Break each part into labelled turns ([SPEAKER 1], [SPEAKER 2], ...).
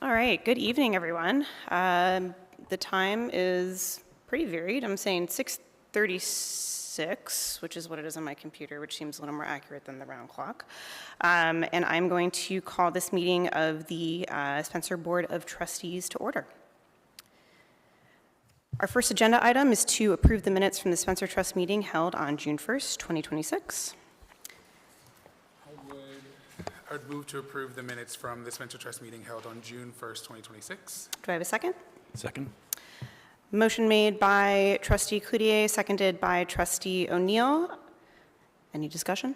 [SPEAKER 1] All right, good evening, everyone. The time is pretty varied. I'm saying 6:36, which is what it is on my computer, which seems a little more accurate than the round clock. And I'm going to call this meeting of the Spencer Board of Trustees to order. Our first agenda item is to approve the minutes from the Spencer Trust meeting held on June 1st, 2026.
[SPEAKER 2] I would move to approve the minutes from the Spencer Trust meeting held on June 1st, 2026.
[SPEAKER 1] Do I have a second?
[SPEAKER 3] Second.
[SPEAKER 1] Motion made by Trustee Cloutier, seconded by Trustee O'Neill. Any discussion?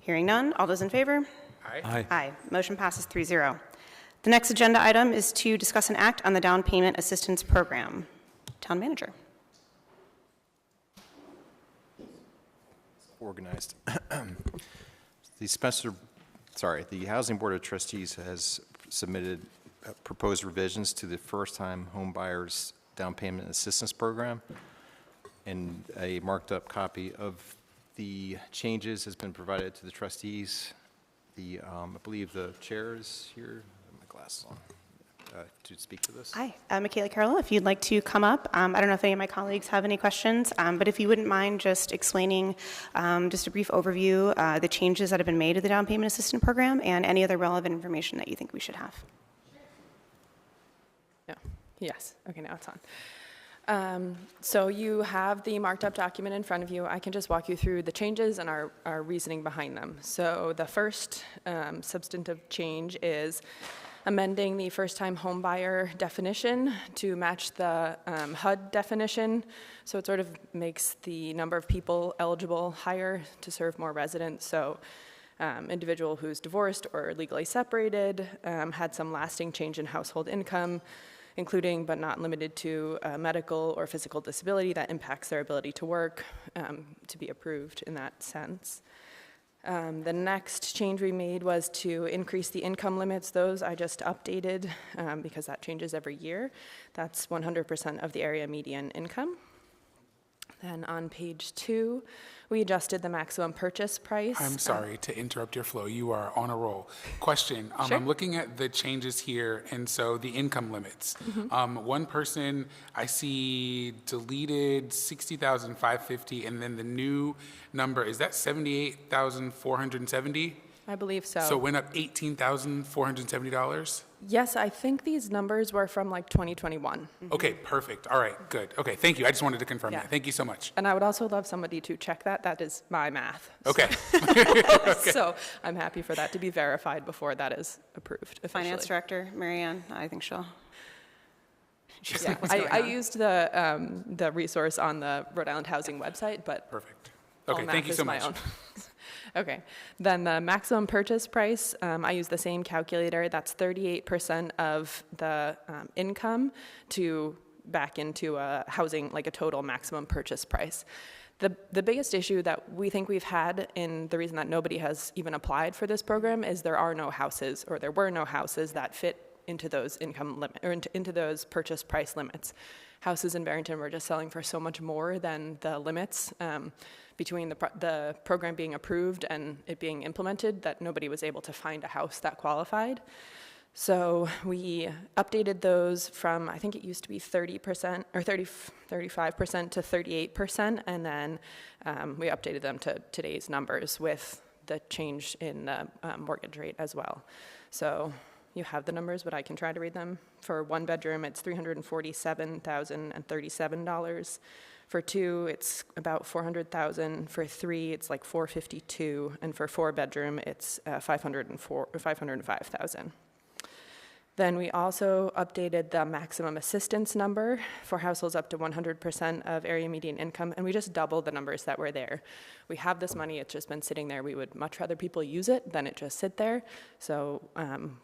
[SPEAKER 1] Hearing none. All those in favor?
[SPEAKER 2] Aye.
[SPEAKER 3] Aye.
[SPEAKER 1] Aye. Motion passes 3-0. The next agenda item is to discuss an act on the down payment assistance program. Town Manager.
[SPEAKER 3] Organized. The Housing Board of Trustees has submitted proposed revisions to the first-time home buyers down payment assistance program, and a marked-up copy of the changes has been provided to the trustees. I believe the chair is here. I have my glasses on to speak to this.
[SPEAKER 1] Hi, Michaela Carroll, if you'd like to come up. I don't know if any of my colleagues have any questions, but if you wouldn't mind just explaining just a brief overview, the changes that have been made to the down payment assistance program and any other relevant information that you think we should have.
[SPEAKER 4] No. Yes. Okay, now it's on. So you have the marked up document in front of you. I can just walk you through the changes and our reasoning behind them. So the first substantive change is amending the first-time home buyer definition to match the HUD definition. So it sort of makes the number of people eligible higher to serve more residents. So individual who's divorced or legally separated, had some lasting change in household income, including but not limited to medical or physical disability that impacts their ability to work, to be approved in that sense. The next change we made was to increase the income limits. Those I just updated because that changes every year. That's 100% of the area median income. Then on page 2, we adjusted the maximum purchase price.
[SPEAKER 2] I'm sorry to interrupt your flow. You are on a roll. Question.
[SPEAKER 4] Sure.
[SPEAKER 2] I'm looking at the changes here, and so the income limits. One person, I see deleted 60,550, and then the new number, is that 78,470?
[SPEAKER 4] I believe so.
[SPEAKER 2] So it went up $18,470?
[SPEAKER 4] Yes, I think these numbers were from like 2021.
[SPEAKER 2] Okay, perfect. All right, good. Okay, thank you. I just wanted to confirm
[SPEAKER 4] Yeah.
[SPEAKER 2] that. Thank you so much.
[SPEAKER 4] And I would also love somebody to check that. That is my math.
[SPEAKER 2] Okay.
[SPEAKER 4] So I'm happy for that to be verified before that is approved officially.
[SPEAKER 1] Finance Director, Marianne, I think she's
[SPEAKER 4] Yeah,
[SPEAKER 1] like, what's going
[SPEAKER 4] I
[SPEAKER 1] on?
[SPEAKER 4] used the resource on the Rhode Island Housing website, but
[SPEAKER 2] Perfect.
[SPEAKER 4] all
[SPEAKER 2] Okay,
[SPEAKER 4] math
[SPEAKER 2] thank you
[SPEAKER 4] is
[SPEAKER 2] so
[SPEAKER 4] my
[SPEAKER 2] much.
[SPEAKER 4] own. Okay, then the maximum purchase price, I use the same calculator. That's 38% of the income to back into a housing, like a total maximum purchase price. The biggest issue that we think we've had in the reason that nobody has even applied for this program is there are no houses, or there were no houses that fit into those income limit, or into those purchase price limits. Houses in Barrington were just selling for so much more than the limits between the program being approved and it being implemented that nobody was able to find a house that qualified. So we updated those from, I think it used to be 30% or 35% to 38%, and then we updated them to today's numbers with the change in the mortgage rate as well. So you have the numbers, but I can try to read them. For one bedroom, it's $347,037. For 2, it's about $400,000. For 3, it's like $452,000, and for 4 bedroom, it's $505,000. Then we also updated the maximum assistance number for households up to 100% of area median income, and we just doubled the numbers that were there. We have this money, it's just been sitting there. We would much rather people use it than it just sit there. So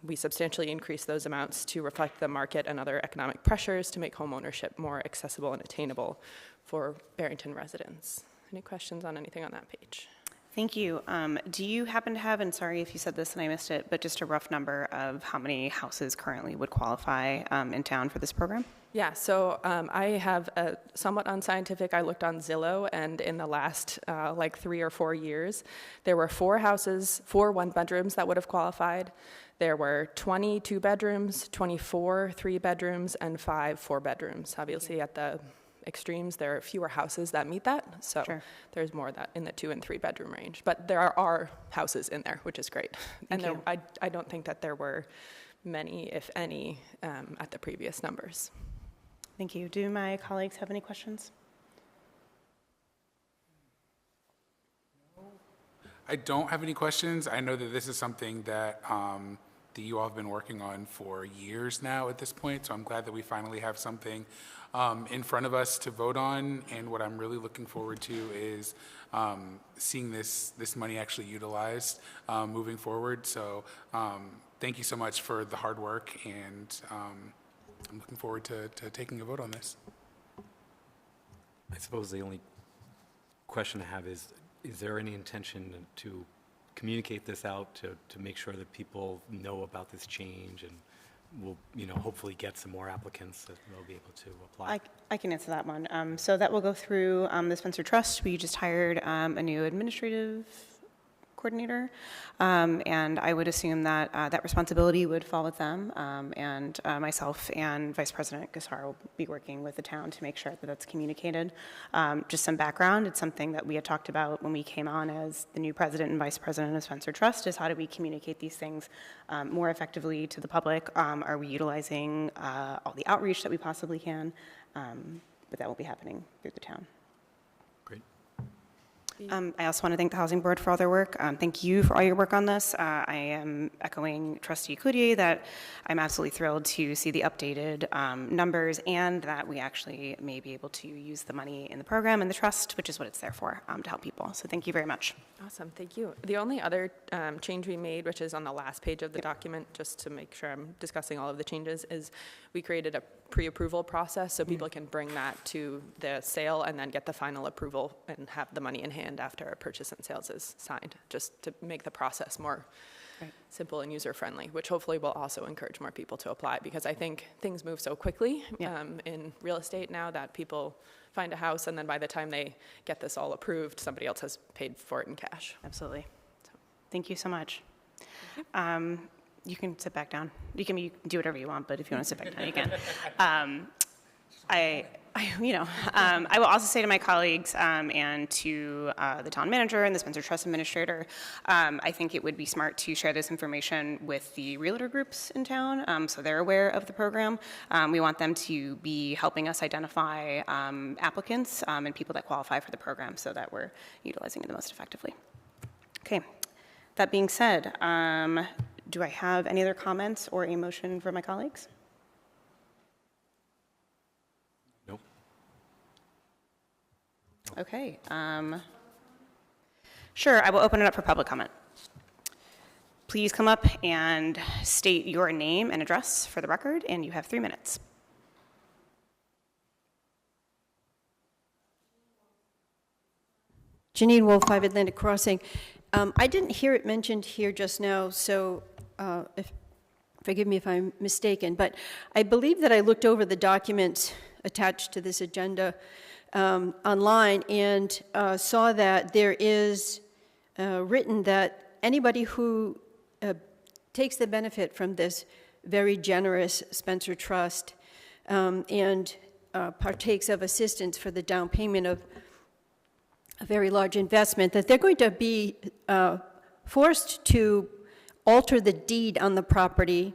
[SPEAKER 4] we substantially increased those amounts to reflect the market and other economic pressures to make home ownership more accessible and attainable for Barrington residents. Any questions on anything on that page?
[SPEAKER 1] Thank you. Do you happen to have, and sorry if you said this and I missed it, but just a rough number of how many houses currently would qualify in town for this program?
[SPEAKER 4] Yeah, so I have a somewhat unscientific, I looked on Zillow, and in the last like 3 or 4 years, there were 4 houses, 4 one-bedrooms that would have qualified. There were 20 2-bedrooms, 24 3-bedrooms, and 5 4-bedrooms. Obviously, at the extremes, there are fewer houses that meet that, so
[SPEAKER 1] Sure.
[SPEAKER 4] there's more that in the 2 and 3-bedroom range. But there are houses in there, which is great.
[SPEAKER 1] Thank you.
[SPEAKER 4] I don't think that there were many, if any, at the previous numbers.
[SPEAKER 1] Thank you. Do my colleagues have any questions?
[SPEAKER 2] I don't have any questions. I know that this is something that you all have been working on for years now at this point, so I'm glad that we finally have something in front of us to vote on, and what I'm really looking forward to is seeing this money actually utilized moving forward. So thank you so much for the hard work, and I'm looking forward to taking a vote on this.
[SPEAKER 5] I suppose the only question I have is there any intention to communicate this out to make sure that people know about this change, and we'll, hopefully get some more applicants that they'll be able to apply?
[SPEAKER 1] I can answer that one. So that will go through the Spencer Trust. We just hired a new administrative coordinator, and I would assume that that responsibility would fall with them, and myself and Vice President Gassar will be working with the town to make sure that that's communicated. Just some background, it's something that we had talked about when we came on as the new president and vice president of Spencer Trust, is how do we communicate these things more effectively to the public? Are we utilizing all the outreach that we possibly can? But that will be happening through the town.
[SPEAKER 5] Great.
[SPEAKER 1] I also want to thank the Housing Board for all their work. Thank you for all your work on this. I am echoing Trustee Cloutier that I'm absolutely thrilled to see the updated numbers, and that we actually may be able to use the money in the program and the trust, which is what it's there for, to help people. So thank you very much.
[SPEAKER 4] Awesome, thank you. The only other change we made, which is on the last page of the document, just to make sure I'm discussing all of the changes, is we created a pre-approval process so people can bring that to the sale and then get the final approval and have the money in hand after a purchase and sales is signed, just to make the process more simple and user-friendly, which hopefully will also encourage more people to apply, because I think things move so quickly in real estate now that people find a house, and then by the time they get this all approved, somebody else has paid for it in cash.
[SPEAKER 1] Absolutely. So, thank you so much. You can sit back down. You can do whatever you want, but if you want to sit back down, you can. I will also say to my colleagues and to the town manager and the Spencer Trust administrator, I think it would be smart to share this information with the realtor groups in town, so they're aware of the program. We want them to be helping us identify applicants and people that qualify for the program, so that we're utilizing it the most effectively. Okay. That being said, do I have any other comments or a motion for my colleagues?
[SPEAKER 5] Nope.
[SPEAKER 1] Okay. Sure, I will open it up for public comment. Please come up and state your name and address for the record, and you have 3 minutes.
[SPEAKER 6] Janine Wolf, 5 Atlantic Crossing. I didn't hear it mentioned here just now, so forgive me if I'm mistaken, but I believe that I looked over the documents attached to this agenda online and saw that there is written that anybody who takes the benefit from this very generous Spencer Trust and partakes of assistance for the down payment of a very large investment, that they're going to be forced to alter the deed on the property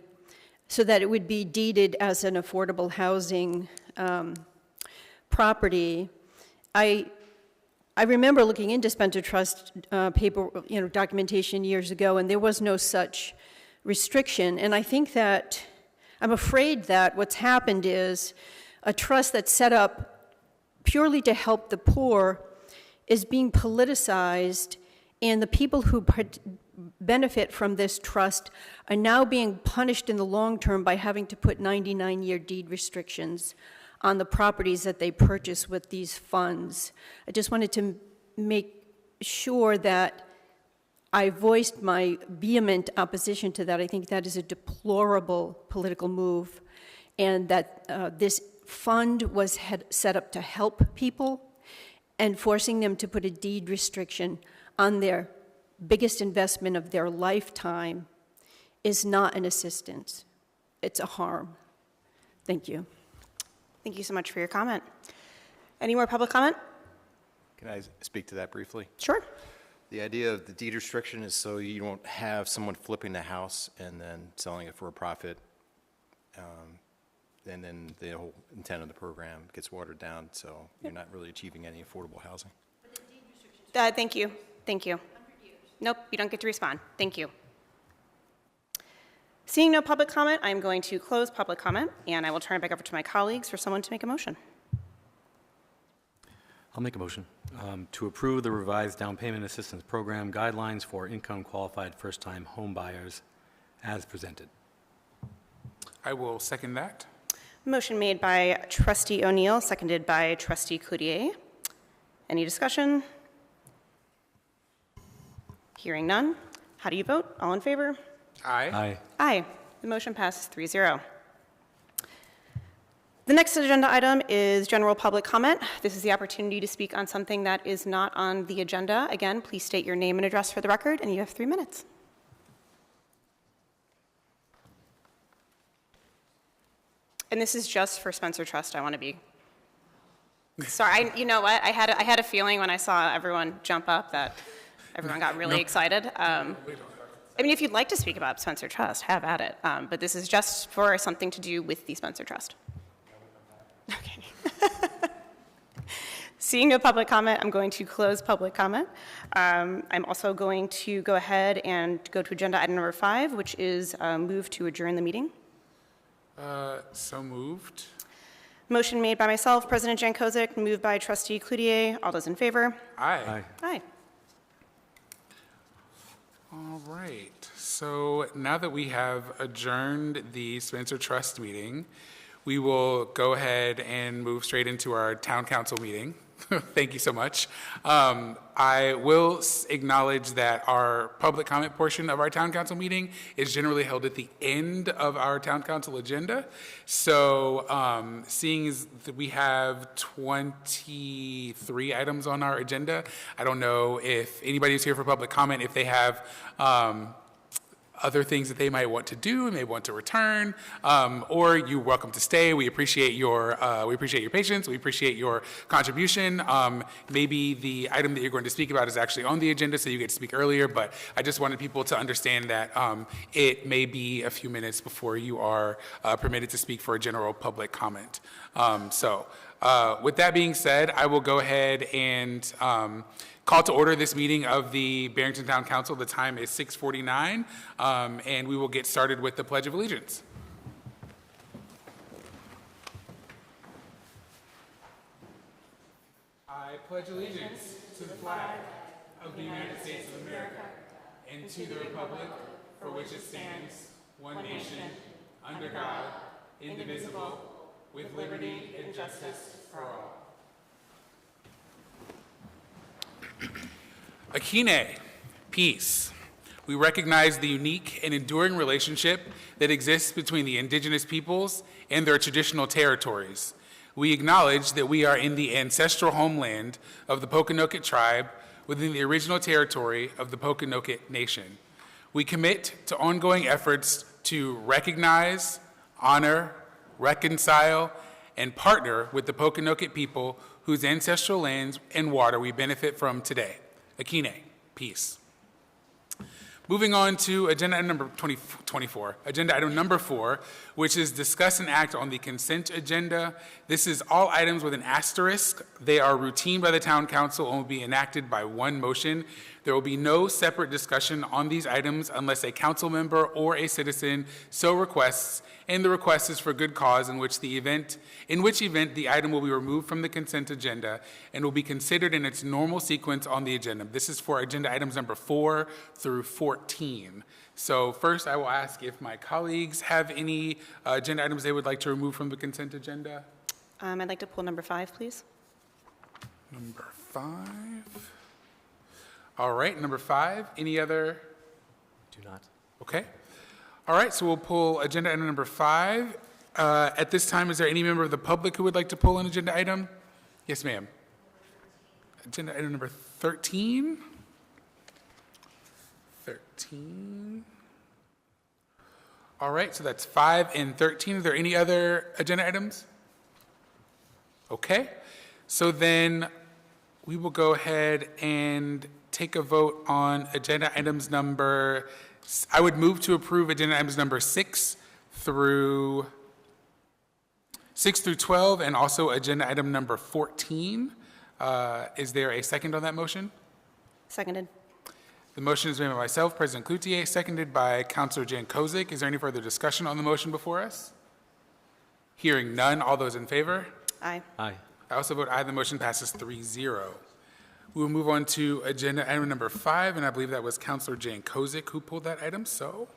[SPEAKER 6] so that it would be deeded as an affordable housing property. I remember looking into Spencer Trust paper, documentation years ago, and there was no such restriction. And I think that I'm afraid that what's happened is a trust that's set up purely to help the poor is being politicized, and the people who benefit from this trust are now being punished in the long term by having to put 99-year deed restrictions on the properties that they purchase with these funds. I just wanted to make sure that I voiced my vehement opposition to that. I think that is a deplorable political move, and that this fund was set up to help people, and forcing them to put a deed restriction on their biggest investment of their lifetime is not an assistance. It's a harm. Thank you.
[SPEAKER 1] Thank you so much for your comment. Any more public comment?
[SPEAKER 3] Can I speak to that briefly?
[SPEAKER 1] Sure.
[SPEAKER 3] The idea of the deed restriction is so you don't have someone flipping the house and then selling it for a profit. And then the whole intent of the program gets watered down, so you're not really achieving any affordable housing.
[SPEAKER 1] Thank you. Thank you. Nope, you don't get to respond. Thank you. Seeing no public comment, I'm going to close public comment, and I will turn it back over to my colleagues for someone to make a motion.
[SPEAKER 5] I'll make a motion to approve the revised down payment assistance program guidelines for income-qualified first-time home buyers as presented.
[SPEAKER 2] I will second that.
[SPEAKER 1] Motion made by Trustee O'Neill, seconded by Trustee Cloutier. Any discussion? Hearing none. How do you vote? All in favor?
[SPEAKER 2] Aye.
[SPEAKER 5] Aye.
[SPEAKER 1] Aye. The motion passes 3-0. The next agenda item is general public comment. This is the opportunity to speak on something that is not on the agenda. Again, please state your name and address for the record, and you have 3 minutes. And this is just for Spencer Trust. I want to be sorry. You know what? I had a feeling when I saw everyone jump up that everyone got really excited. I mean, if you'd like to speak about Spencer Trust, have at it. But this is just for something to do with the Spencer Trust. Okay. Seeing no public comment, I'm going to close public comment. I'm also going to go ahead and go to agenda item number 5, which is move to adjourn the meeting.
[SPEAKER 2] So moved.
[SPEAKER 1] Motion made by myself, President Jankovic, moved by Trustee Cloutier. All those in favor?
[SPEAKER 2] Aye.
[SPEAKER 1] Aye.
[SPEAKER 2] All right. So now that we have adjourned the Spencer Trust meeting, we will go ahead and move straight into our town council meeting. Thank you so much. I will acknowledge that our public comment portion of our town council meeting is generally held at the end of our town council agenda. So seeing as that we have 23 items on our agenda, I don't know if anybody who's here for public comment, if they have other things that they might want to do and may want to return, or you're welcome to stay. We appreciate your patience. We appreciate your contribution. Maybe the item that you're going to speak about is actually on the agenda, so you get to speak earlier. But I just wanted people to understand that it may be a few minutes before you are permitted to speak for a general public comment. With that being said, I will go ahead and call to order this meeting of the Barrington Town Council. The time is 6:49, and we will get started with the Pledge of Allegiance. I pledge allegiance to the flag of the United States of America and to the republic for which it stands, one nation, under God, indivisible, with liberty and justice for all. Akine, peace. We recognize the unique and enduring relationship that exists between the indigenous peoples and their traditional territories. We acknowledge that we are in the ancestral homeland of the Pokanoket tribe within the original territory of the Pokanoket Nation. We commit to ongoing efforts to recognize, honor, reconcile, and partner with the Pokanoket people whose ancestral lands and water we benefit from today. Akine, peace. Moving on to agenda item number 24, agenda item number 4, which is discuss and act on the consent agenda. This is all items with an asterisk. They are routine by the town council and will be enacted by one motion. There will be no separate discussion on these items unless a council member or a citizen so requests, and the request is for good cause, in which event the item will be removed from the consent agenda and will be considered in its normal sequence on the agenda. This is for agenda items number 4 through 14. So first, I will ask if my colleagues have any agenda items they would like to remove from the consent agenda.
[SPEAKER 1] I'd like to pull number 5, please.
[SPEAKER 2] Number 5. All right, number 5, any other?
[SPEAKER 5] Do not.
[SPEAKER 2] Okay. All right, so we'll pull agenda item number 5. At this time, is there any member of the public who would like to pull an agenda item? Yes, ma'am. Agenda item number 13. 13. All right, so that's 5 and 13. Are there any other agenda items? Okay, so then we will go ahead and take a vote on agenda items I would move to approve agenda items number 6 through 12 and also agenda item number 14. Is there a second on that motion?
[SPEAKER 1] Seconded.
[SPEAKER 2] The motion is made by myself, President Cloutier, seconded by Councilor Jan Kozik. Is there any further discussion on the motion before us? Hearing none, all those in favor?
[SPEAKER 1] Aye.
[SPEAKER 5] Aye.
[SPEAKER 2] I also vote aye. The motion passes 3-0. We will move on to agenda item number 5, and I believe that was Councilor Jan Kozik who pulled that item, so?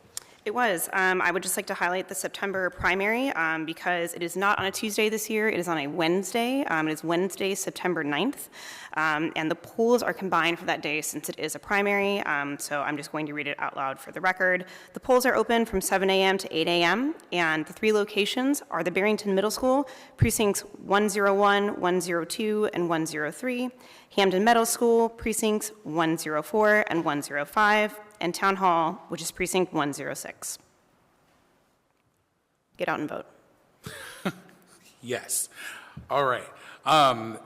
[SPEAKER 1] It was. I would just like to highlight the September primary because it is not on a Tuesday this year. It is on a Wednesday. It is Wednesday, September 9th. And the polls are combined for that day since it is a primary. So I'm just going to read it out loud for the record. The polls are open from 7 a.m. to 8 a.m. And the 3 locations are the Barrington Middle School, precincts 101, 102, and 103, Hamden Middle School, precincts 104 and 105, and Town Hall, which is precinct 106. Get out and vote.
[SPEAKER 2] Yes. All right.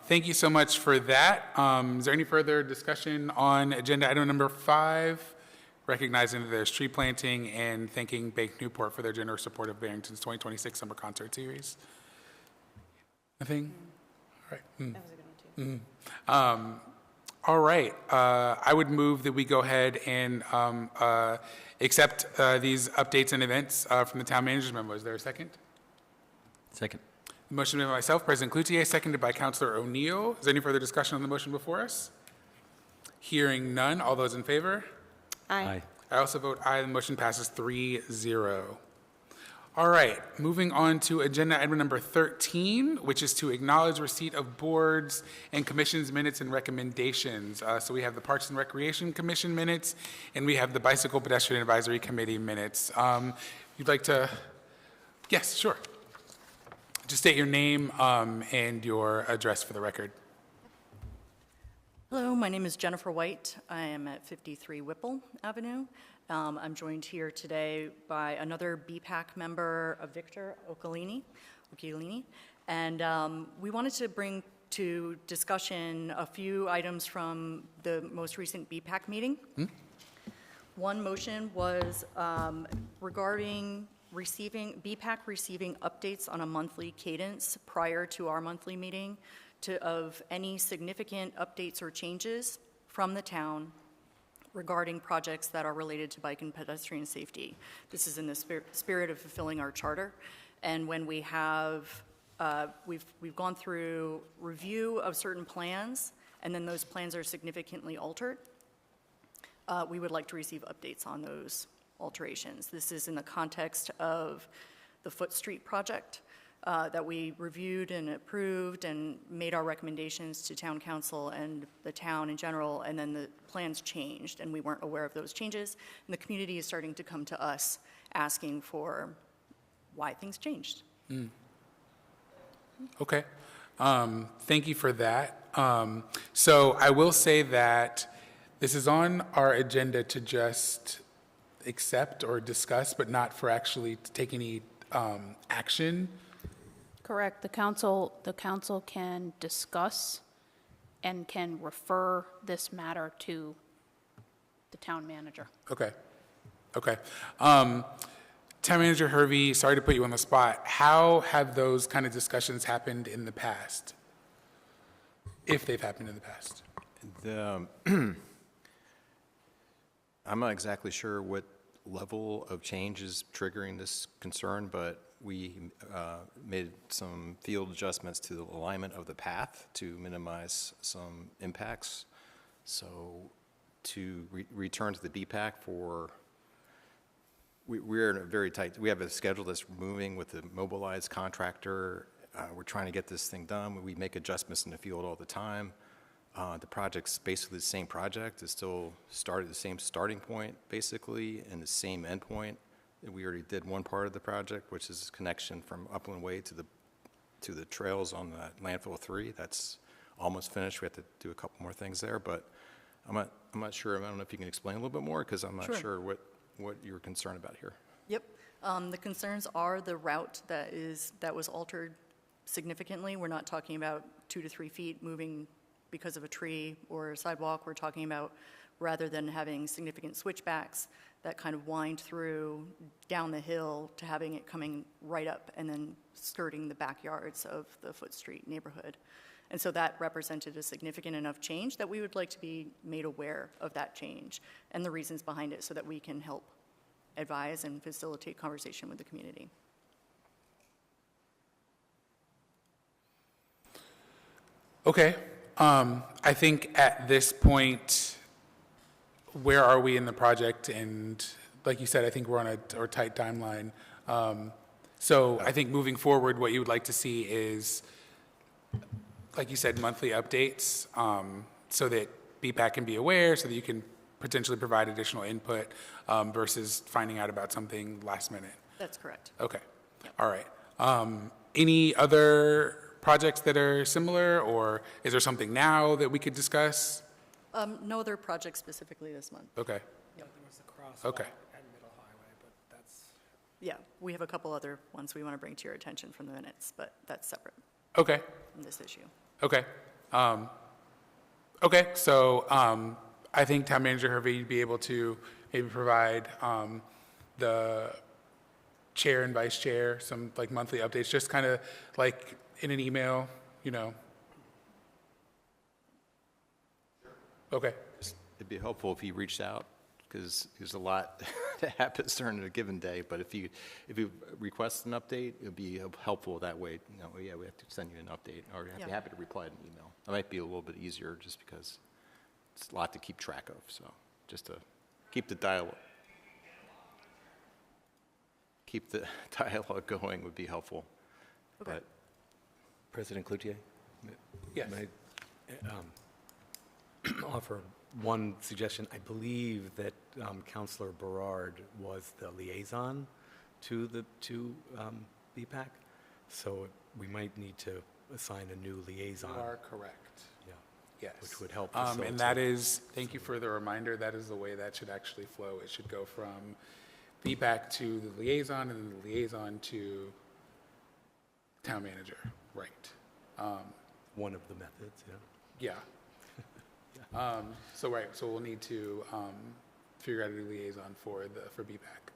[SPEAKER 2] Thank you so much for that. Is there any further discussion on agenda item number 5? Recognizing that there's tree planting and thanking Bank Newport for their generous support of Barrington's 2026 Summer Concert Series. Nothing? All right.
[SPEAKER 1] That was a good one, too.
[SPEAKER 2] All right. I would move that we go ahead and accept these updates and events from the town manager's memo. Is there a second?
[SPEAKER 5] Second.
[SPEAKER 2] The motion made by myself, President Cloutier, seconded by Councilor O'Neill. Is there any further discussion on the motion before us? Hearing none. All those in favor?
[SPEAKER 5] Aye.
[SPEAKER 2] I also vote aye. The motion passes 3-0. All right, moving on to agenda item number 13, which is to acknowledge receipt of boards and commissions minutes and recommendations. So we have the Parks and Recreation Commission minutes, and we have the Bicycle Pedestrian Advisory Committee minutes. You'd like to? Yes, sure. Just state your name and your address for the record.
[SPEAKER 7] Hello, my name is Jennifer White. I am at 53 Whipple Avenue. I'm joined here today by another BPAC member, Victor Occhialini, and we wanted to bring to discussion a few items from the most recent BPAC meeting. One motion was regarding BPAC receiving updates on a monthly cadence prior to our monthly meeting of any significant updates or changes from the town regarding projects that are related to bike and pedestrian safety. This is in the spirit of fulfilling our charter. And when we have, we've gone through review of certain plans, and then those plans are significantly altered, we would like to receive updates on those alterations. This is in the context of the Foot Street project that we reviewed and approved and made our recommendations to town council and the town in general, and then the plans changed and we weren't aware of those changes. And the community is starting to come to us asking for why things changed.
[SPEAKER 2] Okay. Thank you for that. So I will say that this is on our agenda to just accept or discuss, but not for actually to take any action.
[SPEAKER 8] Correct. The council can discuss and can refer this matter to the town manager.
[SPEAKER 2] Okay. Okay. Town Manager Hervey, sorry to put you on the spot. How have those kind of discussions happened in the past? If they've happened in the past?
[SPEAKER 3] I'm not exactly sure what level of change is triggering this concern, but we made some field adjustments to the alignment of the path to minimize some impacts. So to return to the BPAC we're in a very tight, we have a schedule that's moving with the mobilized contractor. We're trying to get this thing done. We make adjustments in the field all the time. The project's basically the same project. It's still started the same starting point, basically, and the same end point. We already did one part of the project, which is connection from Upland Way to the trails on the landfill 3. That's almost finished. We have to do a couple more things there, but I'm not sure. I don't know if you can explain a little bit more, because I'm not
[SPEAKER 7] Sure.
[SPEAKER 3] sure what you're concerned about here.
[SPEAKER 7] Yep. The concerns are the route that was altered significantly. We're not talking about 2 to 3 feet moving because of a tree or a sidewalk. We're talking about, rather than having significant switchbacks that kind of wind through down the hill, to having it coming right up and then skirting the backyards of the Foot Street neighborhood. And so that represented a significant enough change that we would like to be made aware of that change and the reasons behind it, so that we can help advise and facilitate conversation with the community.
[SPEAKER 2] Okay. I think at this point, where are we in the project? And like you said, I think we're on a tight timeline. So I think moving forward, what you would like to see is, like you said, monthly updates, so that BPAC can be aware, so that you can potentially provide additional input, versus finding out about something last minute.
[SPEAKER 7] That's correct.
[SPEAKER 2] Okay. All right. Any other projects that are similar, or is there something now that we could discuss?
[SPEAKER 7] No other projects specifically this month.
[SPEAKER 2] Okay.
[SPEAKER 9] There was the crosswalk
[SPEAKER 2] Okay.
[SPEAKER 9] at Middle Highway, but that's,
[SPEAKER 7] Yeah, we have a couple other ones we want to bring to your attention from the minutes, but that's separate
[SPEAKER 2] Okay.
[SPEAKER 7] from this issue.
[SPEAKER 2] Okay. Okay. So I think Town Manager Hervey, you'd be able to maybe provide the chair and vice chair some like monthly updates, just kind of like in an email, you know. Okay.
[SPEAKER 3] It'd be helpful if he reached out, because there's a lot that happens during a given day. But if you request an update, it'd be helpful that way. You know, yeah, we have to send you an update, or I'd be
[SPEAKER 7] Yeah.
[SPEAKER 3] happy to reply to an email. That might be a little bit easier, just because it's a lot to keep track of. So just to keep the dialogue going would be helpful.
[SPEAKER 7] Okay.
[SPEAKER 3] But
[SPEAKER 5] President Cloutier?
[SPEAKER 2] Yes.
[SPEAKER 5] May I offer one suggestion? I believe that Councilor Berard was the liaison to BPAC, so we might need to assign a new liaison.
[SPEAKER 2] You are correct.
[SPEAKER 5] Yeah,
[SPEAKER 2] Yes.
[SPEAKER 5] which would help
[SPEAKER 2] And
[SPEAKER 5] facilitate.
[SPEAKER 2] that is, thank you for the reminder, that is the way that should actually flow. It should go from feedback to the liaison, and then the liaison to town manager, right?
[SPEAKER 5] One of the methods, yeah.
[SPEAKER 2] Yeah. So we'll need to figure out a new liaison for BPAC.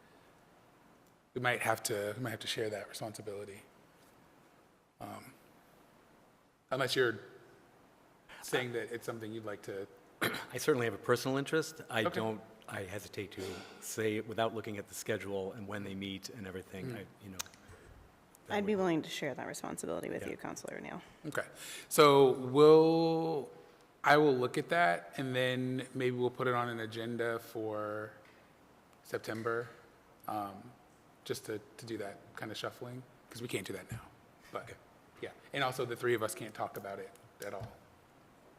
[SPEAKER 2] We might have to share that responsibility. Unless you're saying that it's something you'd like to.
[SPEAKER 5] I certainly have a personal interest.
[SPEAKER 2] Okay.
[SPEAKER 5] I hesitate to say it without looking at the schedule and when they meet and everything, that
[SPEAKER 1] I'd be willing to share that responsibility with
[SPEAKER 5] Yeah.
[SPEAKER 1] you, Counselor O'Neill.
[SPEAKER 2] Okay. So I will look at that, and then maybe we'll put it on an agenda for September, just to do that kind of shuffling, because we can't do that now. But, yeah. And also, the three of us can't talk about it at all.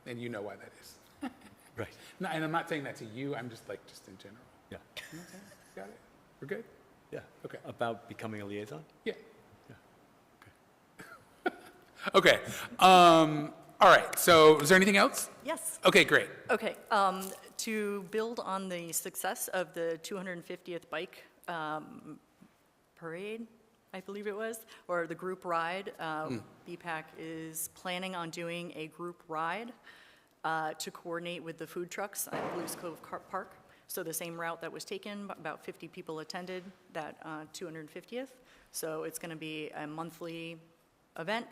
[SPEAKER 2] And you know why that is.
[SPEAKER 5] Right,
[SPEAKER 2] No, and I'm not saying that to you, I'm just in general.
[SPEAKER 5] yeah,
[SPEAKER 2] You know what I'm saying? Got it? We're good?
[SPEAKER 5] yeah.
[SPEAKER 2] Okay.
[SPEAKER 5] About becoming a liaison?
[SPEAKER 2] Yeah.
[SPEAKER 5] Yeah.
[SPEAKER 2] Okay. All right. So is there anything else?
[SPEAKER 7] Yes.
[SPEAKER 2] Okay, great.
[SPEAKER 7] Okay, to build on the success of the 250th bike parade, I believe it was, or the group ride, BPAC is planning on doing a group ride to coordinate with the food trucks at Blues Cove Park. So the same route that was taken, about 50 people attended that 250th. So it's going to be a monthly event,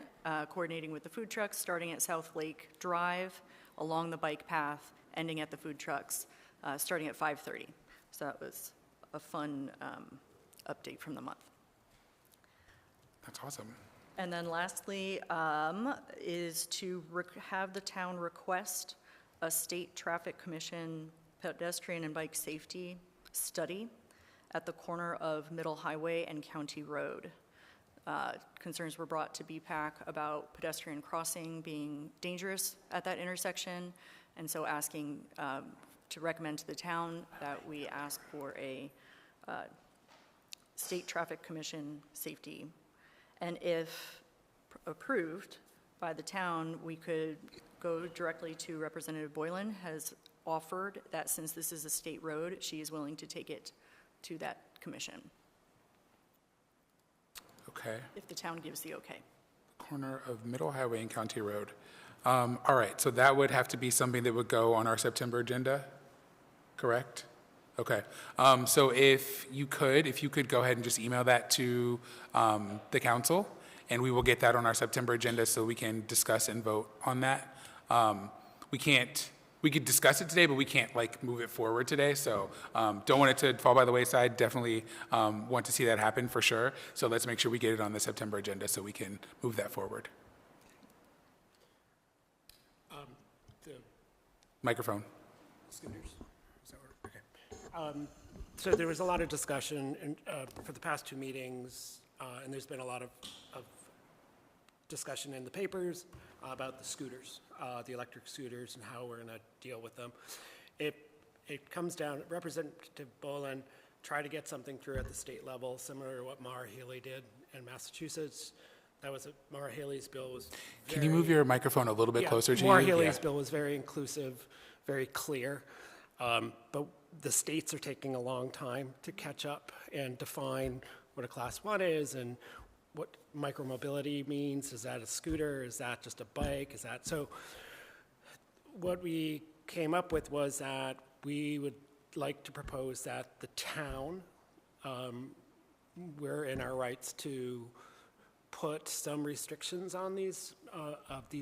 [SPEAKER 7] coordinating with the food trucks, starting at South Lake Drive, along the bike path, ending at the food trucks, starting at 5:30. So that was a fun update from the month.
[SPEAKER 2] That's awesome.
[SPEAKER 7] And then lastly, is to have the town request a state traffic commission pedestrian and bike safety study at the corner of Middle Highway and County Road. Concerns were brought to BPAC about pedestrian crossing being dangerous at that intersection, and so asking to recommend to the town that we ask for a State Traffic Commission safety. And if approved by the town, we could go directly to Representative Boylan, has offered that since this is a state road, she is willing to take it to that commission,
[SPEAKER 2] Okay.
[SPEAKER 7] if the town gives the okay.
[SPEAKER 2] Corner of Middle Highway and County Road. All right, so that would have to be something that would go on our September agenda, correct? Okay. So if you could go ahead and just email that to the council, and we will get that on our September agenda so we can discuss and vote on that. We could discuss it today, but we can't like move it forward today. So don't want it to fall by the wayside. Definitely want to see that happen for sure. So let's make sure we get it on the September agenda so we can move that forward.
[SPEAKER 9] The
[SPEAKER 2] Microphone.
[SPEAKER 9] scooters. Is that where- okay. So there was a lot of discussion for the past two meetings, and there's been a lot of discussion in the papers about the scooters, the electric scooters, and how we're going to deal with them. It comes down, Representative Boland tried to get something through at the state level, similar to what Mara Healy did in Massachusetts. Mara Healy's bill was
[SPEAKER 2] Can you move your microphone a little bit closer to you?
[SPEAKER 9] Mara Healy's
[SPEAKER 2] Yeah.
[SPEAKER 9] bill was very inclusive, very clear. But the states are taking a long time to catch up and define what a Class 1 is and what micromobility means. Is that a scooter? Is that just a bike? So what we came up with was that we would like to propose that the town, we're in our rights to put some restrictions on these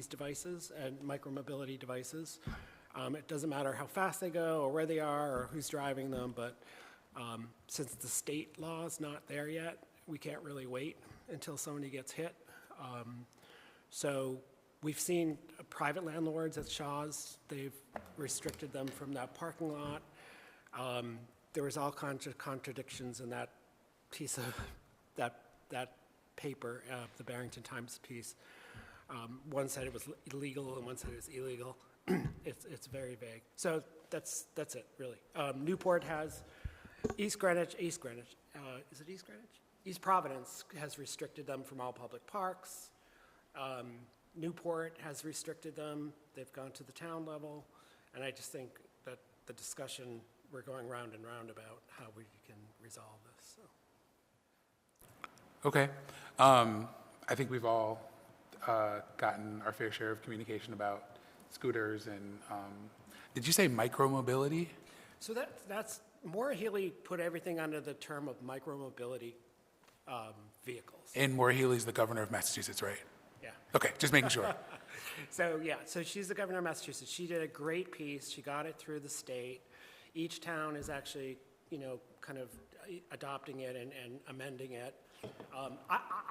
[SPEAKER 9] devices and micromobility devices. It doesn't matter how fast they go or where they are or who's driving them, but since the state law is not there yet, we can't really wait until somebody gets hit. So we've seen private landlords at Shaw's, they've restricted them from that parking lot. There was all kinds of contradictions in that piece of, that paper, the Barrington Times piece. One said it was illegal and one said it was illegal. It's very vague. So that's it, really. Newport has, East Greenwich, is it East Greenwich? East Providence has restricted them from all public parks. Newport has restricted them. They've gone to the town level. And I just think that the discussion, we're going round and round about how we can resolve this. So.
[SPEAKER 2] Okay. I think we've all gotten our fair share of communication about scooters and, did you say micromobility?
[SPEAKER 9] So that's Maura Healey put everything under the term of micromobility vehicles.
[SPEAKER 2] And Maura Healey's the governor of Massachusetts, right?
[SPEAKER 9] Yeah.
[SPEAKER 2] Okay, just making sure.
[SPEAKER 9] So she's the governor of Massachusetts. She did a great piece. She got it through the state. Each town is actually, kind of adopting it and amending it.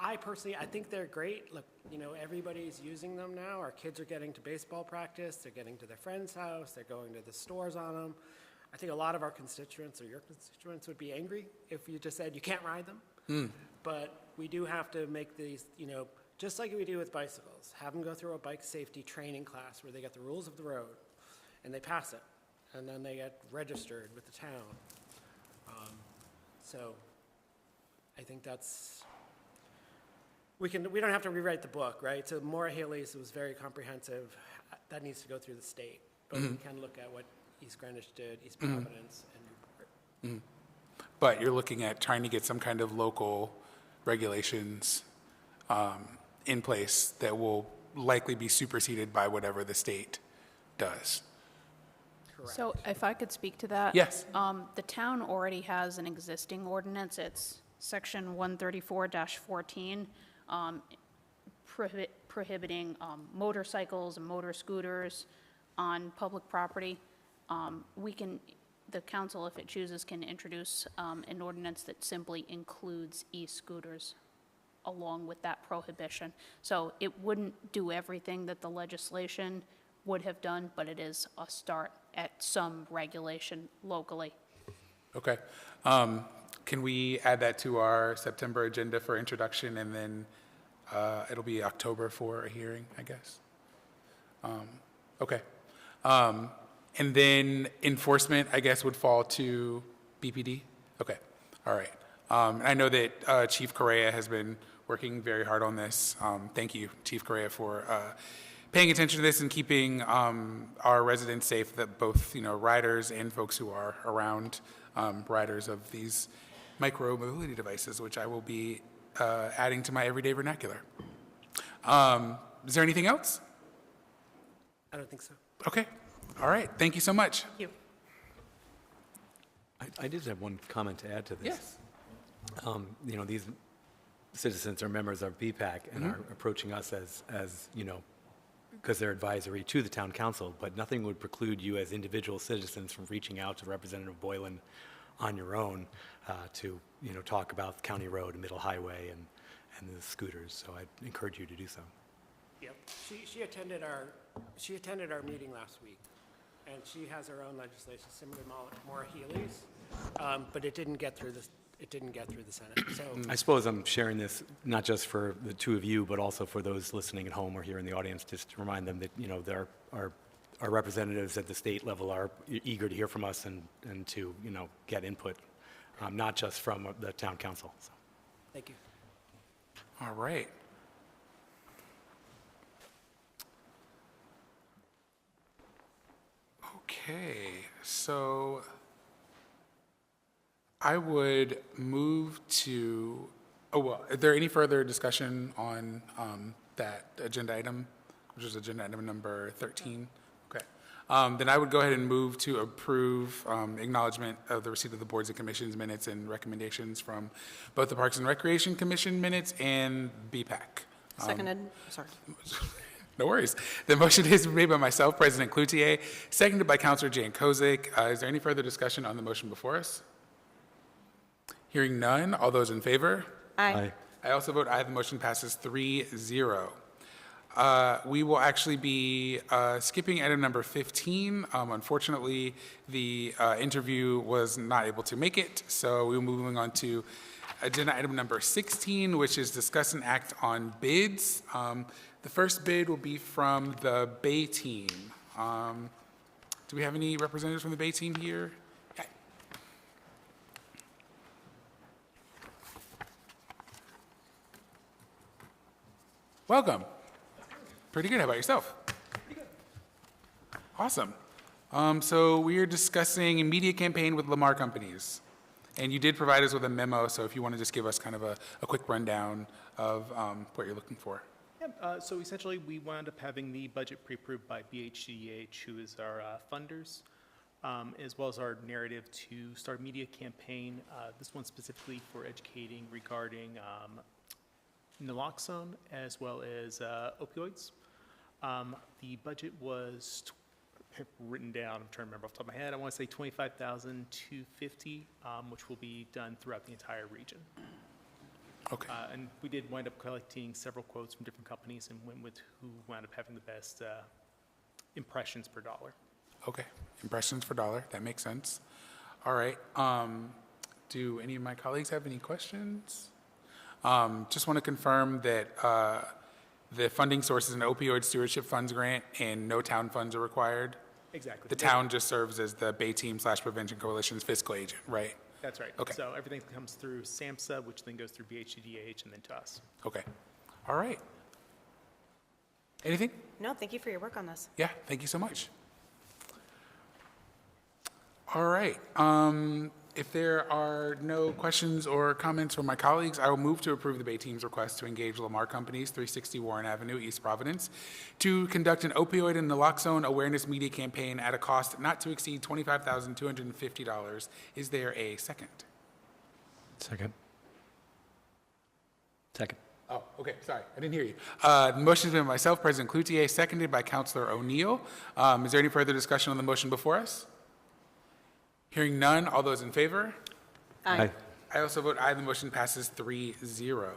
[SPEAKER 9] I personally, I think they're great. Look, everybody's using them now. Our kids are getting to baseball practice. They're getting to their friend's house. They're going to the stores on them. I think a lot of our constituents or your constituents would be angry if you just said you can't ride them. But we do have to make these, just like we do with bicycles, have them go through a bike safety training class where they get the rules of the road and they pass it. And then they get registered with the town. So I think that's, we don't have to rewrite the book, right? So Maura Healey's was very comprehensive. That needs to go through the state. But we can look at what East Greenwich did, East Providence, and Newport.
[SPEAKER 2] But you're looking at trying to get some kind of local regulations in place that will likely be superseded by whatever the state does.
[SPEAKER 8] So if I could speak to that?
[SPEAKER 2] Yes.
[SPEAKER 8] The town already has an existing ordinance. It's section 134-14, prohibiting motorcycles and motor scooters on public property. The council, if it chooses, can introduce an ordinance that simply includes e-scooters along with that prohibition. So it wouldn't do everything that the legislation would have done, but it is a start at some regulation locally.
[SPEAKER 2] Okay. Can we add that to our September agenda for introduction, and then it'll be October for a hearing, I guess? Okay. And then enforcement, I guess, would fall to BPD? Okay, all right. I know that Chief Correa has been working very hard on this. Thank you, Chief Correa, for paying attention to this and keeping our residents safe, that both, riders and folks who are around riders of these micro mobility devices, which I will be adding to my everyday vernacular. Is there anything else?
[SPEAKER 9] I don't think so.
[SPEAKER 2] Okay. All right. Thank you so much.
[SPEAKER 7] Thank you.
[SPEAKER 5] I did have one comment to add to this.
[SPEAKER 2] Yes.
[SPEAKER 5] These citizens are members of BPAC and are approaching us as because they're advisory to the town council, but nothing would preclude you as individual citizens from reaching out to Representative Boylan on your own to, talk about County Road and Middle Highway and the scooters. So I'd encourage you to do so.
[SPEAKER 9] Yep. She attended our meeting last week, and she has her own legislation similar to Maura Healy's, but it didn't get through the Senate. So
[SPEAKER 5] I suppose I'm sharing this not just for the two of you, but also for those listening at home or here in the audience, just to remind them that, there are our representatives at the state level are eager to hear from us and to, get input, not just from the town council. So.
[SPEAKER 9] thank you.
[SPEAKER 2] All right. Okay, so I would move to, is there any further discussion on that agenda item, which is agenda item number 13? Okay. Then I would go ahead and move to approve acknowledgement of the receipt of the boards and commissions minutes and recommendations from both the Parks and Recreation Commission minutes and BPAC.
[SPEAKER 1] Seconded, sorry.
[SPEAKER 2] No worries. The motion is made by myself, President Cloutier, seconded by Councilor Jan Kozik. Is there any further discussion on the motion before us? Hearing none, all those in favor?
[SPEAKER 1] Aye.
[SPEAKER 2] I also vote aye. The motion passes 3-0. We will actually be skipping item number 15. Unfortunately, the interview was not able to make it, so we're moving on to agenda item number 16, which is discuss and act on bids. The first bid will be from the Bay team. Do we have any representatives from the Bay team here? Yeah. Welcome. Pretty good. How about yourself? Pretty good. Awesome. So we are discussing a media campaign with Lamar Companies. And you did provide us with a memo, so if you want to just give us kind of a quick rundown of what you're looking for.
[SPEAKER 10] Yeah, so essentially, we wound up having the budget pre-approved by BHCDH, who is our funders, as well as our narrative to start a media campaign, this one specifically for educating regarding naloxone as well as opioids. The budget was written down, I'm trying to remember off the top of my head, I want to say $25,250, which will be done throughout the entire region.
[SPEAKER 2] Okay.
[SPEAKER 10] And we did wind up collecting several quotes from different companies and went with who wound up having the best impressions per dollar.
[SPEAKER 2] Okay. Impressions per dollar. That makes sense. All right. Do any of my colleagues have any questions? Just want to confirm that the funding source is an opioid stewardship funds grant and no town funds are required.
[SPEAKER 10] Exactly.
[SPEAKER 2] The town just serves as the Bay Team / Prevention Coalition's fiscal agent, right?
[SPEAKER 10] That's right.
[SPEAKER 2] Okay.
[SPEAKER 10] So everything comes through SAMHSA, which then goes through BHCDH and then to us.
[SPEAKER 2] Okay. All right. Anything?
[SPEAKER 1] No, thank you for your work on this.
[SPEAKER 2] Yeah, thank you so much. All right. If there are no questions or comments from my colleagues, I will move to approve the Bay Team's request to engage Lamar Companies, 360 Warren Avenue, East Providence, to conduct an opioid and naloxone awareness media campaign at a cost not to exceed $25,250. Is there a second?
[SPEAKER 5] Second. Second.
[SPEAKER 2] Oh, okay, sorry, I didn't hear you. The motion has been by myself, President Cloutier, seconded by Councilor O'Neill. Is there any further discussion on the motion before us? Hearing none, all those in favor?
[SPEAKER 5] Aye.
[SPEAKER 2] I also vote aye. The motion passes 3-0.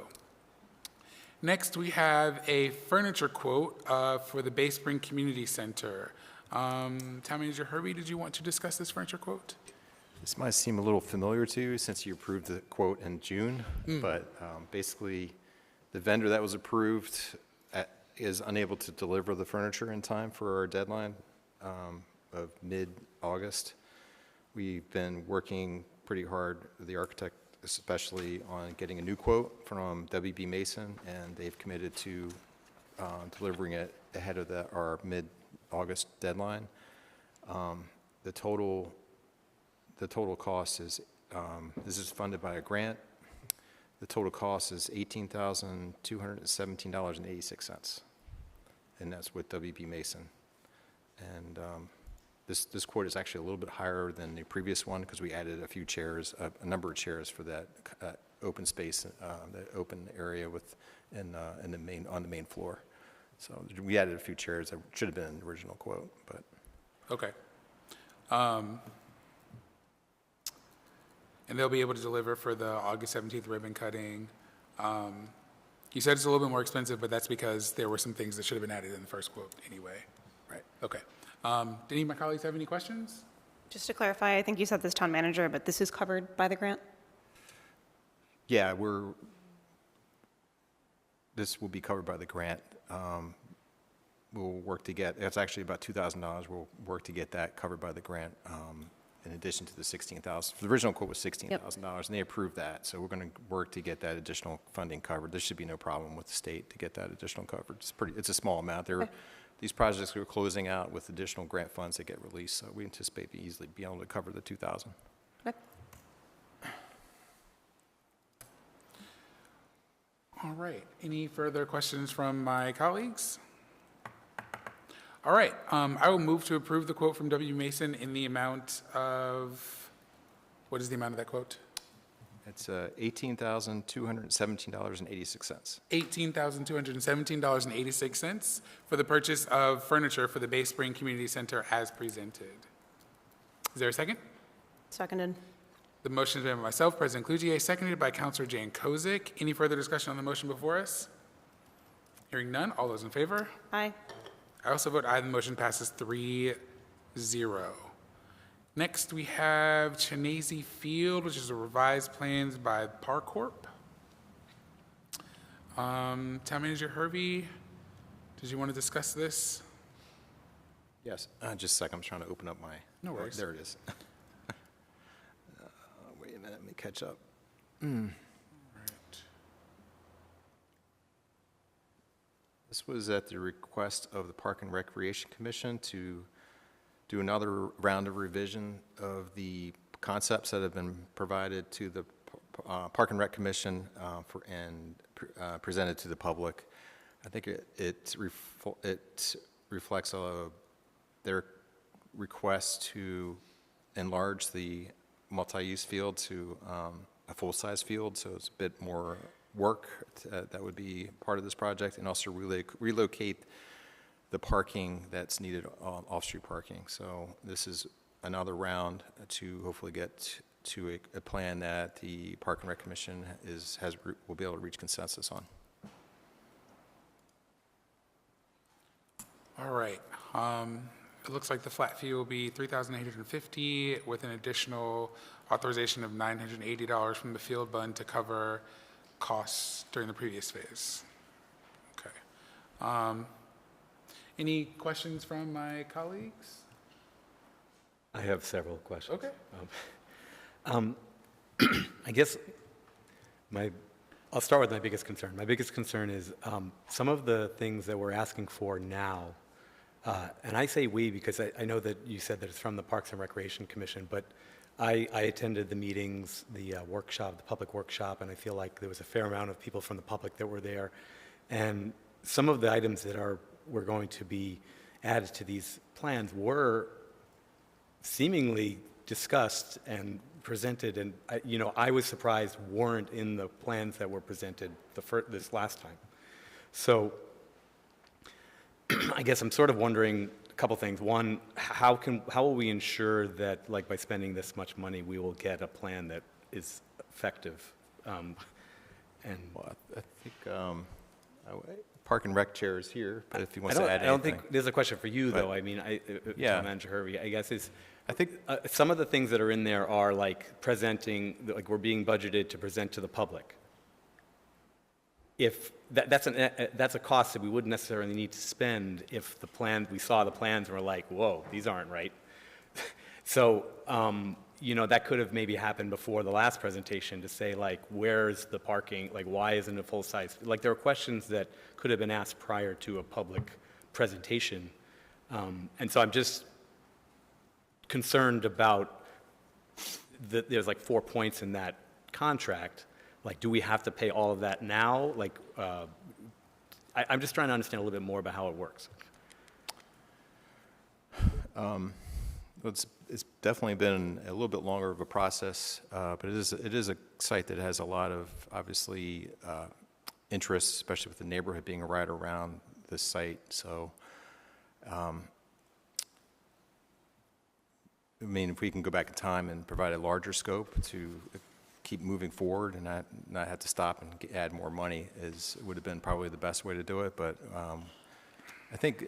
[SPEAKER 2] Next, we have a furniture quote for the Bay Spring Community Center. Town Manager Herbie, did you want to discuss this furniture quote?
[SPEAKER 3] This might seem a little familiar to you since you approved the quote in June, but basically, the vendor that was approved is unable to deliver the furniture in time for our deadline of mid-August. We've been working pretty hard, the architect especially, on getting a new quote from WB Mason, and they've committed to delivering it ahead of our mid-August deadline. The total cost is, this is funded by a grant. The total cost is $18,217.86, and that's with WB Mason. And this quote is actually a little bit higher than the previous one because we added a few chairs, a number of chairs for that open space, that open area on the main floor. So we added a few chairs that should have been in the original quote, but.
[SPEAKER 2] Okay. And they'll be able to deliver for the August 17th ribbon cutting. You said it's a little bit more expensive, but that's because there were some things that should have been added in the first quote anyway. Right. Okay. Did any of my colleagues have any questions?
[SPEAKER 1] Just to clarify, I think you said this town manager, but this is covered by the grant?
[SPEAKER 3] Yeah, this will be covered by the grant. We'll work to get, it's actually about $2,000. We'll work to get that covered by the grant in addition to the $16,000. The original quote was $16,000, and they approved that. So we're going to work to get that additional funding covered. There should be no problem with the state to get that additional coverage. It's a small amount. These projects we're closing out with additional grant funds that get released, so we anticipate easily be able to cover the $2,000.
[SPEAKER 1] Okay.
[SPEAKER 2] All right. Any further questions from my colleagues? All right. I will move to approve the quote from W. Mason in the amount of, what is the amount of that quote?
[SPEAKER 3] It's $18,217.86.
[SPEAKER 2] $18,217.86 for the purchase of furniture for the Bay Spring Community Center as presented. Is there a second?
[SPEAKER 1] Seconded.
[SPEAKER 2] The motion has been by myself, President Cloutier, seconded by Councilor Jan Kozik. Any further discussion on the motion before us? Hearing none, all those in favor?
[SPEAKER 1] Aye.
[SPEAKER 2] I also vote aye. The motion passes 3-0. Next, we have Chenese Field, which is a revised plans by Park Corp. Town Manager Hervey, did you want to discuss this?
[SPEAKER 3] Yes, just a second. I'm trying to open up my.
[SPEAKER 2] No worries.
[SPEAKER 3] There it is. Wait a minute, let me catch up. Right. This was at the request of the Park and Recreation Commission to do another round of revision of the concepts that have been provided to the Park and Rec Commission presented to the public. I think it reflects their request to enlarge the multi-use field to a full-size field, so it's a bit more work that would be part of this project, and also relocate the parking that's needed, off-street parking. So this is another round to hopefully get to a plan that the Park and Rec Commission will be able to reach consensus on.
[SPEAKER 2] All right. It looks like the flat fee will be $3,850 with an additional authorization of $980 from the field fund to cover costs during the previous phase. Okay. Any questions from my colleagues?
[SPEAKER 5] I have several questions.
[SPEAKER 2] Okay.
[SPEAKER 5] I guess I'll start with my biggest concern. My biggest concern is some of the things that we're asking for now, and I say we because I know that you said that it's from the Parks and Recreation Commission, but I attended the meetings, the workshop, the public workshop, and I feel like there was a fair amount of people from the public that were there. And some of the items that were going to be added to these plans were seemingly discussed and presented, and I was surprised weren't in the plans that were presented this last time. So I guess I'm sort of wondering a couple things. One, how will we ensure that, like, by spending this much money, we will get a plan that is effective?
[SPEAKER 3] Well, I think Park and Rec chair is here, but if he
[SPEAKER 5] I
[SPEAKER 3] wants to add
[SPEAKER 5] don't
[SPEAKER 3] anything.
[SPEAKER 5] think, there's a question for you, though.
[SPEAKER 3] But-
[SPEAKER 5] I mean,
[SPEAKER 3] Yeah.
[SPEAKER 5] Town Manager Hervey, I guess is,
[SPEAKER 3] I think,
[SPEAKER 5] some of the things that are in there are like presenting, like we're being budgeted to present to the public. If, that's a cost that we wouldn't necessarily need to spend if the plan, we saw the plans and we're like, whoa, these aren't right. So, that could have maybe happened before the last presentation to say like, where's the parking? Like, why isn't it full size? Like, there are questions that could have been asked prior to a public presentation. And so I'm just concerned about there's like 4 points in that contract. Like, do we have to pay all of that now? Like, I'm just trying to understand a little bit more about how it works.
[SPEAKER 3] It's definitely been a little bit longer of a process, but it is a site that has a lot of, obviously, interest, especially with the neighborhood being right around this site. So, I mean, if we can go back in time and provide a larger scope to keep moving forward and not have to stop and add more money would have been probably the best way to do it. But I think,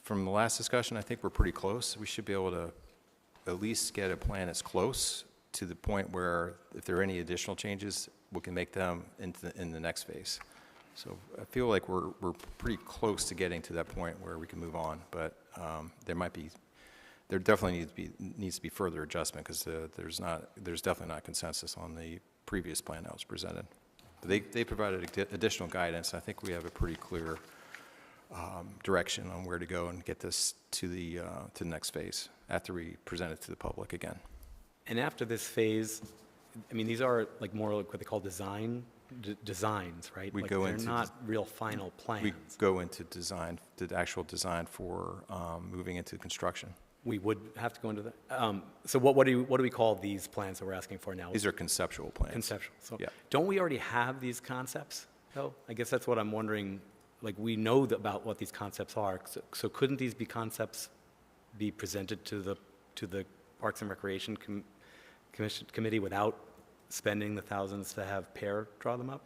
[SPEAKER 3] from the last discussion, I think we're pretty close. We should be able to at least get a plan that's close to the point where if there are any additional changes, we can make them in the next phase. So I feel like we're pretty close to getting to that point where we can move on. But there definitely needs to be further adjustment because there's definitely not consensus on the previous plan that was presented. But they provided additional guidance. I think we have a pretty clear direction on where to go and get this to the next phase after we present it to the public again.
[SPEAKER 5] And after this phase, I mean, these are like more like what they call designs, right?
[SPEAKER 3] We
[SPEAKER 5] Like,
[SPEAKER 3] go
[SPEAKER 5] they're
[SPEAKER 3] into
[SPEAKER 5] not real final plans.
[SPEAKER 3] We go into design, the actual design for moving into construction.
[SPEAKER 5] We would have to go into that. So what do we call these plans that we're asking for now?
[SPEAKER 3] These are conceptual plans.
[SPEAKER 5] Conceptual. So
[SPEAKER 3] Yeah.
[SPEAKER 5] don't we already have these concepts, though? I guess that's what I'm wondering. Like, we know about what these concepts are. So couldn't these be concepts be presented to the Parks and Recreation Committee without spending the thousands to have Pear draw them up?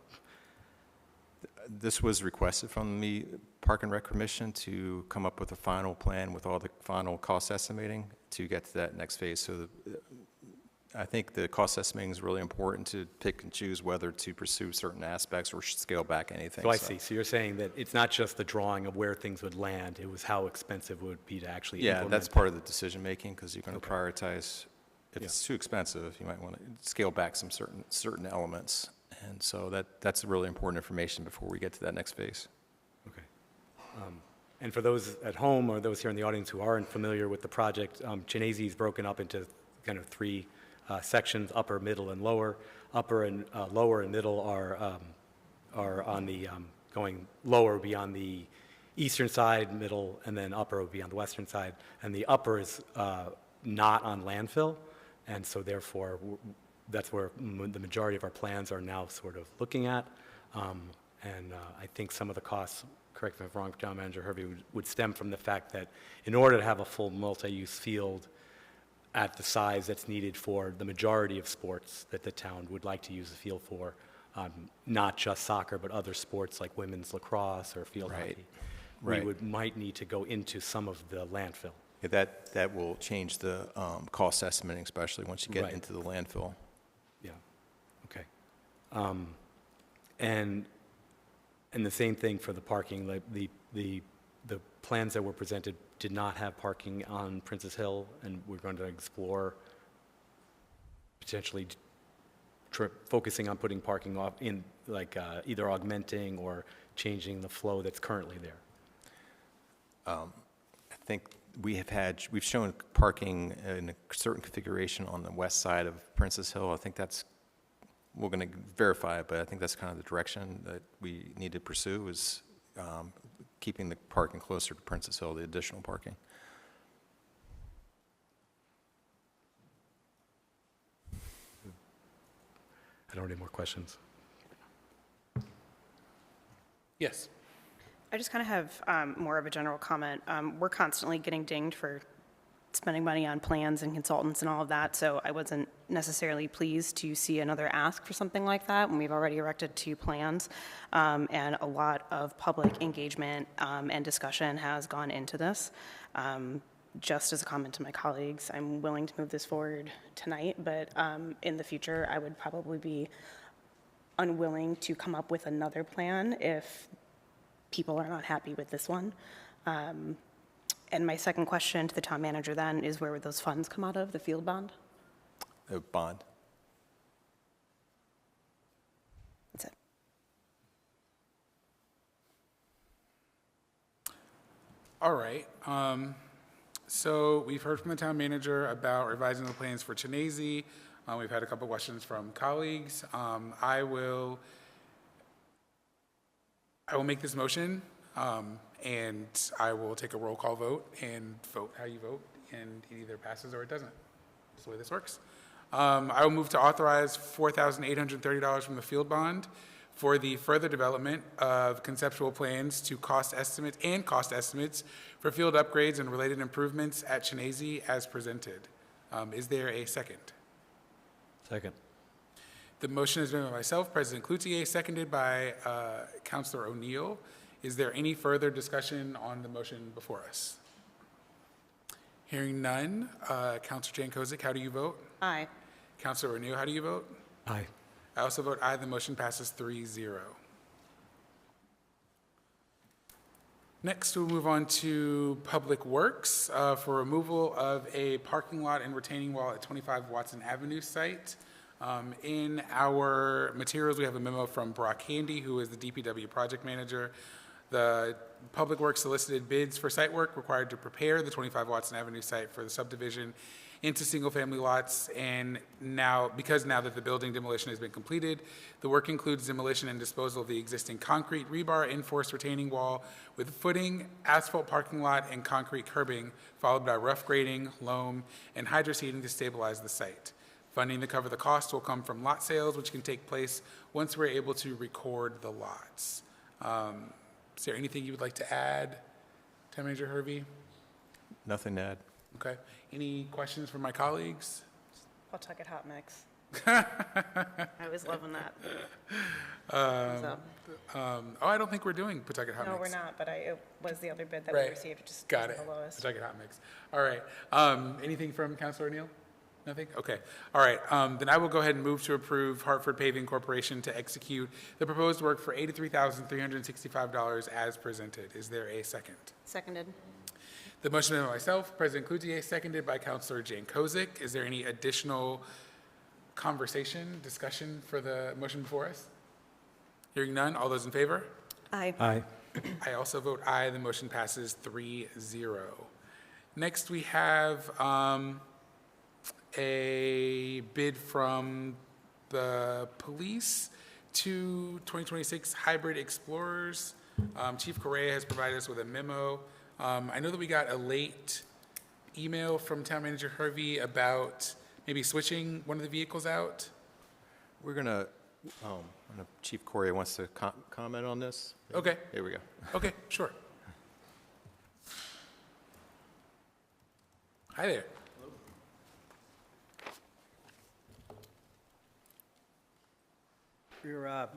[SPEAKER 3] This was requested from the Park and Rec Commission to come up with a final plan with all the final cost estimating to get to that next phase. So I think the cost estimating is really important to pick and choose whether to pursue certain aspects or scale back anything.
[SPEAKER 5] So I see. So you're saying that it's not just the drawing of where things would land, it was how expensive it would be to actually
[SPEAKER 3] Yeah,
[SPEAKER 5] implement
[SPEAKER 3] that's
[SPEAKER 5] it.
[SPEAKER 3] part of the decision making because you're going to prioritize. If it's too expensive, you might want to scale back some certain elements. And so that's really important information before we get to that next phase.
[SPEAKER 5] Okay. And for those at home or those here in the audience who aren't familiar with the project, Genesi is broken up into kind of three sections: upper, middle, and lower. Upper and lower and middle are on the going lower would be on the eastern side, middle, and then upper would be on the western side. And the upper is not on landfill, and so therefore that's where the majority of our plans are now sort of looking at. And I think some of the costs, correct me if I'm wrong, Town Manager Hervey, would stem from the fact that in order to have a full multi-use field at the size that's needed for the majority of sports that the town would like to use the field for, not just soccer, but other sports like women's lacrosse or field hockey,
[SPEAKER 3] Right.
[SPEAKER 5] we might need to go into some of the landfill.
[SPEAKER 3] Yeah, that will change the cost estimating, especially once you get
[SPEAKER 5] Right.
[SPEAKER 3] into the landfill.
[SPEAKER 5] Yeah, okay. And the same thing for the parking, like the plans that were presented did not have parking on Princess Hill, and we're going to explore potentially focusing on putting parking off in, like, either augmenting or changing the flow that's currently there.
[SPEAKER 3] I think we've shown parking in a certain configuration on the west side of Princess Hill. I think we're going to verify it, but I think that's kind of the direction that we need to pursue is keeping the parking closer to Princess Hill, the additional parking.
[SPEAKER 5] I don't have any more questions.
[SPEAKER 2] Yes.
[SPEAKER 1] I just kind of have more of a general comment. We're constantly getting dinged for spending money on plans and consultants and all of that, so I wasn't necessarily pleased to see another ask for something like that when we've already erected 2 plans. And a lot of public engagement and discussion has gone into this. Just as a comment to my colleagues, I'm willing to move this forward tonight, but in the future, I would probably be unwilling to come up with another plan if people are not happy with this one. And my second question to the town manager then is, where would those funds come out of, the field bond?
[SPEAKER 3] A bond.
[SPEAKER 1] That's it.
[SPEAKER 2] All right. So we've heard from the town manager about revising the plans for Chinese. We've had a couple questions from colleagues. I will make this motion, and I will take a roll call vote and vote how you vote, and it either passes or it doesn't. That's the way this works. I will move to authorize $4,830 from the field bond for the further development of conceptual plans to cost estimates for field upgrades and related improvements at Chinese as presented. Is there a second?
[SPEAKER 5] Second.
[SPEAKER 2] The motion has been by myself, President Cloutier, seconded by Councilor O'Neill. Is there any further discussion on the motion before us? Hearing none, Councilor Jankovic, how do you vote?
[SPEAKER 1] Aye.
[SPEAKER 2] Councilor O'Neill, how do you vote?
[SPEAKER 5] Aye.
[SPEAKER 2] I also vote aye. The motion passes 3-0. Next, we'll move on to Public Works for removal of a parking lot and retaining wall at 25 Watson Avenue site. In our materials, we have a memo from Brock Handy, who is the DPW project manager. The Public Works solicited bids for site work required to prepare the 25 Watson Avenue site for the subdivision into single-family lots, and now that the building demolition has been completed, the work includes demolition and disposal of the existing concrete rebar enforced retaining wall with footing, asphalt parking lot, and concrete curbing, followed by rough grading, loam, and hydroseeding to stabilize the site. Funding to cover the cost will come from lot sales, which can take place once we're able to record the lots. Is there anything you would like to add, Town Manager Hervey?
[SPEAKER 3] Nothing to add.
[SPEAKER 2] Okay. Any questions from my colleagues?
[SPEAKER 1] Pawtucket hot mix. I was loving that.
[SPEAKER 2] I don't think we're doing Pawtucket Hot
[SPEAKER 1] No,
[SPEAKER 2] Mix.
[SPEAKER 1] we're not, but it was the other bid that we
[SPEAKER 2] Right.
[SPEAKER 1] received, just
[SPEAKER 2] Got
[SPEAKER 1] wasn't
[SPEAKER 2] it.
[SPEAKER 1] the lowest.
[SPEAKER 2] Pawtucket Hot Mix. All right. Anything from Councilor O'Neill? Nothing? Okay. All right. Then I will go ahead and move to approve Hartford Paving Corporation to execute the proposed work for $83,365 as presented. Is there a second?
[SPEAKER 1] Seconded.
[SPEAKER 2] The motion is by myself, President Cloutier, seconded by Councilor Jankovic. Is there any additional conversation, discussion for the motion before us? Hearing none, all those in favor?
[SPEAKER 1] Aye.
[SPEAKER 5] Aye.
[SPEAKER 2] I also vote aye. The motion passes 3-0. Next, we have a bid from the police to 2026 Hybrid Explorers. Chief Correa has provided us with a memo. I know that we got a late email from Town Manager Hervey about maybe switching one of the vehicles out.
[SPEAKER 3] We're going to, I know Chief Correa wants to comment on this.
[SPEAKER 2] Okay.
[SPEAKER 3] Here we go.
[SPEAKER 2] Okay, sure. Hi there.
[SPEAKER 11] We're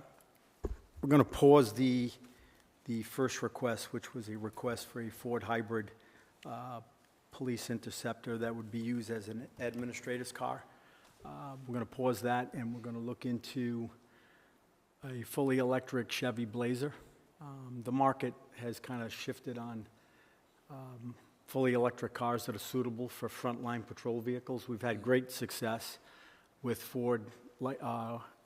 [SPEAKER 11] going to pause the first request, which was a request for a Ford hybrid police interceptor that would be used as an administrator's car. We're going to pause that, and we're going to look into a fully electric Chevy Blazer. The market has kind of shifted on fully electric cars that are suitable for frontline patrol vehicles. We've had great success with Ford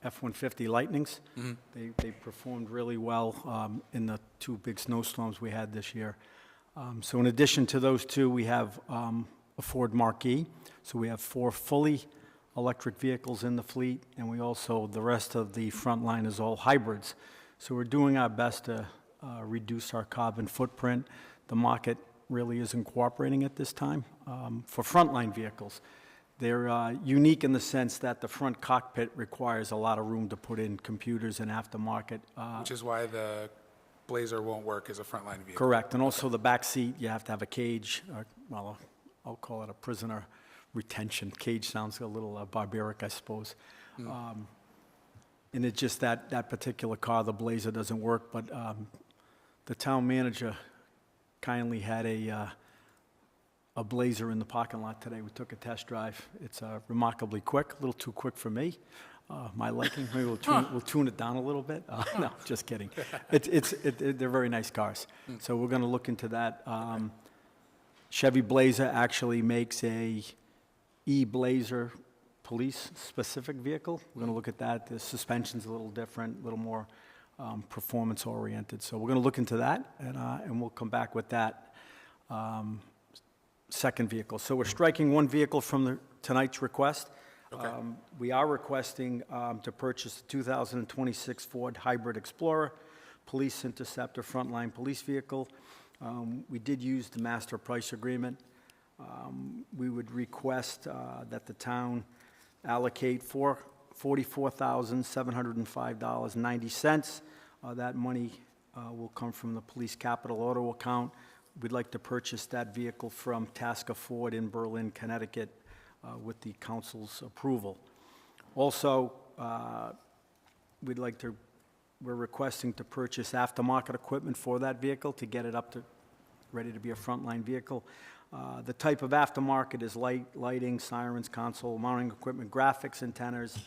[SPEAKER 11] F-150 Lightnings. Mm-hmm. They performed really well in the two big snowstorms we had this year. So in addition to those two, we have a Ford Marquis. So we have 4 fully electric vehicles in the fleet, and we also, the rest of the front line is all hybrids. So we're doing our best to reduce our carbon footprint. The market really isn't cooperating at this time for frontline vehicles. They're unique in the sense that the front cockpit requires a lot of room to put in computers and aftermarket.
[SPEAKER 2] Which is why the Blazer won't work as a frontline vehicle.
[SPEAKER 11] Correct, and also the back seat, you have to have a cage, a I'll call it a prisoner retention. Cage sounds a little barbaric, I suppose. And it's just that particular car, the Blazer, doesn't work, but the town manager kindly had a Blazer in the parking lot today. We took a test drive. It's remarkably quick, a little too quick for me, my liking. Maybe we'll tune it down a little bit. No, just kidding. They're very nice cars. So we're going to look into that. Chevy Blazer actually makes a e-Blazer police-specific vehicle. We're going to look at that. The suspension's a little different, a little more performance-oriented. So we're going to look into that, and we'll come back with that second vehicle. So we're striking one vehicle from tonight's request.
[SPEAKER 2] Okay.
[SPEAKER 11] We are requesting to purchase a 2026 Ford Hybrid Explorer, Police Interceptor frontline police vehicle. We did use the master price agreement. We would request that the town allocate $44,705.90. That money will come from the police capital auto account. We'd like to purchase that vehicle from Tasker Ford in Berlin, Connecticut, with the council's approval. Also, we're requesting to purchase aftermarket equipment for that vehicle to get it up to ready to be a frontline vehicle. The type of aftermarket is lighting, sirens, console, mounting equipment, graphics, antennas.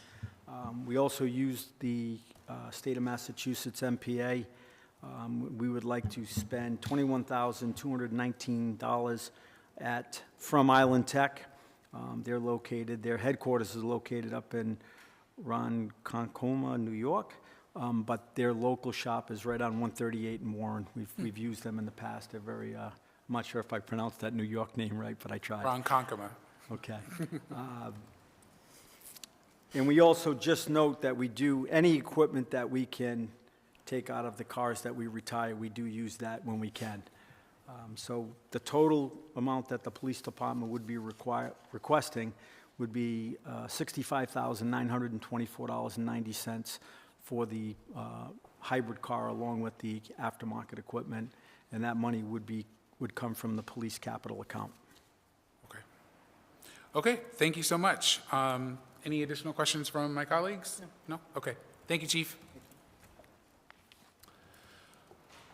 [SPEAKER 11] We also used the state of Massachusetts MPA. We would like to spend $21,219 from Island Tech. Their headquarters is located up in Ronkonkoma, New York, but their local shop is right on 138 in Warren. We've used them in the past. They're very, I'm not sure if I pronounced that New York name right, but I tried.
[SPEAKER 2] Ronkonkoma.
[SPEAKER 11] Okay. And we also just note that we do, any equipment that we can take out of the cars that we retire, we do use that when we can. So the total amount that the police department would be requesting would be $65,924.90 for the hybrid car along with the aftermarket equipment, and that money would come from the police capital account.
[SPEAKER 2] Okay, thank you so much. Any additional questions from my colleagues? No? Okay. Thank you, Chief.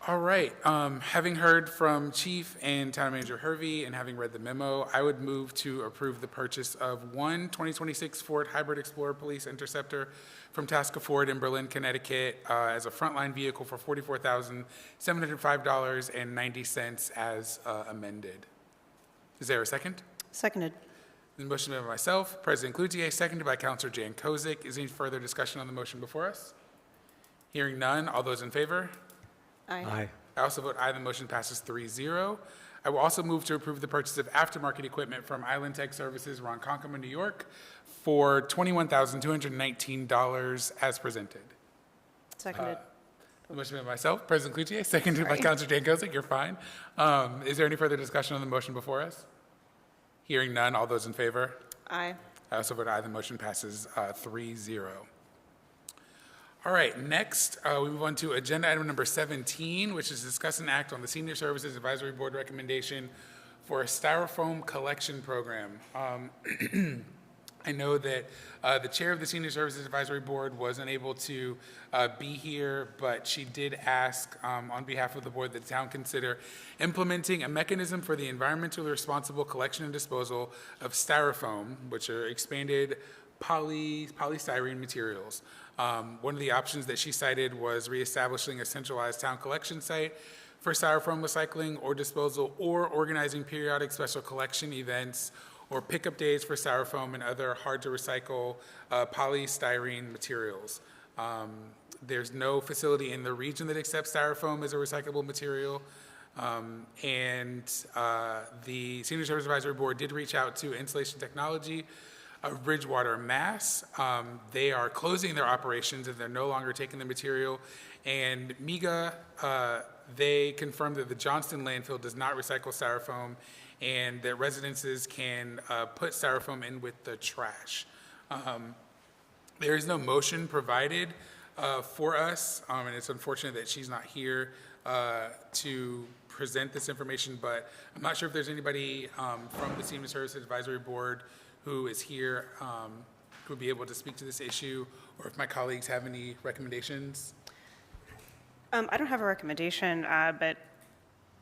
[SPEAKER 2] All right. Having heard from Chief and Town Manager Hervey and having read the memo, I would move to approve the purchase of one 2026 Ford Hybrid Explorer Police Interceptor from Tasker Ford in Berlin, Connecticut, as a frontline vehicle for $44,705.90 as amended. Is there a second?
[SPEAKER 1] Seconded.
[SPEAKER 2] The motion made by myself, President Cloutier, seconded by Councilor Jan Kozik. Is there any further discussion on the motion before us? Hearing none, all those in favor?
[SPEAKER 1] Aye.
[SPEAKER 2] I also vote aye. The motion passes 3-0. I will also move to approve the purchase of aftermarket equipment from Island Tech Services, Ronkonkoma, New York, for $21,219 as presented.
[SPEAKER 1] Seconded.
[SPEAKER 2] The motion made by myself, President Cloutier, seconded by Councilor Jan Kozik. You're fine. Is there any further discussion on the motion before us? Hearing none, all those in favor?
[SPEAKER 1] Aye.
[SPEAKER 2] I also vote aye. The motion passes 3-0. All right, next, we move on to agenda item number 17, which is discuss and act on the Senior Services Advisory Board recommendation for a styrofoam collection program. I know that the chair of the Senior Services Advisory Board was unable to be here, but she did ask on behalf of the board that the town consider implementing a mechanism for the environmentally responsible collection and disposal of styrofoam, which are expanded polystyrene materials. One of the options that she cited was reestablishing a centralized town collection site for styrofoam recycling or disposal, or organizing periodic special collection events or pickup days for styrofoam and other hard-to-recycle polystyrene materials. There's no facility in the region that accepts styrofoam as a recyclable material. The Senior Service Advisory Board did reach out to Insulation Technology of Bridgewater, Mass. They are closing their operations and they're no longer taking the material. And MEGA, they confirmed that the Johnston landfill does not recycle styrofoam and that residences can put styrofoam in with the trash. There is no motion provided for us, and it's unfortunate that she's not here to present this information, but I'm not sure if there's anybody from the Senior Services Advisory Board who is here who would be able to speak to this issue, or if my colleagues have any recommendations.
[SPEAKER 1] I don't have a recommendation, but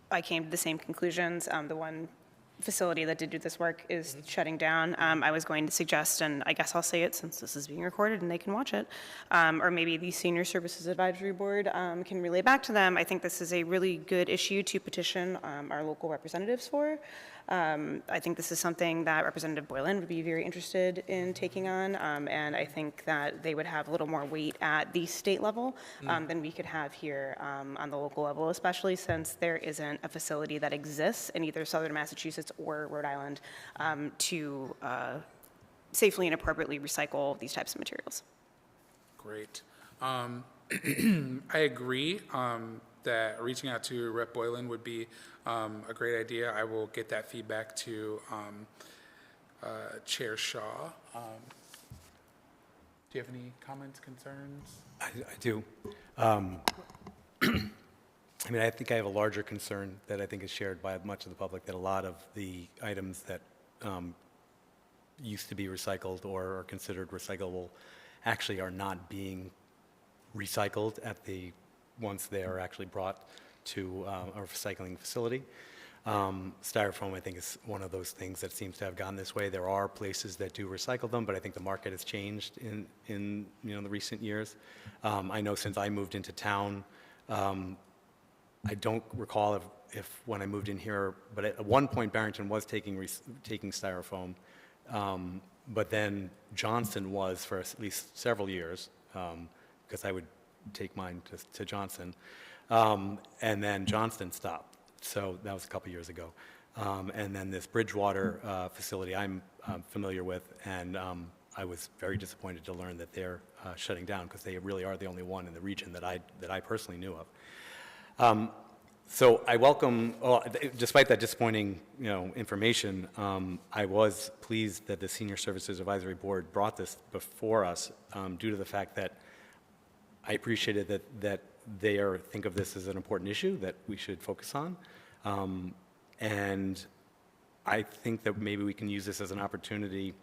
[SPEAKER 1] I came to the same conclusions. The one facility that did do this work is shutting down. I was going to suggest, and I guess I'll say it since this is being recorded and they can watch it, or maybe the Senior Services Advisory Board can relay back to them. I think this is a really good issue to petition our local representatives for. I think this is something that Representative Boylan would be very interested in taking on, and I think that they would have a little more weight at the state level than we could have here on the local level, especially since there isn't a facility that exists in either Southern Massachusetts or Rhode Island to safely and appropriately recycle these types of materials.
[SPEAKER 2] Great. I agree that reaching out to Rep. Boylan would be a great idea. I will get that feedback to Chair Shaw. Do you have any comments, concerns?
[SPEAKER 5] I do. I mean, I think I have a larger concern that I think is shared by much of the public, that a lot of the items that used to be recycled or are considered recyclable actually are not being recycled once they are actually brought to a recycling facility. Styrofoam, I think, is one of those things that seems to have gone this way. There are places that do recycle them, but I think the market has changed in the recent years. I know since I moved into town, I don't recall if when I moved in here, but at one point Barrington was taking styrofoam, but then Johnston was for at least several years, because I would take mine to Johnson, and then Johnston stopped. So that was a couple years ago. And then this Bridgewater facility I'm familiar with, and I was very disappointed to learn that they're shutting down, because they really are the only one in the region that I personally knew of. So I welcome, despite that disappointing, information, I was pleased that the Senior Services Advisory Board brought this before us, due to the fact that I appreciated that they think of this as an important issue that we should focus on. And I think that maybe we can use this as an opportunity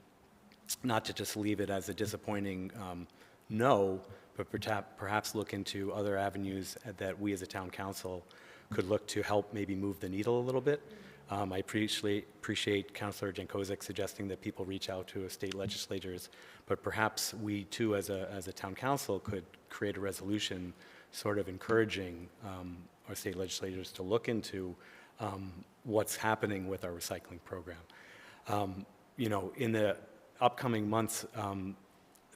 [SPEAKER 5] not to just leave it as a disappointing no, but perhaps look into other avenues that we as a town council could look to help maybe move the needle a little bit. I appreciate Councilor Jankovic suggesting that people reach out to state legislators, but perhaps we too as a town council could create a resolution sort of encouraging our state legislators to look into what's happening with our recycling program. In the upcoming months,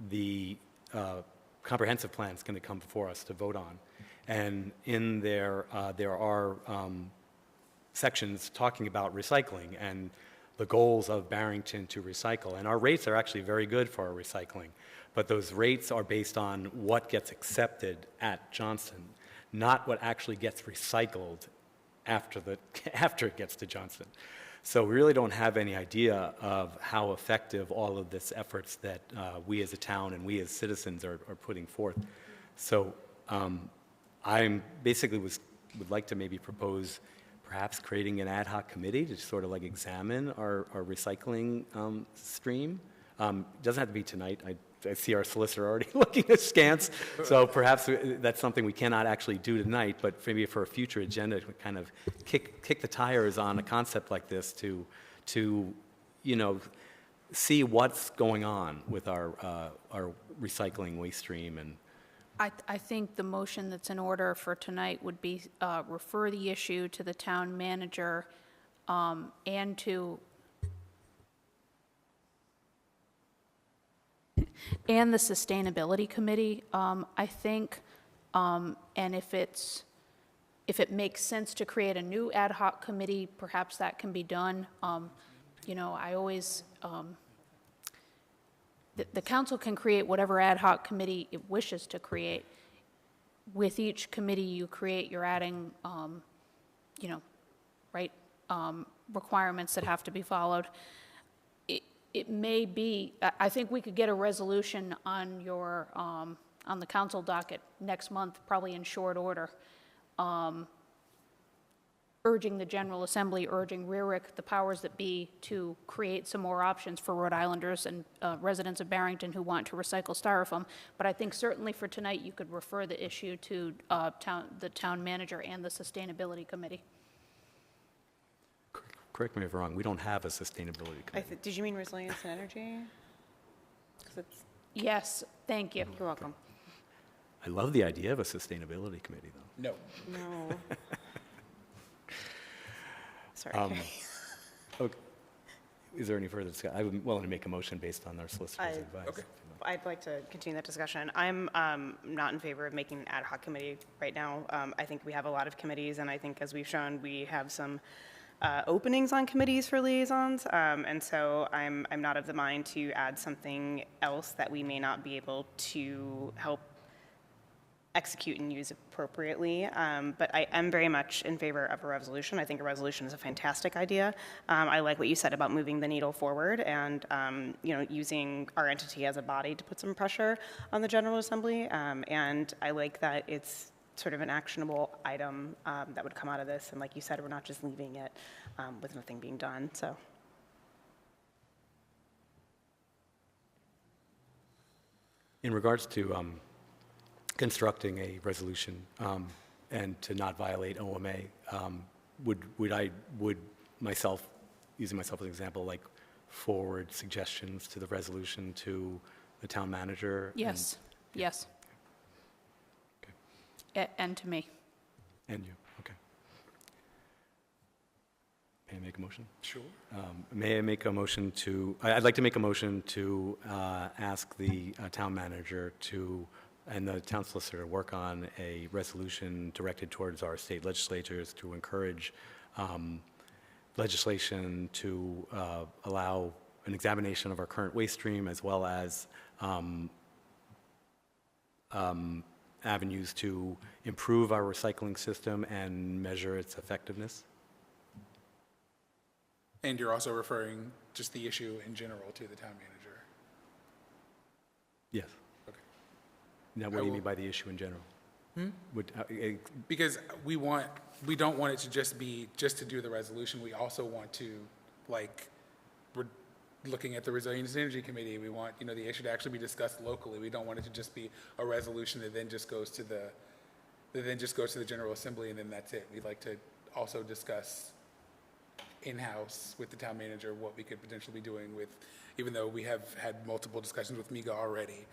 [SPEAKER 5] the comprehensive plan is going to come before us to vote on. And in there are sections talking about recycling and the goals of Barrington to recycle. And our rates are actually very good for our recycling. But those rates are based on what gets accepted at Johnston, not what actually gets recycled after it gets to Johnston. So we really don't have any idea of how effective all of this efforts that we as a town and we as citizens are putting forth. So I basically would like to maybe propose perhaps creating an ad hoc committee to sort of like examine our recycling stream. It doesn't have to be tonight. I see our solicitor already looking askance, so perhaps that's something we cannot actually do tonight, but maybe for a future agenda to kind of kick the tires on a concept like this to see what's going on with our recycling waste stream. And
[SPEAKER 8] I think the motion that's in order for tonight would be refer the issue to the town manager and the Sustainability Committee, I think, and if it makes sense to create a new ad hoc committee, perhaps that can be done. I always, the council can create whatever ad hoc committee it wishes to create. With each committee you create, you're adding, requirements that have to be followed. It may be, I think we could get a resolution on your on the council docket next month, probably in short order, urging the General Assembly, urging RERIC, the powers that be, to create some more options for Rhode Islanders and residents of Barrington who want to recycle styrofoam. But I think certainly for tonight, you could refer the issue to the town manager and the Sustainability Committee.
[SPEAKER 5] Correct me if I'm wrong, we don't have a sustainability committee.
[SPEAKER 1] Did you mean resilience and energy? 'Cause it's,
[SPEAKER 8] Yes, thank you.
[SPEAKER 1] you're welcome.
[SPEAKER 5] I love the idea of a sustainability committee, though.
[SPEAKER 2] No.
[SPEAKER 1] No. Sorry.
[SPEAKER 5] Okay. Is there any further discussion? I'm willing to make a motion based on our solicitor's advice.
[SPEAKER 2] Okay.
[SPEAKER 1] I'd like to continue that discussion. I'm not in favor of making an ad hoc committee right now. I think we have a lot of committees, and I think as we've shown, we have some openings on committees for liaisons, and so I'm not of the mind to add something else that we may not be able to help execute and use appropriately. But I am very much in favor of a resolution. I think a resolution is a fantastic idea. I like what you said about moving the needle forward and using our entity as a body to put some pressure on the General Assembly. And I like that it's sort of an actionable item that would come out of this. And like you said, we're not just leaving it with nothing being done. So.
[SPEAKER 5] In regards to constructing a resolution and to not violate OMA, would myself, using myself as an example, like forward suggestions to the resolution to the town manager?
[SPEAKER 8] Yes, yes. And to me.
[SPEAKER 5] And you, okay. May I make a motion?
[SPEAKER 2] Sure.
[SPEAKER 5] May I make a motion to, I'd like to make a motion to ask the town manager and the town solicitor to work on a resolution directed towards our state legislatures to encourage legislation to allow an examination of our current waste stream as well as avenues to improve our recycling system and measure its effectiveness.
[SPEAKER 2] And you're also referring just the issue in general to the town manager?
[SPEAKER 5] Yes.
[SPEAKER 2] Okay.
[SPEAKER 5] Now, what do you mean by the issue in general?
[SPEAKER 2] Because we don't want it to just be just to do the resolution. We also want to, like, we're looking at the Resilience and Energy Committee. We want, the issue to actually be discussed locally. We don't want it to just be a resolution that then just goes to the General Assembly and then that's it. We'd like to also discuss in-house with the town manager what we could potentially be doing with, even though we have had multiple discussions with MEGA already,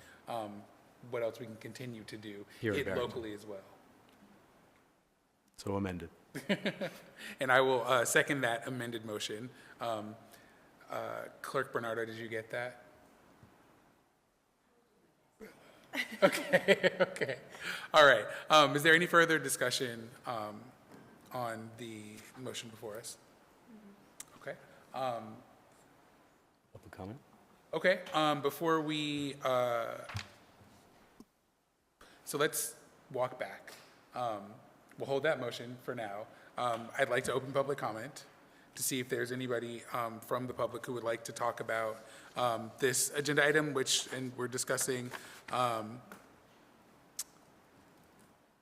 [SPEAKER 2] what else we can continue to do
[SPEAKER 5] Here at Barrington.
[SPEAKER 2] locally as well.
[SPEAKER 5] So amended.
[SPEAKER 2] And I will second that amended motion. Clerk Bernardo, did you get that? Okay. All right. Is there any further discussion on the motion before us? Okay.
[SPEAKER 5] Public comment?
[SPEAKER 2] Okay. Before we, so let's walk back. We'll hold that motion for now. I'd like to open public comment to see if there's anybody from the public who would like to talk about this agenda item, and we're discussing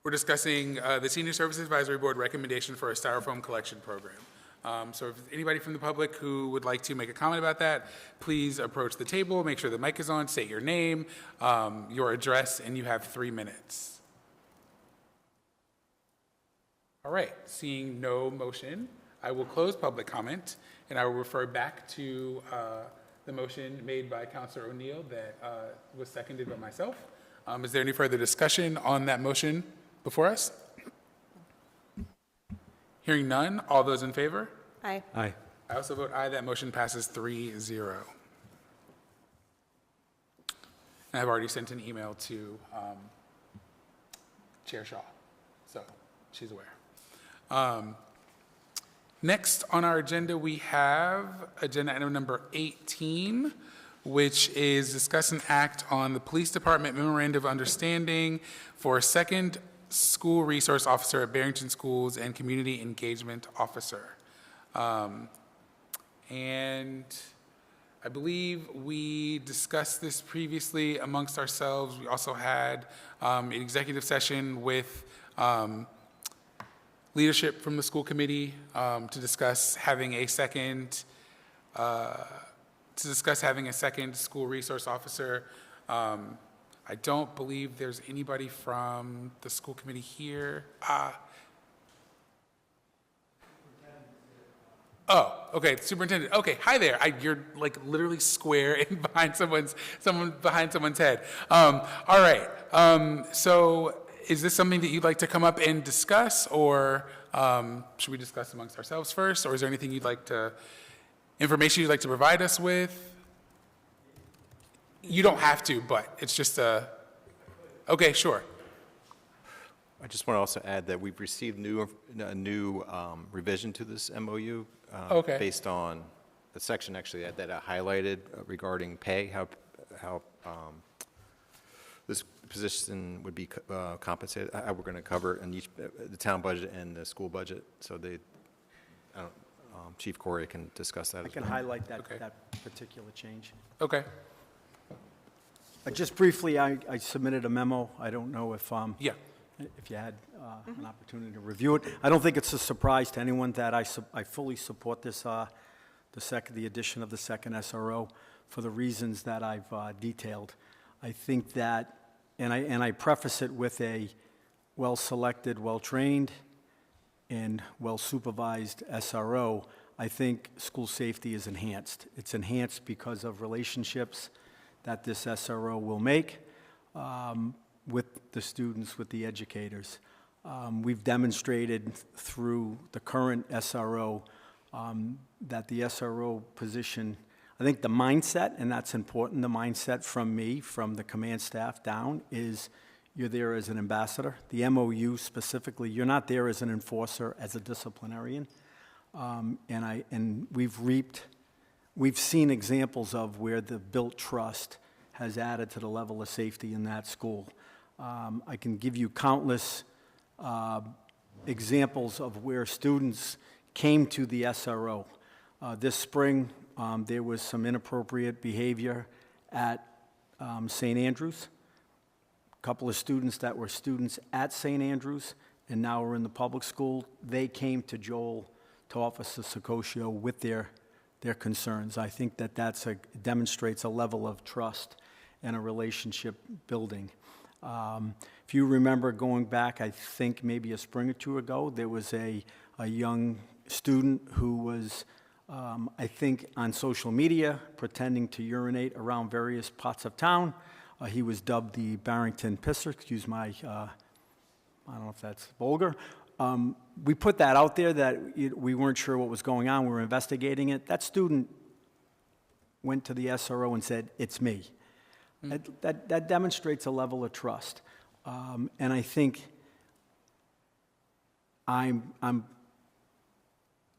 [SPEAKER 2] the Senior Services Advisory Board recommendation for a styrofoam collection program. So if anybody from the public who would like to make a comment about that, please approach the table, make sure the mic is on, state your name, your address, and you have 3 minutes. All right, seeing no motion, I will close public comment, and I will refer back to the motion made by Councilor O'Neill that was seconded by myself. Is there any further discussion on that motion before us? Hearing none, all those in favor?
[SPEAKER 1] Aye.
[SPEAKER 5] Aye.
[SPEAKER 2] I also vote aye. That motion passes 3-0. And I've already sent an email to Chair Shaw, so she's aware. Next on our agenda, we have agenda item number 18, which is discuss and act on the Police Department Memorandum of Understanding for a second School Resource Officer at Barrington Schools and Community Engagement Officer. And I believe we discussed this previously amongst ourselves. We also had an executive session with leadership from the school committee to discuss having a second school resource officer. I don't believe there's anybody from the school committee here. Oh, okay, superintendent. Okay, hi there. You're like literally square in behind someone's head. All right. So is this something that you'd like to come up and discuss, or should we discuss amongst ourselves first, or is there anything information you'd like to provide us with? You don't have to, but it's just okay, sure.
[SPEAKER 3] I just want to also add that we've received a new revision to this MOU
[SPEAKER 2] Okay.
[SPEAKER 3] based on the section actually that I highlighted regarding pay, how this position would be compensated, how we're going to cover it in each, the town budget and the school budget. So Chief Corey can discuss that
[SPEAKER 11] I
[SPEAKER 3] as
[SPEAKER 11] can
[SPEAKER 3] well.
[SPEAKER 11] highlight that,
[SPEAKER 2] Okay.
[SPEAKER 11] that particular change.
[SPEAKER 2] Okay.
[SPEAKER 11] Just briefly, I submitted a memo. I don't know if
[SPEAKER 2] Yeah.
[SPEAKER 11] if you had an opportunity to review it. I don't think it's a surprise to anyone that I fully support this, the addition of the second SRO for the reasons that I've detailed. I think that, and I preface it with a well-selected, well-trained, and well-supervised SRO, I think school safety is enhanced. It's enhanced because of relationships that this SRO will make with the students, with the educators. We've demonstrated through the current SRO that the SRO position, I think the mindset, and that's important, the mindset from me, from the command staff down, is you're there as an ambassador. The MOU specifically, you're not there as an enforcer, as a disciplinarian. And we've seen examples of where the built trust has added to the level of safety in that school. I can give you countless examples of where students came to the SRO. This spring, there was some inappropriate behavior at St. Andrews. A couple of students that were students at St. Andrews and now are in the public school, they came to Joel, to Officer Sicoscio with their concerns. I think that demonstrates a level of trust and a relationship building. If you remember going back, I think maybe a spring or two ago, there was a young student who was, I think, on social media pretending to urinate around various parts of town. He was dubbed the Barrington Pisser, excuse my, I don't know if that's vulgar. We put that out there that we weren't sure what was going on. We were investigating it. That student went to the SRO and said, "It's me." That demonstrates a level of trust. And I think I'm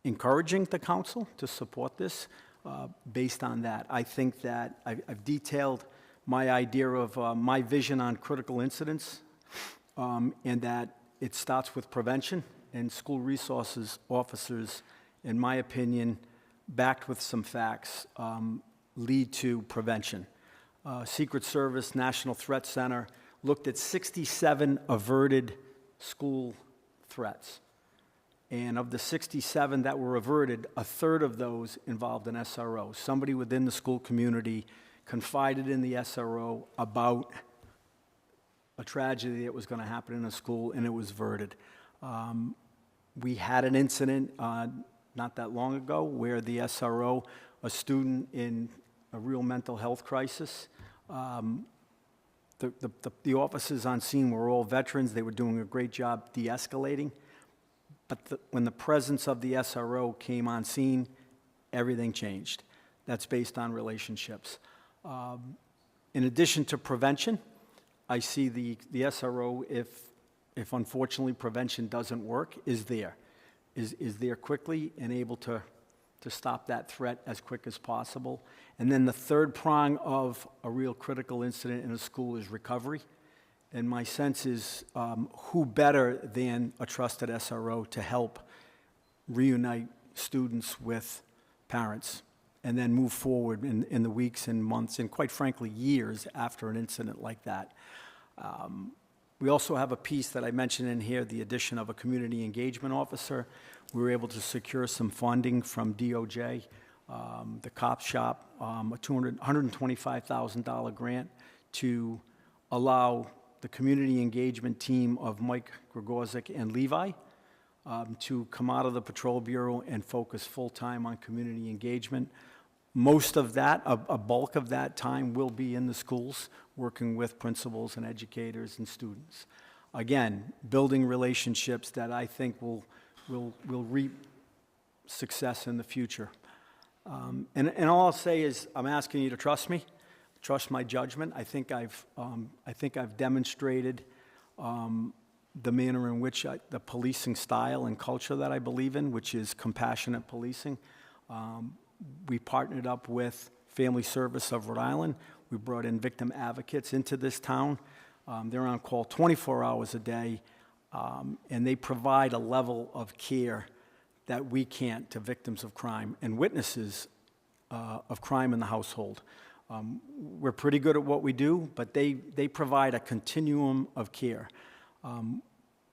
[SPEAKER 11] encouraging the council to support this based on that. I think that I've detailed my idea of my vision on critical incidents, and that it starts with prevention, and school resources officers, in my opinion, backed with some facts, lead to prevention. Secret Service National Threat Center looked at 67 averted school threats. And of the 67 that were averted, a third of those involved an SRO. Somebody within the school community confided in the SRO about a tragedy that was going to happen in a school, and it was averted. We had an incident not that long ago where the SRO, a student in a real mental health crisis, the officers on scene were all veterans. They were doing a great job de-escalating. But when the presence of the SRO came on scene, everything changed. That's based on relationships. In addition to prevention, I see the SRO, if unfortunately prevention doesn't work, is there quickly and able to stop that threat as quick as possible. And then the third prong of a real critical incident in a school is recovery. And my sense is who better than a trusted SRO to help reunite students with parents and then move forward in the weeks and months and, quite frankly, years after an incident like that. We also have a piece that I mentioned in here, the addition of a community engagement officer. We were able to secure some funding from DOJ, the cop shop, a $125,000 grant to allow the community engagement team of Mike Gregorczyk and Levi to come out of the Patrol Bureau and focus full-time on community engagement. Most of that, a bulk of that time will be in the schools, working with principals and educators and students. Again, building relationships that I think will reap success in the future. And all I'll say is, I'm asking you to trust me, trust my judgment. I think I've demonstrated the manner in which the policing style and culture that I believe in, which is compassionate policing. We partnered up with Family Service of Rhode Island. We brought in victim advocates into this town. They're on call 24 hours a day, and they provide a level of care that we can't to victims of crime and witnesses of crime in the household. We're pretty good at what we do, but they provide a continuum of care.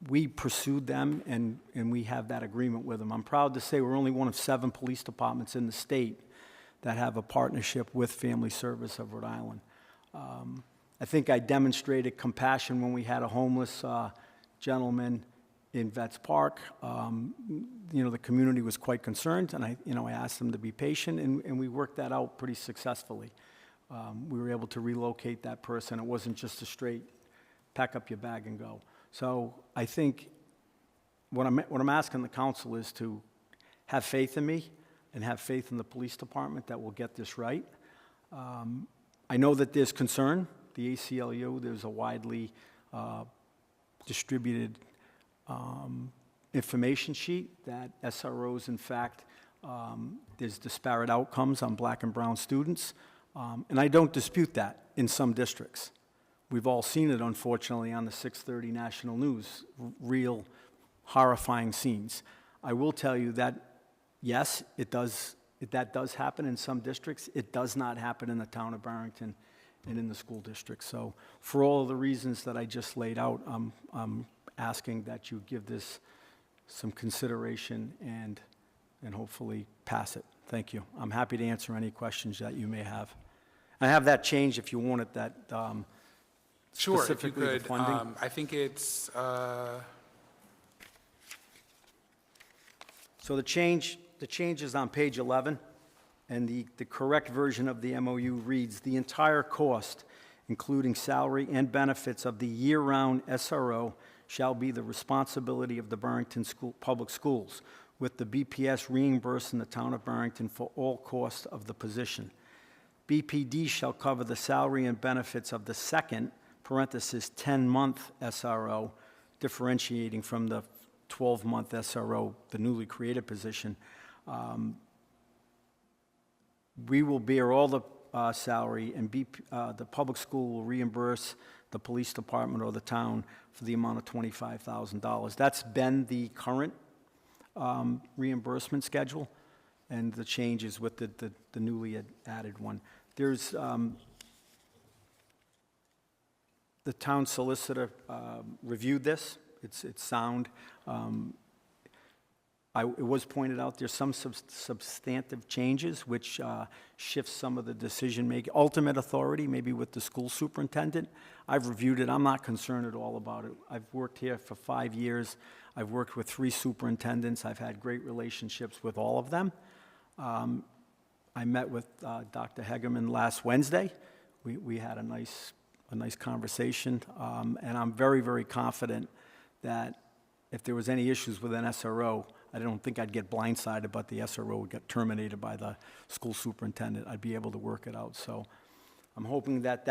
[SPEAKER 11] We pursued them, and we have that agreement with them. I'm proud to say we're only one of 7 police departments in the state that have a partnership with Family Service of Rhode Island. I think I demonstrated compassion when we had a homeless gentleman in Vets Park. The community was quite concerned, and I asked them to be patient, and we worked that out pretty successfully. We were able to relocate that person. It wasn't just a straight pack up your bag and go. So I think what I'm asking the council is to have faith in me and have faith in the police department that we'll get this right. I know that there's concern. The ACLU, there's a widely distributed information sheet that SROs, in fact, there's disparate outcomes on black and brown students. And I don't dispute that in some districts. We've all seen it, unfortunately, on the 6:30 national news, real horrifying scenes. I will tell you that, yes, that does happen in some districts. It does not happen in the town of Barrington and in the school district. So for all of the reasons that I just laid out, I'm asking that you give this some consideration and hopefully pass it. Thank you. I'm happy to answer any questions that you may have. I have that change if you want it, that
[SPEAKER 2] Sure, if you
[SPEAKER 11] specifically the
[SPEAKER 2] could.
[SPEAKER 11] funding.
[SPEAKER 2] I think it's,
[SPEAKER 11] So the change is on page 11, and the correct version of the MOU reads, "The entire cost, including salary and benefits of the year-round SRO, shall be the responsibility of the Barrington Public Schools, with the BPS reimbursing the town of Barrington for all costs of the position. BPD shall cover the salary and benefits of the second, parenthesis, 10-month SRO, differentiating from the 12-month SRO, the newly created position. We will bear all the salary, and the public school will reimburse the police department or the town for the amount of $25,000. That's been the current reimbursement schedule, and the changes with the newly added one. There's the town solicitor reviewed this. It's sound. It was pointed out there's some substantive changes which shifts some of the decision-making, ultimate authority, maybe with the school superintendent. I've reviewed it. I'm not concerned at all about it. I've worked here for 5 years. I've worked with 3 superintendents. I've had great relationships with all of them. I met with Dr. Hegerman last Wednesday. We had a nice conversation, and I'm very, very confident that if there was any issues with an SRO, I don't think I'd get blindsided, but the SRO would get terminated by the school superintendent. I'd be able to work it out. So I'm hoping that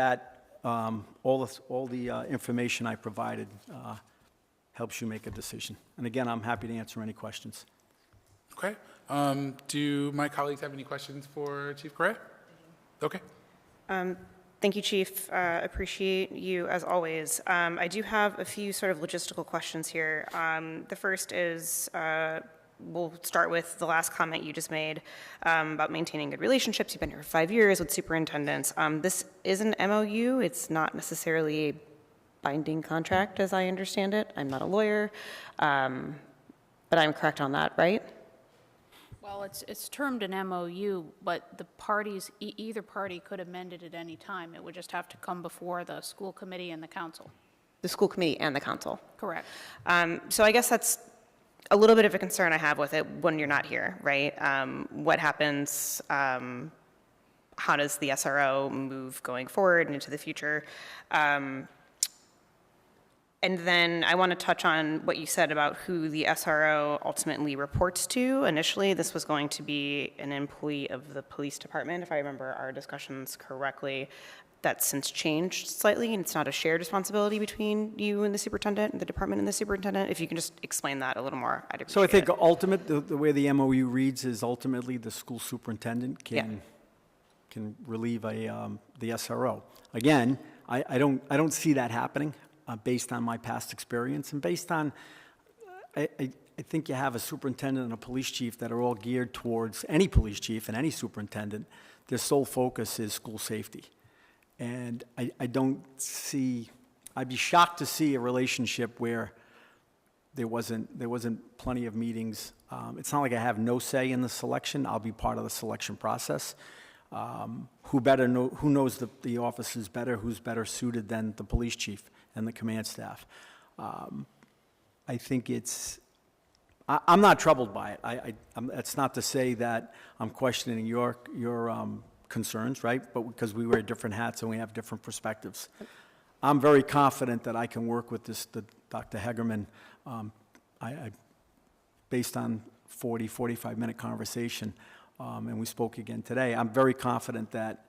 [SPEAKER 11] all the information I provided helps you make a decision. And again, I'm happy to answer any questions.
[SPEAKER 2] okay. Do my colleagues have any questions for Chief Correa? Okay.
[SPEAKER 1] Thank you, Chief. Appreciate you as always. I do have a few sort of logistical questions here. The first is we'll start with the last comment you just made about maintaining good relationships. You've been here for 5 years with superintendents. This is an MOU. It's not necessarily a binding contract, as I understand it. I'm not a lawyer, but I'm correct on that, right?
[SPEAKER 8] Well, it's termed an MOU, but the parties, either party could amend it at any time. It would just have to come before the school committee and the council.
[SPEAKER 1] The school committee and the council.
[SPEAKER 8] Correct.
[SPEAKER 1] So I guess that's a little bit of a concern I have with it when you're not here, right? What happens, how does the SRO move going forward and into the future? And then I want to touch on what you said about who the SRO ultimately reports to. Initially, this was going to be an employee of the police department, if I remember our discussions correctly. That's since changed slightly, and it's not a shared responsibility between you and the superintendent, and the department and the superintendent. If you can just explain that a little more, I'd appreciate it.
[SPEAKER 11] So I think the way the MOU reads is ultimately the school superintendent can relieve the SRO. Again, I don't see that happening based on my past experience, and based on, I think you have a superintendent and a police chief that are all geared towards, any police chief and any superintendent, their sole focus is school safety. And I don't see, I'd be shocked to see a relationship where there wasn't plenty of meetings. It's not like I have no say in the selection. I'll be part of the selection process. Who knows the officers better, who's better suited than the police chief and the command staff. I think I'm not troubled by it. That's not to say that I'm questioning your concerns, right? But because we wear different hats and we have different perspectives. I'm very confident that I can work with Dr. Hegerman. Based on 45-minute conversation, and we spoke again today, I'm very confident that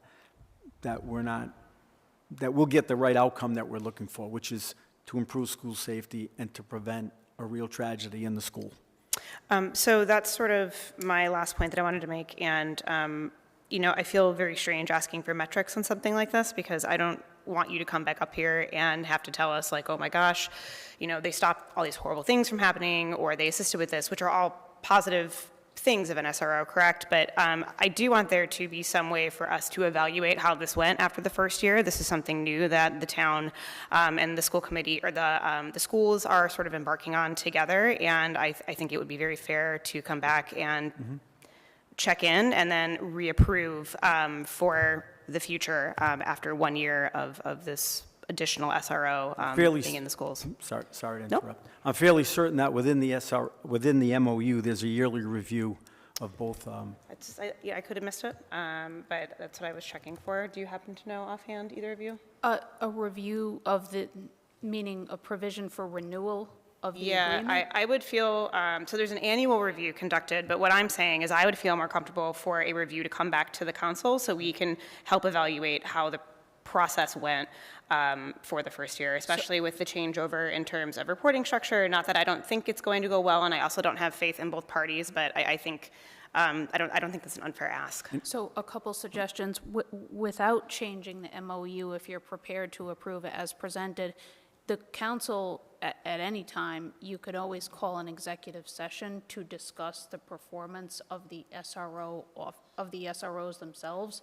[SPEAKER 11] we'll get the right outcome that we're looking for, which is to improve school safety and to prevent a real tragedy in the school.
[SPEAKER 1] So that's sort of my last point that I wanted to make, and I feel very strange asking for metrics on something like this, because I don't want you to come back up here and have to tell us, like, oh my gosh, they stopped all these horrible things from happening, or they assisted with this, which are all positive things of an SRO, correct? But I do want there to be some way for us to evaluate how this went after the first year. This is something new that the town and the school committee, or the schools are sort of embarking on together, and I think it would be very fair to come back and check in and then reapprove for the future after 1 year of this additional SRO being in the schools.
[SPEAKER 11] Sorry to interrupt. I'm fairly certain that within the MOU, there's a yearly review of both.
[SPEAKER 1] I could have missed it, but that's what I was checking for. Do you happen to know offhand, either of you?
[SPEAKER 8] A review of meaning a provision for renewal of the agreement?
[SPEAKER 1] Yeah, I would feel, so there's an annual review conducted, but what I'm saying is I would feel more comfortable for a review to come back to the council so we can help evaluate how the process went for the first year, especially with the changeover in terms of reporting structure. Not that I don't think it's going to go well, and I also don't have faith in both parties, but I think, I don't think that's an unfair ask.
[SPEAKER 8] So a couple suggestions. Without changing the MOU, if you're prepared to approve it as presented, the council, at any time, you could always call an executive session to discuss the performance of the SROs themselves.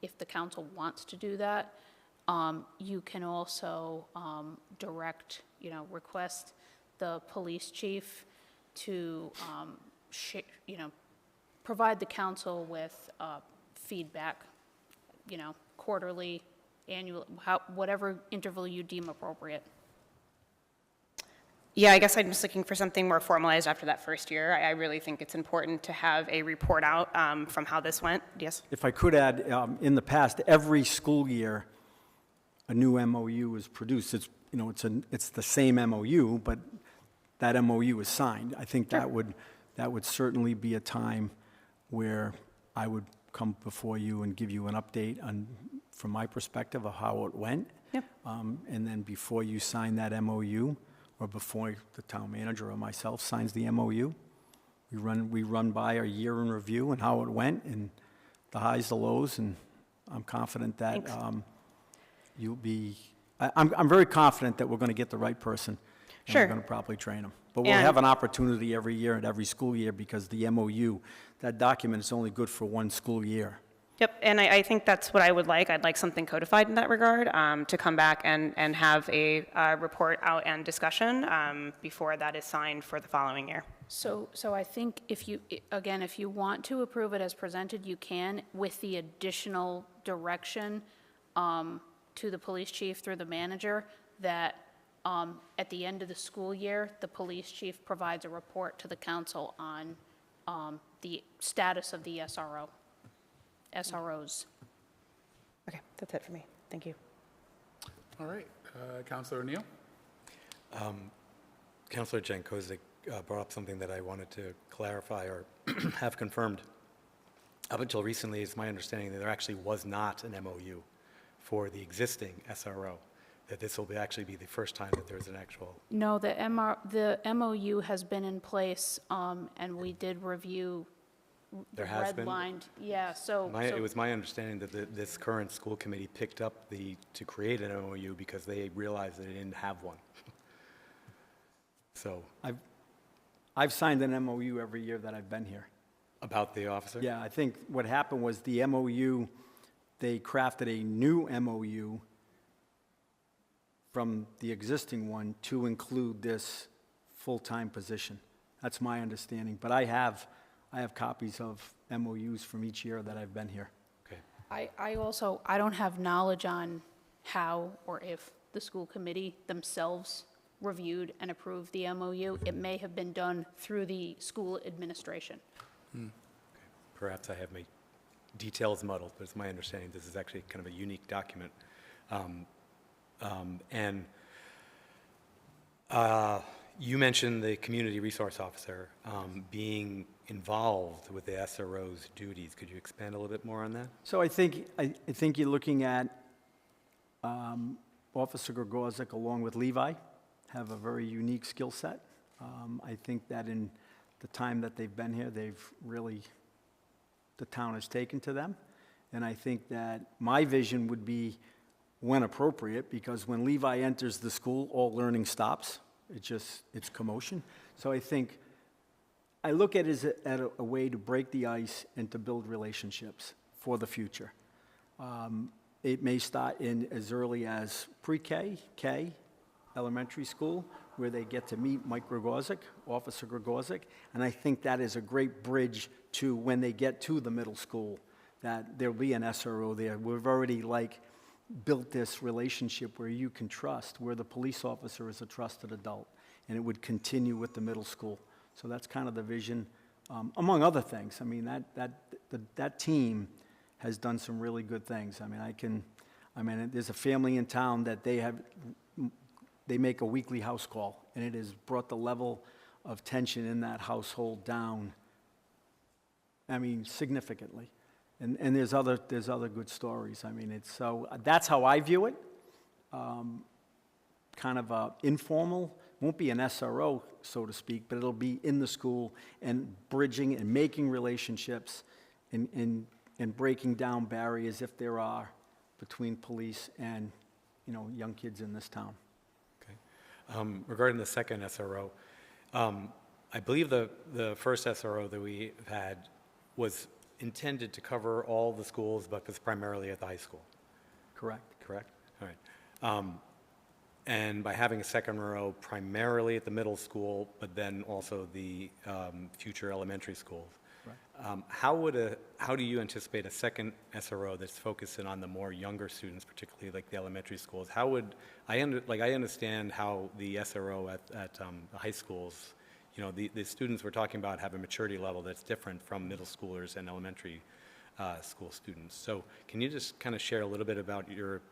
[SPEAKER 8] If the council wants to do that, you can also request the police chief to provide the council with feedback, quarterly, annual, whatever interval you deem appropriate.
[SPEAKER 1] Yeah, I guess I'm just looking for something more formalized after that first year. I really think it's important to have a report out from how this went. Yes?
[SPEAKER 11] If I could add, in the past, every school year, a new MOU is produced. It's the same MOU, but that MOU is signed. I think that would certainly be a time where I would come before you and give you an update from my perspective of how it went.
[SPEAKER 1] Yep.
[SPEAKER 11] And then before you sign that MOU, or before the town manager or myself signs the MOU, we run by a year in review and how it went, and the highs, the lows, and I'm confident that I'm very confident that we're going to get the right person. And
[SPEAKER 1] Sure.
[SPEAKER 11] we're going to properly train them. But we'll
[SPEAKER 1] And-
[SPEAKER 11] have an opportunity every year and every school year because the MOU, that document is only good for one school year.
[SPEAKER 1] Yep, and I think that's what I would like. I'd like something codified in that regard, to come back and have a report out and discussion before that is signed for the following year.
[SPEAKER 8] So I think if you, again, if you want to approve it as presented, you can, with the additional direction to the police chief through the manager, that at the end of the school year, the police chief provides a report to the council on the status of the SROs.
[SPEAKER 1] Okay, that's it for me. Thank you.
[SPEAKER 2] All right, Counselor O'Neill?
[SPEAKER 5] Counselor Jankovic brought up something that I wanted to clarify or have confirmed. Up until recently, it's my understanding that there actually was not an MOU for the existing SRO, that this will actually be the first time that there's an actual...
[SPEAKER 8] No, the MOU has been in place, and we did review the
[SPEAKER 5] There has been?
[SPEAKER 8] redlined. Yeah, so.
[SPEAKER 5] It was my understanding that this current school committee picked up to create an MOU because they realized that they didn't have one. So,
[SPEAKER 11] I've signed an MOU every year that I've been here.
[SPEAKER 5] about the officer?
[SPEAKER 11] Yeah, I think what happened was the MOU, they crafted a new MOU from the existing one to include this full-time position. That's my understanding. But I have copies of MOUs from each year that I've been here.
[SPEAKER 5] Okay.
[SPEAKER 8] I also, I don't have knowledge on how or if the school committee themselves reviewed and approved the MOU. It may have been done through the school administration.
[SPEAKER 5] Perhaps I have my details muddled, but it's my understanding this is actually kind of a unique document. You mentioned the community resource officer being involved with the SRO's duties. Could you expand a little bit more on that?
[SPEAKER 11] So I think you're looking at Officer Gregorczyk along with Levi have a very unique skill set. I think that in the time that they've been here, the town has taken to them. And I think that my vision would be, when appropriate, because when Levi enters the school, all learning stops. It's commotion. So I look at it as a way to break the ice and to build relationships for the future. It may start in as early as pre-K, K, elementary school, where they get to meet Mike Gregorczyk, Officer Gregorczyk, and I think that is a great bridge to when they get to the middle school, that there'll be an SRO there. We've already built this relationship where you can trust, where the police officer is a trusted adult, and it would continue with the middle school. So that's kind of the vision, among other things. I mean, that team has done some really good things. There's a family in town that they make a weekly house call, and it has brought the level of tension in that household down, significantly. And there's other good stories. That's how I view it. Kind of informal. Won't be an SRO, so to speak, but it'll be in the school and bridging and making relationships and breaking down barriers, if there are, between police and young kids in this town.
[SPEAKER 5] Okay. Regarding the second SRO, I believe the first SRO that we had was intended to cover all the schools, but was primarily at the high school.
[SPEAKER 11] Correct.
[SPEAKER 5] Correct? All right. And by having a second row primarily at the middle school, but then also the future elementary schools,
[SPEAKER 11] Right.
[SPEAKER 5] how do you anticipate a second SRO that's focusing on the more younger students, particularly like the elementary schools? How would I understand how the SRO at the high schools, the students we're talking about have a maturity level that's different from middle schoolers and elementary school students. So can you just kind of share a little bit about your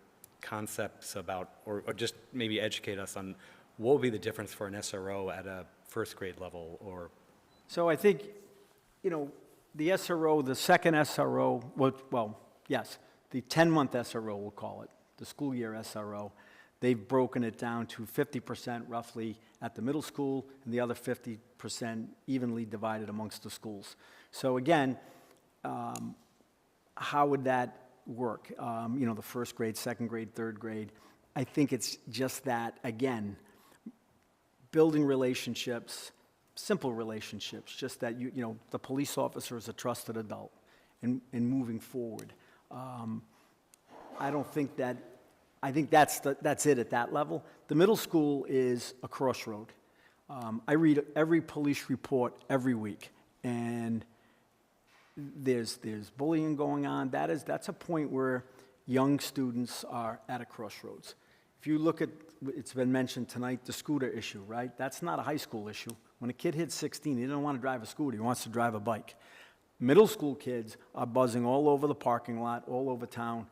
[SPEAKER 5] concepts about, or just maybe educate us on what would be the difference for an SRO at a first grade level? Or
[SPEAKER 11] So I think, the SRO, the second SRO, yes, the 10-month SRO, we'll call it, the school year SRO, they've broken it down to 50% roughly at the middle school and the other 50% evenly divided amongst the schools. So again, how would that work? The first grade, second grade, third grade. I think it's just that, again, building relationships, simple relationships, just that you know, the police officer is a trusted adult in moving forward. I don't think that, I think that's it at that level. The middle school is a crossroad. I read every police report every week, and there's bullying going on. That's a point where young students are at a crossroads. If you look at, it's been mentioned tonight, the scooter issue, right? That's not a high school issue. When a kid hits 16, he doesn't want to drive a scooter, he wants to drive a bike. Middle school kids are buzzing all over the parking lot, all over town.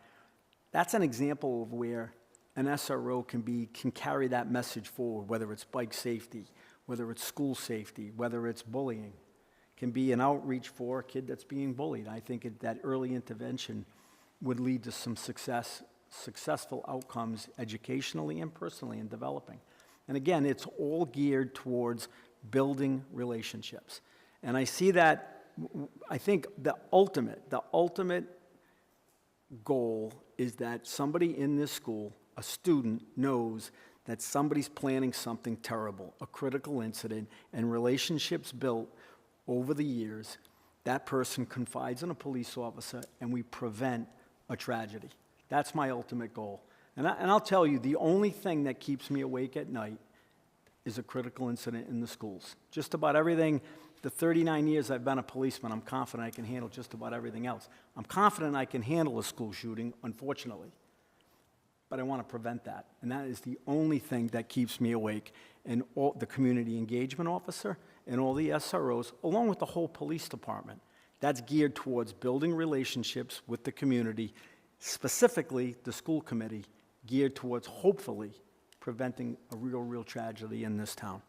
[SPEAKER 11] That's an example of where an SRO can carry that message forward, whether it's bike safety, whether it's school safety, whether it's bullying. Can be an outreach for a kid that's being bullied. I think that early intervention would lead to some successful outcomes educationally and personally in developing. And again, it's all geared towards building relationships. And I see that, I think the ultimate goal is that somebody in this school, a student, knows that somebody's planning something terrible, a critical incident, and relationships built over the years, that person confides in a police officer and we prevent a tragedy. That's my ultimate goal. And I'll tell you, the only thing that keeps me awake at night is a critical incident in the schools. Just about everything, the 39 years I've been a policeman, I'm confident I can handle just about everything else. I'm confident I can handle a school shooting, unfortunately, but I want to prevent that. And that is the only thing that keeps me awake. And all, the community engagement officer and all the SROs, along with the whole police department, that's geared towards building relationships with the community, specifically the school committee, geared towards hopefully preventing a real tragedy in this town.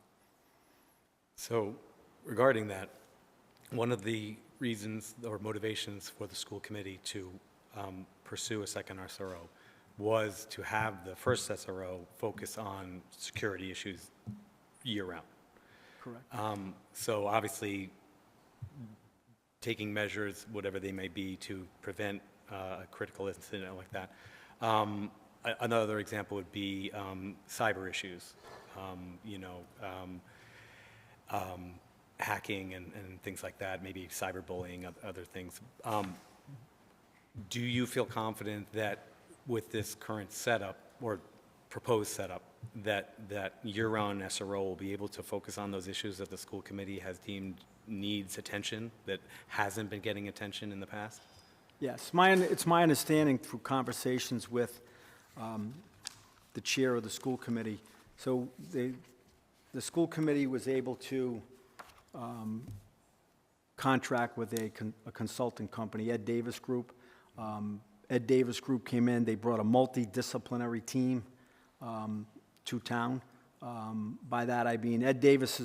[SPEAKER 5] So regarding that, one of the reasons or motivations for the school committee to pursue a second SRO was to have the first SRO focus on security issues year-round.
[SPEAKER 11] Correct.
[SPEAKER 5] So obviously, taking measures, whatever they may be, to prevent a critical incident like that. Another example would be cyber issues, hacking and things like that, maybe cyberbullying, other things. Do you feel confident that with this current setup or proposed setup, that year-round SRO will be able to focus on those issues that the school committee has deemed needs attention, that hasn't been getting attention in the past?
[SPEAKER 11] Yes, it's my understanding through conversations with the chair of the school committee. So the school committee was able to contract with a consulting company, Ed Davis Group. Ed Davis Group came in, they brought a multidisciplinary team to town. By that I mean Ed Davis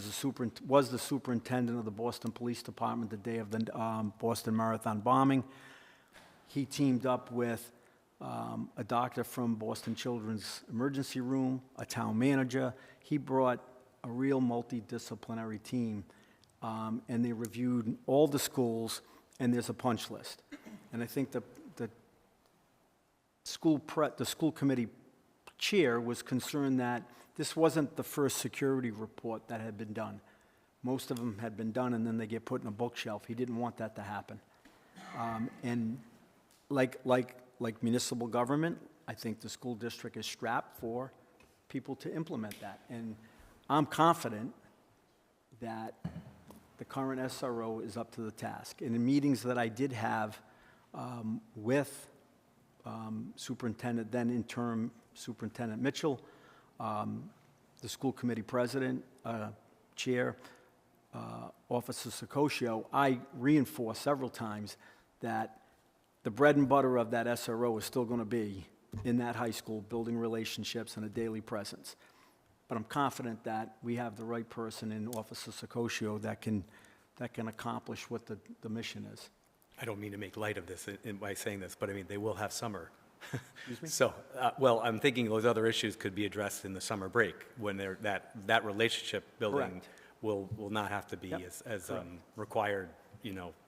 [SPEAKER 11] was the superintendent of the Boston Police Department the day of the Boston Marathon bombing. He teamed up with a doctor from Boston Children's Emergency Room, a town manager. He brought a real multidisciplinary team, and they reviewed all the schools, and there's a punch list. And I think the school committee chair was concerned that this wasn't the first security report that had been done. Most of them had been done, and then they get put in a bookshelf. He didn't want that to happen. And like municipal government, I think the school district is strapped for people to implement that. And I'm confident that the current SRO is up to the task. And in meetings that I did have with Superintendent, then interim Superintendent Mitchell, the school committee president, chair, Officer Sicoscio, I reinforced several times that the bread and butter of that SRO is still going to be in that high school, building relationships and a daily presence. But I'm confident that we have the right person in Officer Sicoscio that can accomplish what the mission is.
[SPEAKER 5] I don't mean to make light of this by saying this, but I mean, they will have summer. Excuse me? So, well, I'm thinking those other issues could be addressed in the summer break when that relationship building will not have to be as required,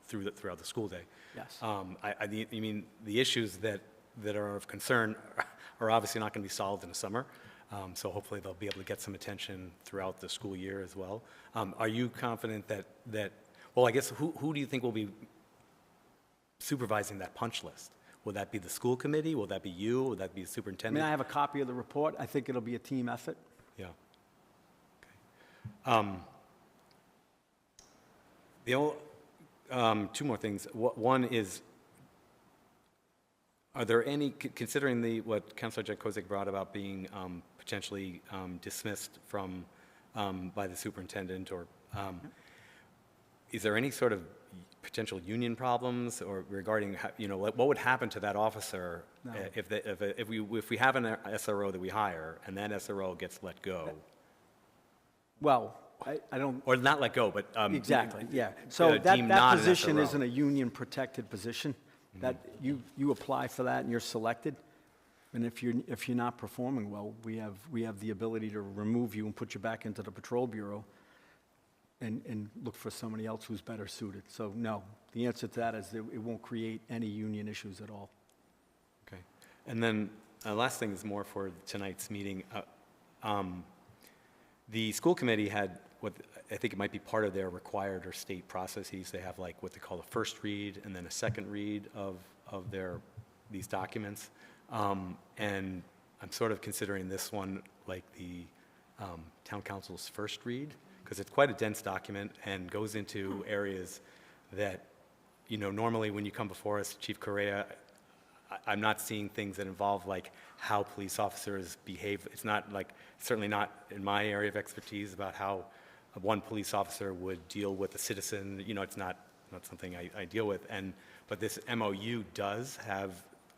[SPEAKER 5] throughout the school day.
[SPEAKER 11] Yes.
[SPEAKER 5] I mean, the issues that are of concern are obviously not going to be solved in the summer. So hopefully they'll be able to get some attention throughout the school year as well. Are you confident well, I guess, who do you think will be supervising that punch list? Will that be the school committee? Will that be you? Will that be the
[SPEAKER 11] I mean,
[SPEAKER 5] superintendent?
[SPEAKER 11] I have a copy of the report. I think it'll be a team effort.
[SPEAKER 5] Yeah. Okay. Two more things. One is, are there any, considering what Councilor Jankovic brought about being potentially dismissed from, by the superintendent, or is there any sort of potential union problems or regarding, what would happen to that officer if we have an SRO that we hire and that SRO gets let go?
[SPEAKER 11] Well, I don't,
[SPEAKER 5] Or not let go, but.
[SPEAKER 11] exactly, yeah. So
[SPEAKER 5] deemed
[SPEAKER 11] that
[SPEAKER 5] not an
[SPEAKER 11] position
[SPEAKER 5] SRO.
[SPEAKER 11] isn't a union-protected position. That, you apply for that and you're selected. And if you're not performing well, we have the ability to remove you and put you back into the patrol bureau and look for somebody else who's better suited. So no, the answer to that is that it won't create any union issues at all.
[SPEAKER 5] Okay. And then last thing is more for tonight's meeting. The school committee had what I think it might be part of their required or state processes. They have like what they call a first read and then a second read of these documents. And I'm sort of considering this one like the town council's first read, because it's quite a dense document and goes into areas that, normally when you come before us, Chief Correa, I'm not seeing things that involve like how police officers behave. It's not like, certainly not in my area of expertise about how one police officer would deal with a citizen. It's not something I deal with. But this MOU does have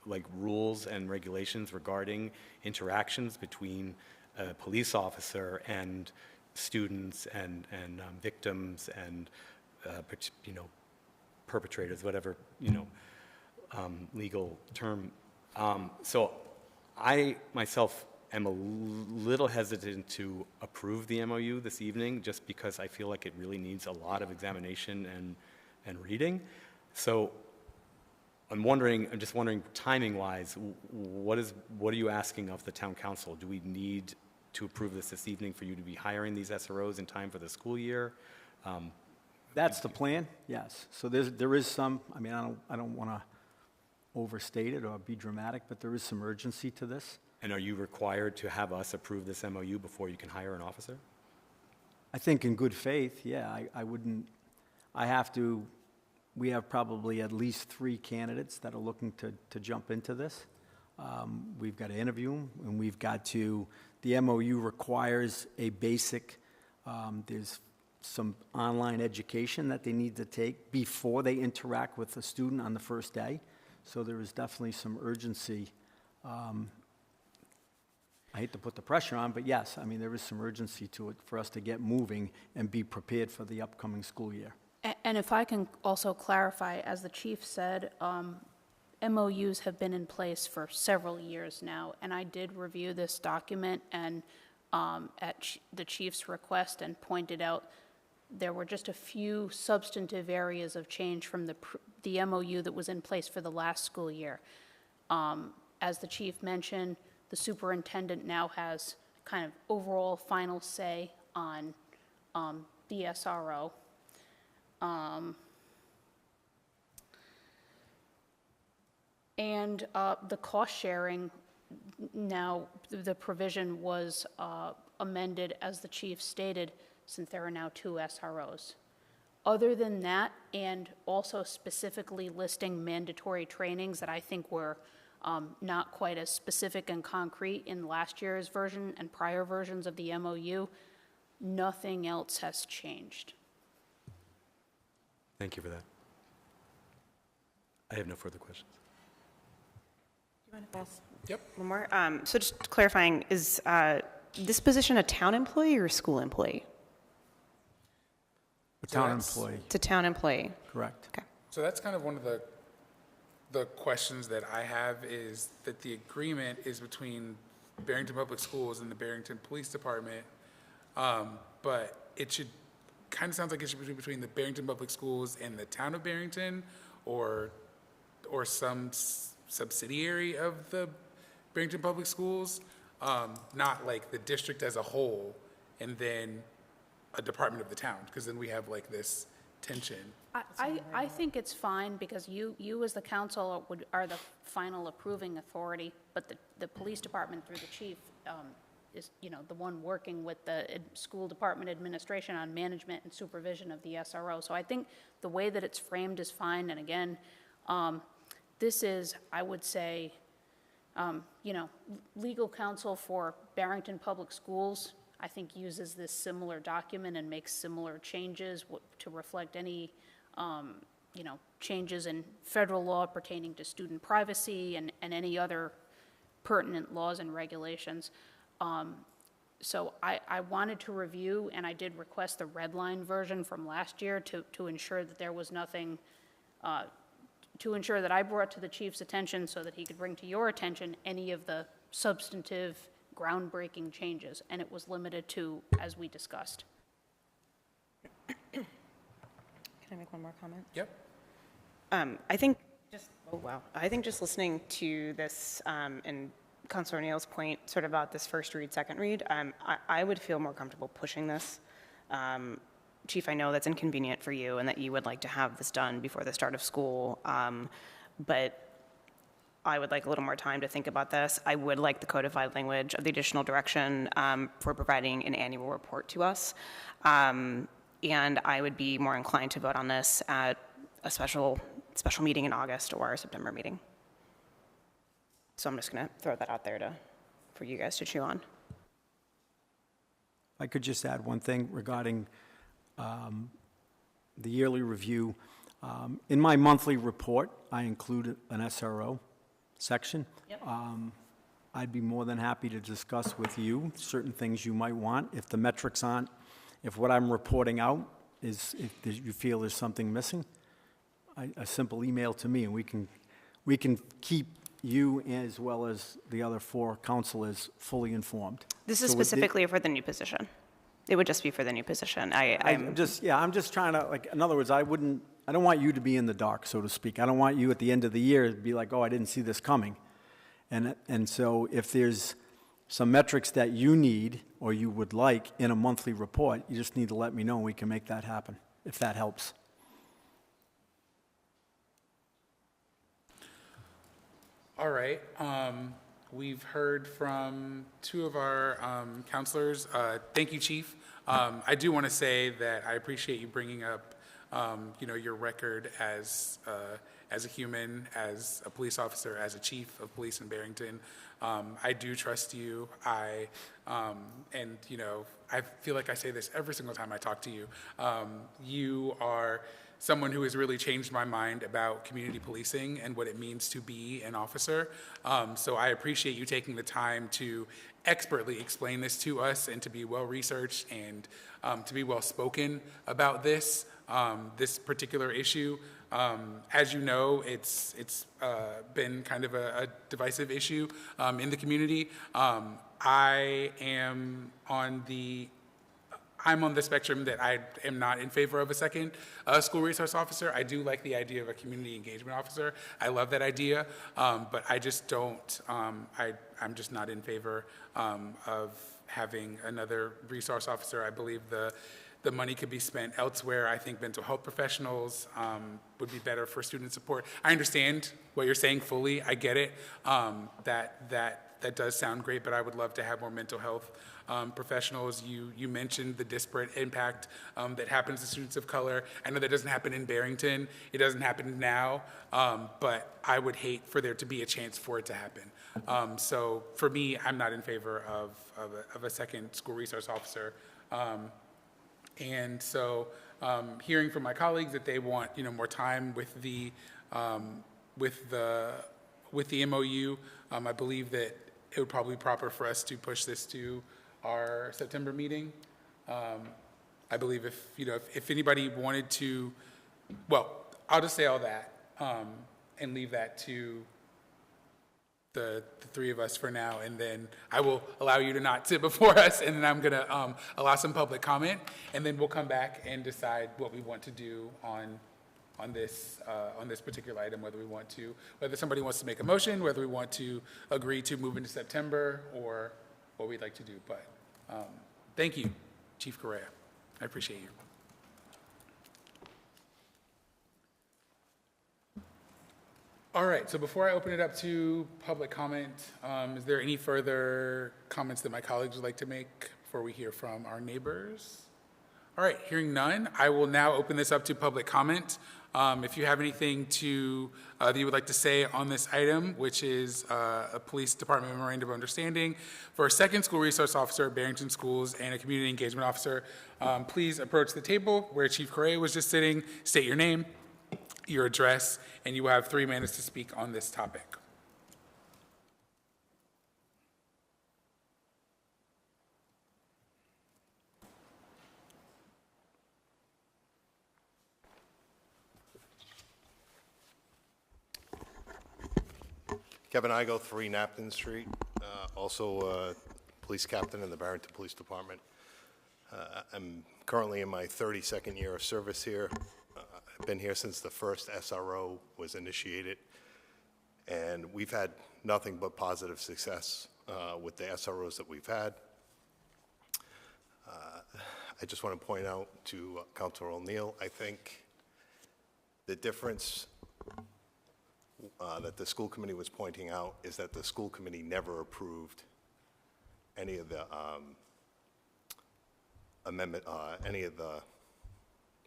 [SPEAKER 5] like rules and regulations regarding interactions between a police officer and students and victims and perpetrators, whatever legal term. So I myself am a little hesitant to approve the MOU this evening, just because I feel like it really needs a lot of examination and reading. So I'm just wondering, timing-wise, what are you asking of the town council? Do we need to approve this evening for you to be hiring these SROs in time for the school year?
[SPEAKER 11] That's the plan, yes. So there is some, I mean, I don't want to overstate it or be dramatic, but there is some urgency to this.
[SPEAKER 5] And are you required to have us approve this MOU before you can hire an officer?
[SPEAKER 11] I think in good faith, yeah, we have probably at least 3 candidates that are looking to jump into this. We've got to interview them, and the MOU requires a basic, there's some online education that they need to take before they interact with the student on the first day. So there is definitely some urgency. I hate to put the pressure on, but yes, I mean, there is some urgency to it for us to get moving and be prepared for the upcoming school year.
[SPEAKER 8] And if I can also clarify, as the chief said, MOUs have been in place for several years now, and I did review this document and at the chief's request and pointed out there were just a few substantive areas of change from the MOU that was in place for the last school year. As the chief mentioned, the superintendent now has kind of overall final say on the SRO. And the cost sharing, now the provision was amended, as the chief stated, since there are now 2 SROs. Other than that, and also specifically listing mandatory trainings that I think were not quite as specific and concrete in last year's version and prior versions of the MOU, nothing else has changed.
[SPEAKER 5] Thank you for that. I have no further questions.
[SPEAKER 1] Do you mind if I ask
[SPEAKER 2] Yep.
[SPEAKER 1] one more? So just clarifying, is this position a town employee or a school employee?
[SPEAKER 11] A town
[SPEAKER 2] that's-
[SPEAKER 11] employee,
[SPEAKER 1] It's a town employee.
[SPEAKER 11] correct.
[SPEAKER 1] Okay.
[SPEAKER 2] So that's kind of one of the questions that I have, is that the agreement is between Barrington Public Schools and the Barrington Police Department, but it should, kind of sounds like it should be between the Barrington Public Schools and the town of Barrington, or some subsidiary of the Barrington Public Schools. not like the district as a whole and then a department of the town, because then we have like this tension.
[SPEAKER 8] I think it's fine, because you as the council are the final approving authority, but the police department through the chief is, the one working with the school department administration on management and supervision of the SRO. So I think the way that it's framed is fine, and again, this is, I would say, legal counsel for Barrington Public Schools, I think, uses this similar document and makes similar changes to reflect any, changes in federal law pertaining to student privacy and any other pertinent laws and regulations. So I wanted to review, and I did request the red line version from last year to ensure that there was nothing, to ensure that I brought to the chief's attention so that he could bring to your attention any of the substantive groundbreaking changes, and it was limited to, as we discussed.
[SPEAKER 1] Can I make one more comment?
[SPEAKER 2] Yep.
[SPEAKER 1] I think just listening to this, and Councilor Neal's point sort of about this first read, second read, I would feel more comfortable pushing this. Chief, I know that's inconvenient for you and that you would like to have this done before the start of school, but I would like a little more time to think about this. I would like the codified language of the additional direction for providing an annual report to us. And I would be more inclined to vote on this at a special meeting in August or a September meeting. So I'm just going to throw that out there for you guys to chew on.
[SPEAKER 11] I could just add one thing regarding the yearly review. In my monthly report, I include an SRO section.
[SPEAKER 8] Yep.
[SPEAKER 11] I'd be more than happy to discuss with you certain things you might want. If the metrics aren't, if what I'm reporting out is, if you feel there's something missing, a simple email to me, and we can keep you as well as the other 4 councilors fully informed.
[SPEAKER 1] This is
[SPEAKER 11] So with the-
[SPEAKER 1] specifically for the new position. It would just be for the new position.
[SPEAKER 11] I'm just trying to, like, in other words, I don't want you to be in the dark, so to speak. I don't want you at the end of the year to be like, oh, I didn't see this coming. And so if there's some metrics that you need or you would like in a monthly report, you just need to let me know and we can make that happen, if that helps.
[SPEAKER 2] All right. We've heard from 2 of our counselors. Thank you, Chief. I do want to say that I appreciate you bringing up, your record as a human, as a police officer, as a chief of police in Barrington. I do trust you. I feel like I say this every single time I talk to you. You are someone who has really changed my mind about community policing and what it means to be an officer. So I appreciate you taking the time to expertly explain this to us and to be well-researched and to be well-spoken about this particular issue. As you know, it's been kind of a divisive issue in the community. I'm on the spectrum that I am not in favor of a second school resource officer. I do like the idea of a community engagement officer. I love that idea, but I just don't, I'm just not in favor of having another resource officer. I believe the money could be spent elsewhere. I think mental health professionals would be better for student support. I understand what you're saying fully. I get it. That does sound great, but I would love to have more mental health professionals. You mentioned the disparate impact that happens to students of color. I know that doesn't happen in Barrington. It doesn't happen now, but I would hate for there to be a chance for it to happen. So for me, I'm not in favor of a second school resource officer. And so hearing from my colleagues that they want, more time with the MOU, I believe that it would probably be proper for us to push this to our September meeting. I believe if anybody wanted to, well, I'll just say all that and leave that to the 3 of us for now, and then I will allow you to not sit before us, and then I'm going to allow some public comment, and then we'll come back and decide what we want to do on this particular item, whether somebody wants to make a motion, whether we want to agree to move into September, or what we'd like to do. But thank you, Chief Correa. I appreciate you. All right, so before I open it up to public comment, is there any further comments that my colleagues would like to make before we hear from our neighbors? All right, hearing none, I will now open this up to public comment. If you have anything that you would like to say on this item, which is a police department memorandum of understanding for a second school resource officer at Barrington Schools and a community engagement officer, please approach the table where Chief Correa was just sitting, state your name, your address, and you will have 3 minutes to speak on this topic.
[SPEAKER 12] Kevin Igo, 3 Napton Street, also police captain in the Barrington Police Department. I'm currently in my 32nd year of service here. I've been here since the first SRO was initiated, and we've had nothing but positive success with the SROs that we've had. I just want to point out to Councilor O'Neill, I think the difference that the school committee was pointing out is that the school committee never approved any of the any of the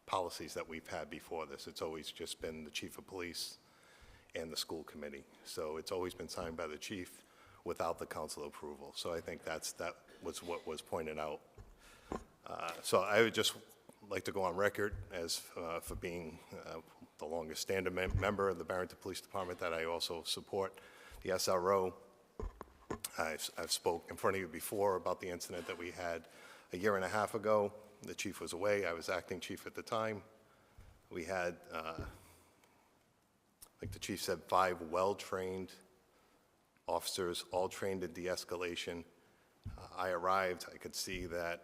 [SPEAKER 12] policies that we've had before this. It's always just been the chief of police and the school committee. So it's always been signed by the chief without the council approval. So I think that was what was pointed out. So I would just like to go on record as for being the longest standing member of the Barrington Police Department, that I also support the SRO. I've spoke in front of you before about the incident that we had a year and a half ago. The chief was away. I was acting chief at the time. We had, like the chief said, 5 well-trained officers, all trained in de-escalation. I arrived. I could see that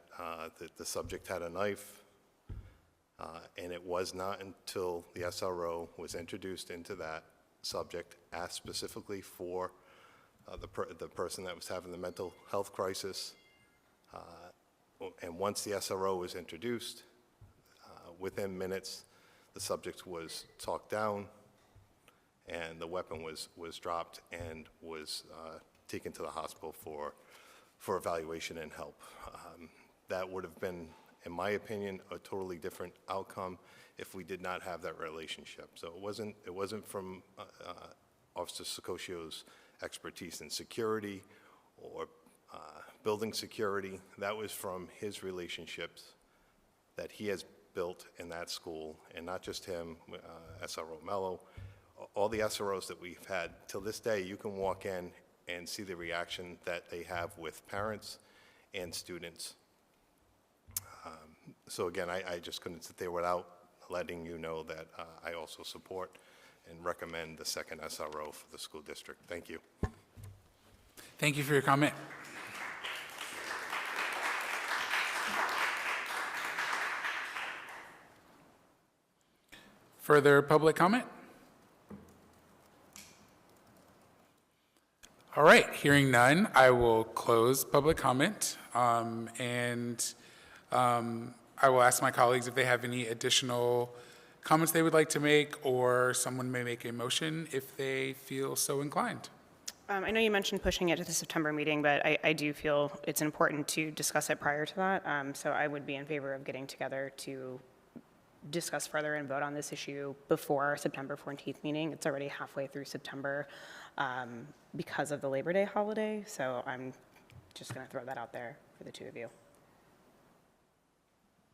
[SPEAKER 12] the subject had a knife. And it was not until the SRO was introduced into that subject, asked specifically for the person that was having the mental health crisis. And once the SRO was introduced, within minutes, the subject was talked down, and the weapon was dropped and was taken to the hospital for evaluation and help. That would have been, in my opinion, a totally different outcome if we did not have that relationship. So it wasn't from Officer Sicocio's expertise in security or building security. That was from his relationships that he has built in that school, and not just him, SRO Mello, all the SROs that we've had. Till this day, you can walk in and see the reaction that they have with parents and students. So again, I just couldn't sit there without letting you know that I also support and recommend the second SRO for the school district. Thank you.
[SPEAKER 2] Thank you for your comment. Further public comment? All right, hearing none, I will close public comment, and I will ask my colleagues if they have any additional comments they would like to make, or someone may make a motion if they feel so inclined.
[SPEAKER 1] I know you mentioned pushing it to the September meeting, but I do feel it's important to discuss it prior to that. So I would be in favor of getting together to discuss further and vote on this issue before our September 14th meeting. It's already halfway through September because of the Labor Day holiday. So I'm just going to throw that out there for the two of you.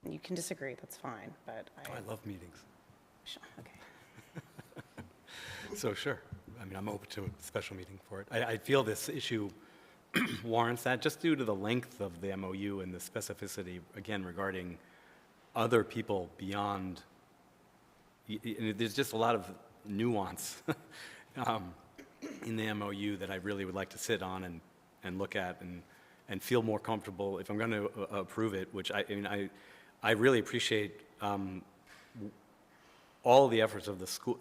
[SPEAKER 1] You can disagree, that's fine, but
[SPEAKER 5] I love meetings.
[SPEAKER 1] Okay.
[SPEAKER 5] So sure, I mean, I'm open to a special meeting for it. I feel this issue warrants that, just due to the length of the MOU and the specificity, again, regarding other people beyond, there's just a lot of nuance in the MOU that I really would like to sit on and look at and feel more comfortable if I'm going to approve it, which I really appreciate all the efforts of the school,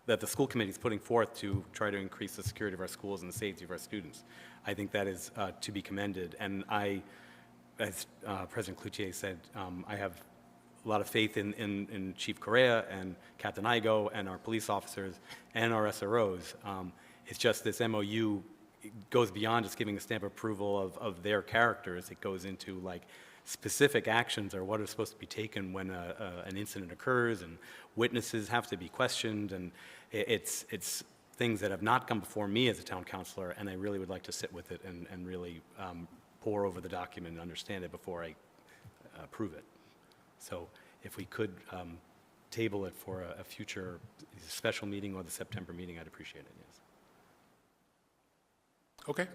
[SPEAKER 5] that the school committee is putting forth to try to increase the security of our schools and the safety of our students. I think that is to be commended. And I, as President Cloutier said, I have a lot of faith in Chief Correa and Captain Igo and our police officers and our SROs. It's just this MOU goes beyond just giving a stamp of approval of their characters. It goes into like specific actions or what is supposed to be taken when an incident occurs, and witnesses have to be questioned, and it's things that have not come before me as a town councilor, and I really would like to sit with it and really pore over the document and understand it before I approve it. So if we could table it for a future special meeting or the September meeting, I'd appreciate it, yes.
[SPEAKER 2] Okay.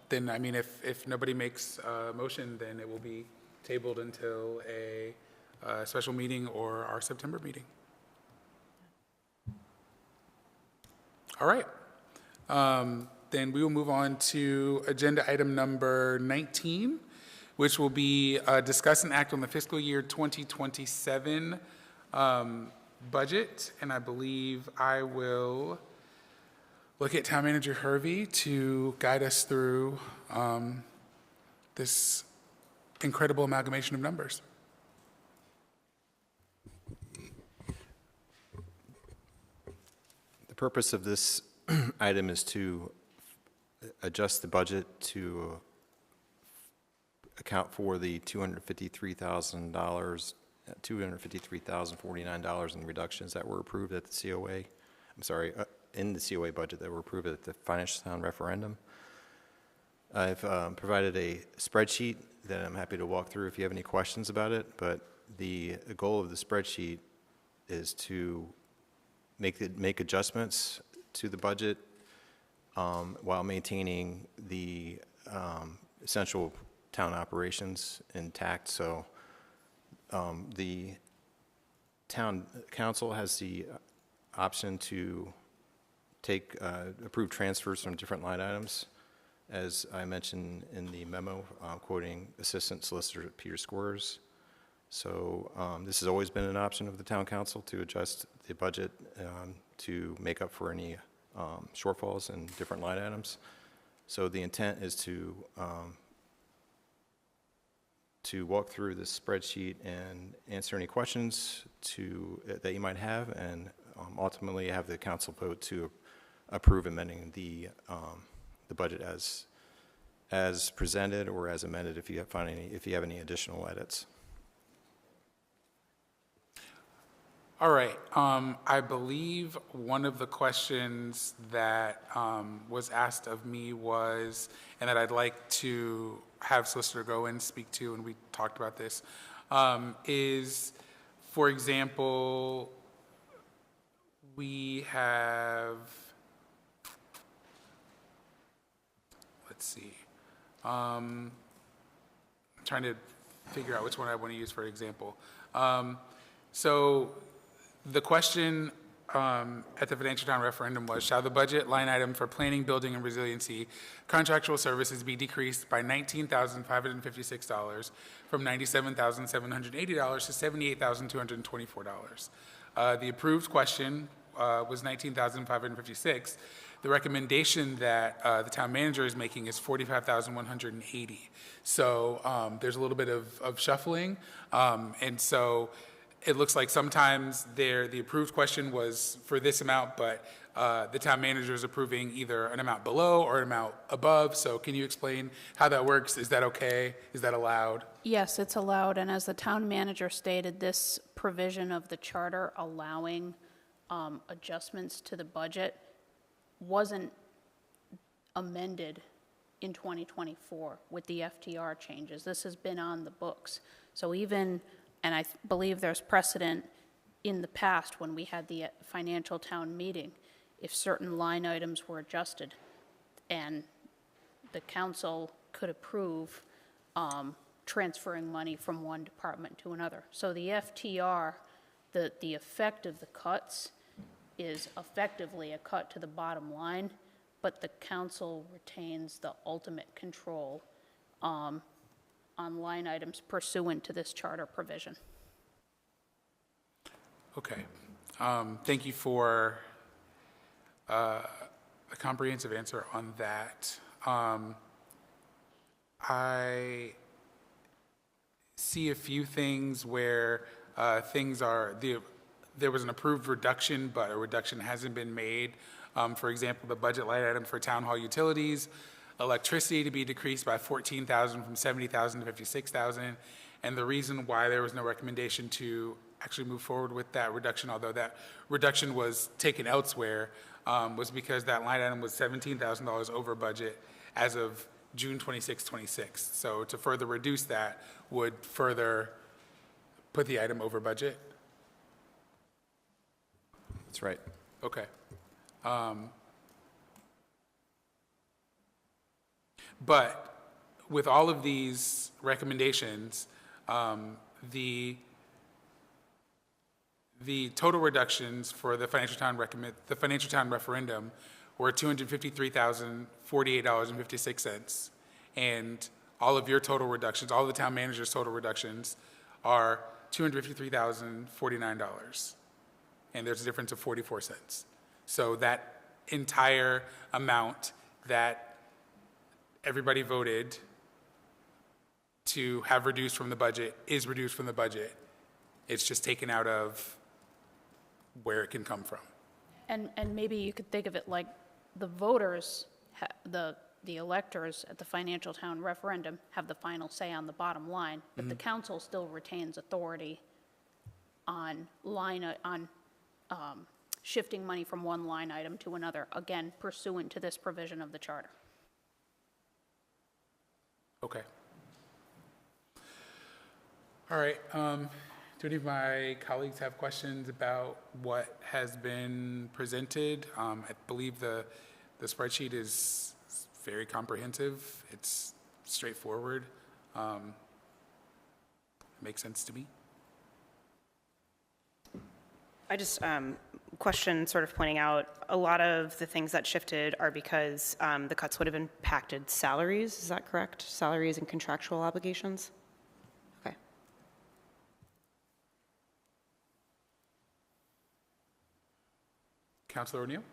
[SPEAKER 2] Then, I mean, if nobody makes a motion, then it will be tabled until a special meeting or our September meeting. All right. Then we will move on to agenda item number 19, which will be discuss and act on the fiscal year 2027 budget. And I believe I will look at Town Manager Hervey to guide us through this incredible amalgamation of numbers.
[SPEAKER 3] The purpose of this item is to adjust the budget to account for the $253,049 in reductions that were approved at the COA. I'm sorry, in the COA budget that were approved at the Financial Town referendum. I've provided a spreadsheet that I'm happy to walk through if you have any questions about it, but the goal of the spreadsheet is to make adjustments to the budget while maintaining the essential town operations intact. So the town council has the option to approve transfers from different line items. As I mentioned in the memo, quoting Assistant Solicitor Peter Squires. So this has always been an option of the town council to adjust the budget to make up for any shortfalls in different line items. So the intent is to walk through this spreadsheet and answer any questions that you might have, and ultimately have the council vote to approve amending the budget as presented or as amended if you have any additional edits.
[SPEAKER 2] All right. I believe one of the questions that was asked of me was, and that I'd like to have Solicitor Goen speak to, and we talked about this, is, for example, we have, let's see, I'm trying to figure out which one I want to use for example. So the question at the Financial Town referendum was, shall the budget line item for planning, building, and resiliency contractual services be decreased by $19,556 from $97,780 to $78,224? The approved question was $19,556. The recommendation that the town manager is making is $45,180. So there's a little bit of shuffling. And so it looks like sometimes the approved question was for this amount, but the town manager is approving either an amount below or an amount above. So can you explain how that works? Is that okay? Is that allowed?
[SPEAKER 8] Yes, it's allowed, and as the town manager stated, this provision of the charter allowing adjustments to the budget wasn't amended in 2024 with the FTR changes. This has been on the books. So even, and I believe there's precedent in the past when we had the financial town meeting, if certain line items were adjusted and the council could approve transferring money from one department to another. So the FTR, the effect of the cuts is effectively a cut to the bottom line, but the council retains the ultimate control on line items pursuant to this charter provision.
[SPEAKER 2] Okay. Thank you for a comprehensive answer on that. I see a few things where there was an approved reduction, but a reduction hasn't been made. For example, the budget line item for town hall utilities, electricity to be decreased by $14,000 from $70,000 to $56,000. And the reason why there was no recommendation to actually move forward with that reduction, although that reduction was taken elsewhere, was because that line item was $17,000 over budget as of June 26, 26. So to further reduce that would further put the item over budget.
[SPEAKER 3] That's right.
[SPEAKER 2] Okay. But with all of these recommendations, the total reductions for the financial town referendum were $253,048.56, and all of your total reductions, all of the town manager's total reductions, are $253,049, and there's a difference of 44 cents. So that entire amount that everybody voted to have reduced from the budget is reduced from the budget. It's just taken out of where it can come from.
[SPEAKER 8] And maybe you could think of it like the voters, the electors at the financial town referendum have the final say on the bottom line, but the council still retains authority on shifting money from one line item to another, again, pursuant to this provision of the charter.
[SPEAKER 2] Okay. All right. Do any of my colleagues have questions about what has been presented? I believe the spreadsheet is very comprehensive. It's straightforward. Makes sense to me.
[SPEAKER 1] I just, question sort of pointing out, a lot of the things that shifted are because the cuts would have impacted salaries, is that correct? Salaries and contractual obligations? Okay.
[SPEAKER 2] Councilor O'Neill?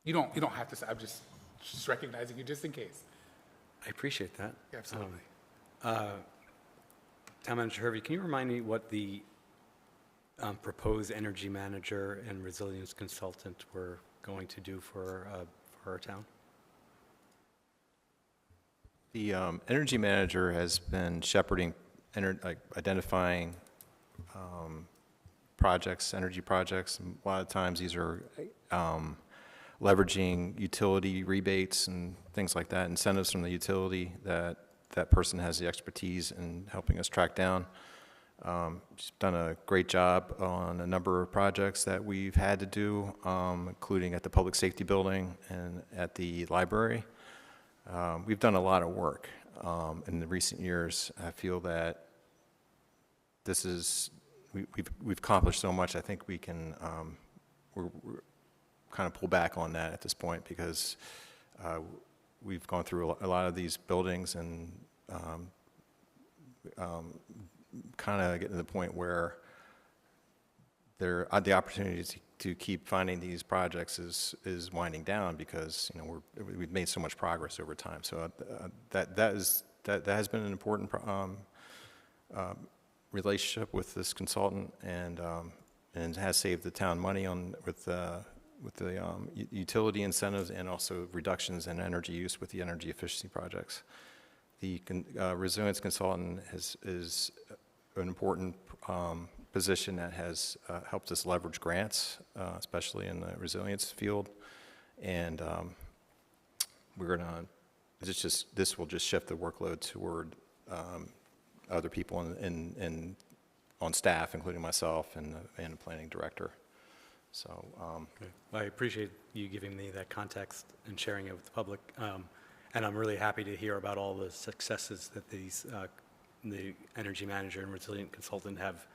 [SPEAKER 2] You don't have to say, I'm just recognizing you just in case.
[SPEAKER 5] I appreciate that.
[SPEAKER 2] Absolutely.
[SPEAKER 5] Town Manager Hervey, can you remind me what the proposed energy manager and resilience consultant were going to do for our town?
[SPEAKER 3] The energy manager has been shepherding, identifying projects, energy projects. And a lot of times these are leveraging utility rebates and things like that, incentives from the utility that that person has the expertise in helping us track down. She's done a great job on a number of projects that we've had to do, including at the public safety building and at the library. We've done a lot of work in the recent years. I feel that this is, we've accomplished so much. I think we can, we're kind of pull back on that at this point because we've gone through a lot of these buildings and kind of getting to the point where the opportunity to keep finding these projects is winding down because we've made so much progress over time. So that has been an important relationship with this consultant and has saved the town money with the utility incentives and also reductions in energy use with the energy efficiency projects. The resilience consultant is an important position that has helped us leverage grants, especially in the resilience field. And we're going to, this will just shift the workload toward other people on staff, including myself and the planning director. So
[SPEAKER 5] Okay. Well, I appreciate you giving me that context and sharing it with the public. And I'm really happy to hear about all the successes that the energy manager and resilient consultant have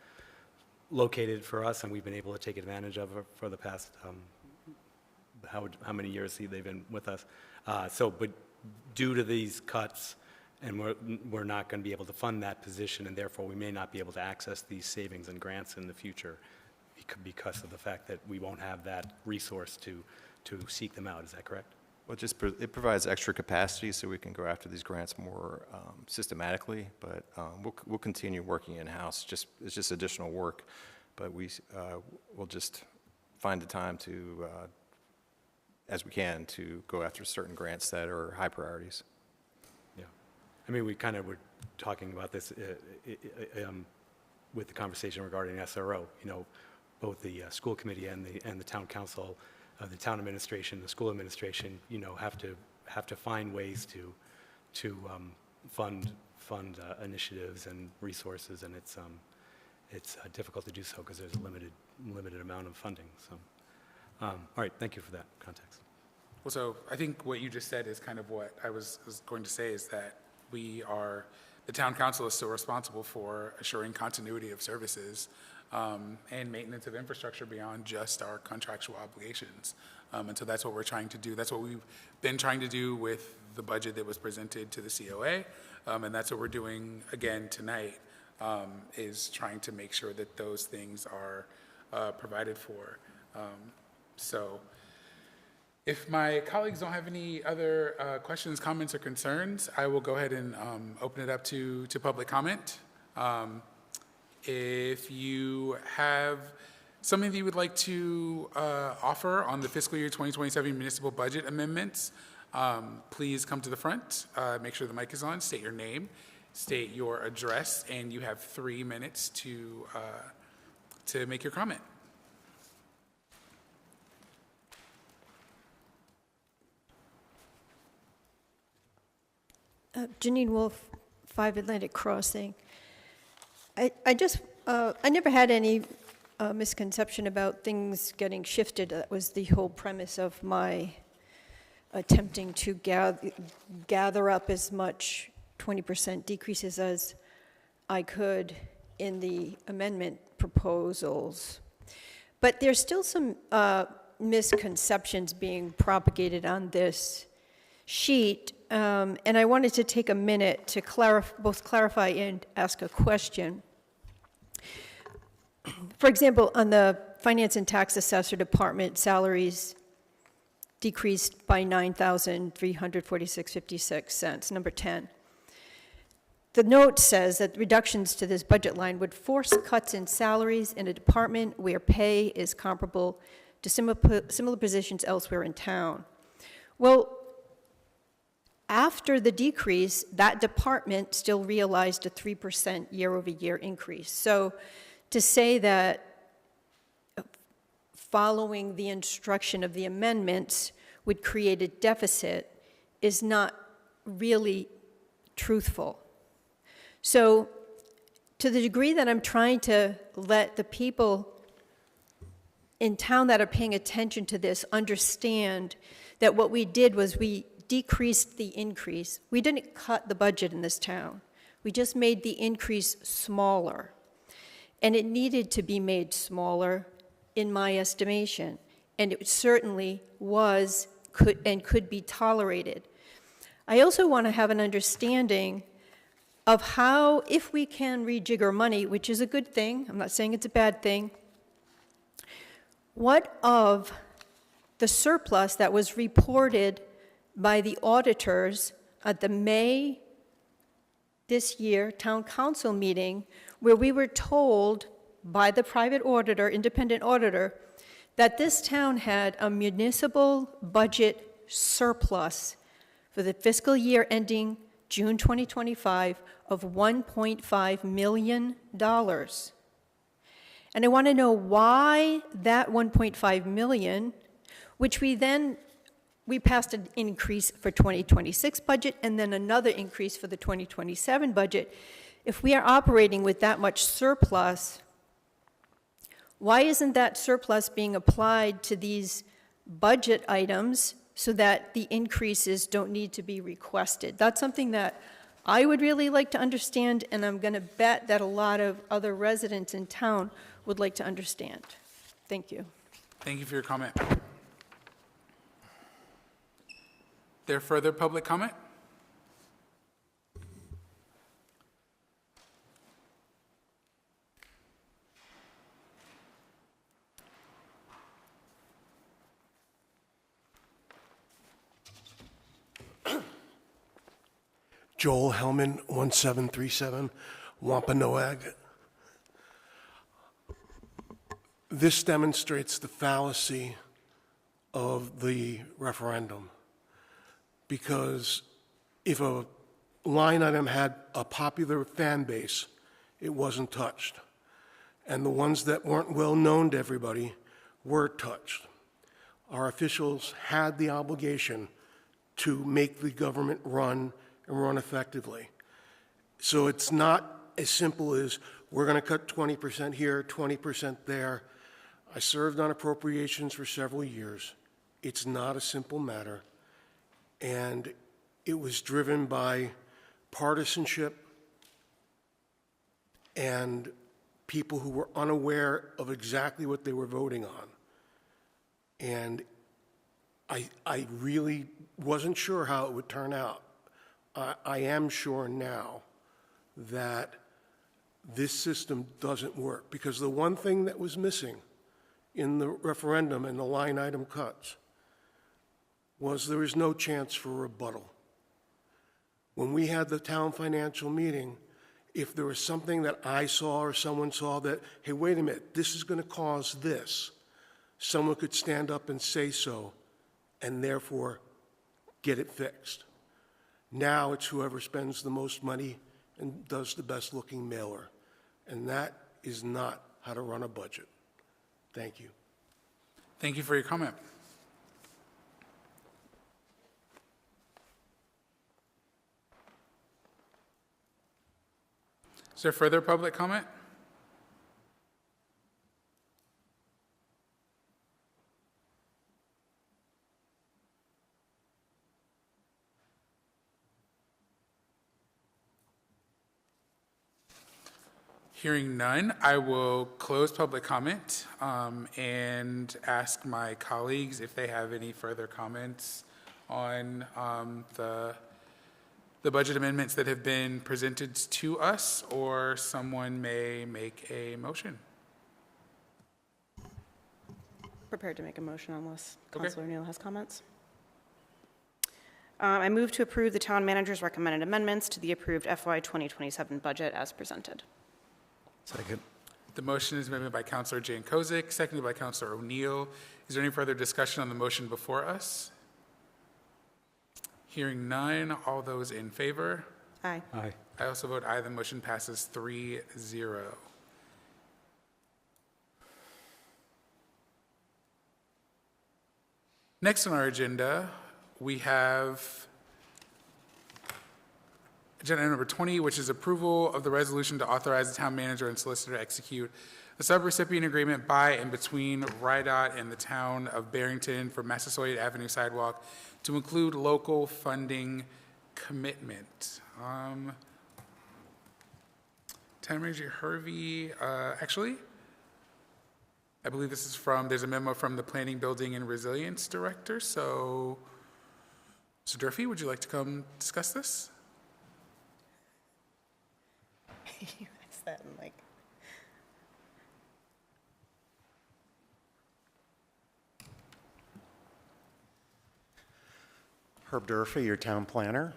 [SPEAKER 5] located for us, and we've been able to take advantage of it for the past, how many years they've been with us. But due to these cuts, and we're not going to be able to fund that position, and therefore we may not be able to access these savings and grants in the future because of the fact that we won't have that resource to to seek them out, is that correct?
[SPEAKER 3] Well, it provides extra capacity so we can go after these grants more systematically, but we'll continue working in-house. It's just additional work, but we'll just find the time to, as we can, to go after certain grants that are high priorities.
[SPEAKER 5] Yeah. I mean, we kind of were talking about this with the conversation regarding SRO. You know, both the school committee and the town council, the town administration, the school administration, you know, have to find ways to fund initiatives and resources, and it's difficult to do so because there's a limited amount of funding. So, all right, thank you for that context.
[SPEAKER 2] Well, so I think what you just said is kind of what I was going to say, is that the town council is still responsible for assuring continuity of services and maintenance of infrastructure beyond just our contractual obligations. And so that's what we're trying to do. That's what we've been trying to do with the budget that was presented to the COA. And that's what we're doing again tonight, is trying to make sure that those things are provided for. So if my colleagues don't have any other questions, comments, or concerns, I will go ahead and open it up to public comment. If you have something that you would like to offer on the fiscal year 2027 municipal budget amendments, please come to the front, make sure the mic is on, state your name, state your address, and you have 3 minutes to make your comment.
[SPEAKER 6] Janine Wolf, 5 Atlantic Crossing. I never had any misconception about things getting shifted. That was the whole premise of my attempting to gather up as much 20% decreases as I could in the amendment proposals. But there's still some misconceptions being propagated on this sheet, and I wanted to take a minute to both clarify and ask a question. For example, on the Finance and Tax Assessor Department, salaries decreased by $9,346.56, cents, number 10. The note says that reductions to this budget line would force cuts in salaries in a department where pay is comparable to similar positions elsewhere in town. Well, after the decrease, that department still realized a 3% year-over-year increase. So to say that following the instruction of the amendments would create a deficit is not really truthful. So to the degree that I'm trying to let the people in town that are paying attention to this understand that what we did was we decreased the increase. We didn't cut the budget in this town. We just made the increase smaller. And it needed to be made smaller, in my estimation. And it certainly could be tolerated. I also want to have an understanding of how, if we can rejigger money, which is a good thing, I'm not saying it's a bad thing, what of the surplus that was reported by the auditors at the May this year town council meeting, where we were told by the private auditor, independent auditor, that this town had a municipal budget surplus for the fiscal year ending June 2025 of $1.5 million. And I want to know why that $1.5 million, which we passed an increase for 2026 budget and then another increase for the 2027 budget. If we are operating with that much surplus, why isn't that surplus being applied to these budget items so that the increases don't need to be requested? That's something that I would really like to understand, and I'm going to bet that a lot of other residents in town would like to understand. Thank you.
[SPEAKER 2] Thank you for your comment. There further public comment?
[SPEAKER 13] Joel Hellman, 1737, Wampanoag. This demonstrates the fallacy of the referendum, because if a line item had a popular fan base, it wasn't touched. And the ones that weren't well known to everybody were touched. Our officials had the obligation to make the government run and run effectively. So it's not as simple as we're going to cut 20% here, 20% there. I served on appropriations for several years. It's not a simple matter. And it was driven by partisanship and people who were unaware of exactly what they were voting on. And I really wasn't sure how it would turn out. I am sure now that this system doesn't work, because the one thing that was missing in the referendum and the line item cuts was there was no chance for rebuttal. When we had the town financial meeting, if there was something that I saw or someone saw that, hey, wait a minute, this is going to cause this, someone could stand up and say so and therefore get it fixed. Now it's whoever spends the most money and does the best looking mailer. And that is not how to run a budget. Thank you.
[SPEAKER 2] Thank you for your comment. Is there further public comment? Hearing none, I will close public comment and ask my colleagues if they have any further comments on the budget amendments that have been presented to us, or someone may make a motion.
[SPEAKER 1] Prepared to make a motion unless
[SPEAKER 2] Okay.
[SPEAKER 1] Councilor O'Neill has comments. I move to approve the town manager's recommended amendments to the approved FY 2027 budget as presented.
[SPEAKER 5] Second.
[SPEAKER 2] The motion is made by Councilor Jane Kozik, seconded by Councilor O'Neill. Is there any further discussion on the motion before us? Hearing none, all those in favor?
[SPEAKER 1] Aye.
[SPEAKER 5] Aye.
[SPEAKER 2] I also vote aye. The motion passes 3-0. Next on our agenda, we have agenda item number 20, which is approval of the resolution to authorize the town manager and solicitor to execute a subrecipient agreement by and between RIDOT and the town of Barrington for Massasoit Avenue sidewalk to include local funding commitment. Town Manager Hervey, actually, I believe this is there's a memo from the Planning, Building, and Resilience Director. So, Mr. Durfee, would you like to come discuss this?
[SPEAKER 1] You asked that in like...
[SPEAKER 14] Herb Durfee, your town planner.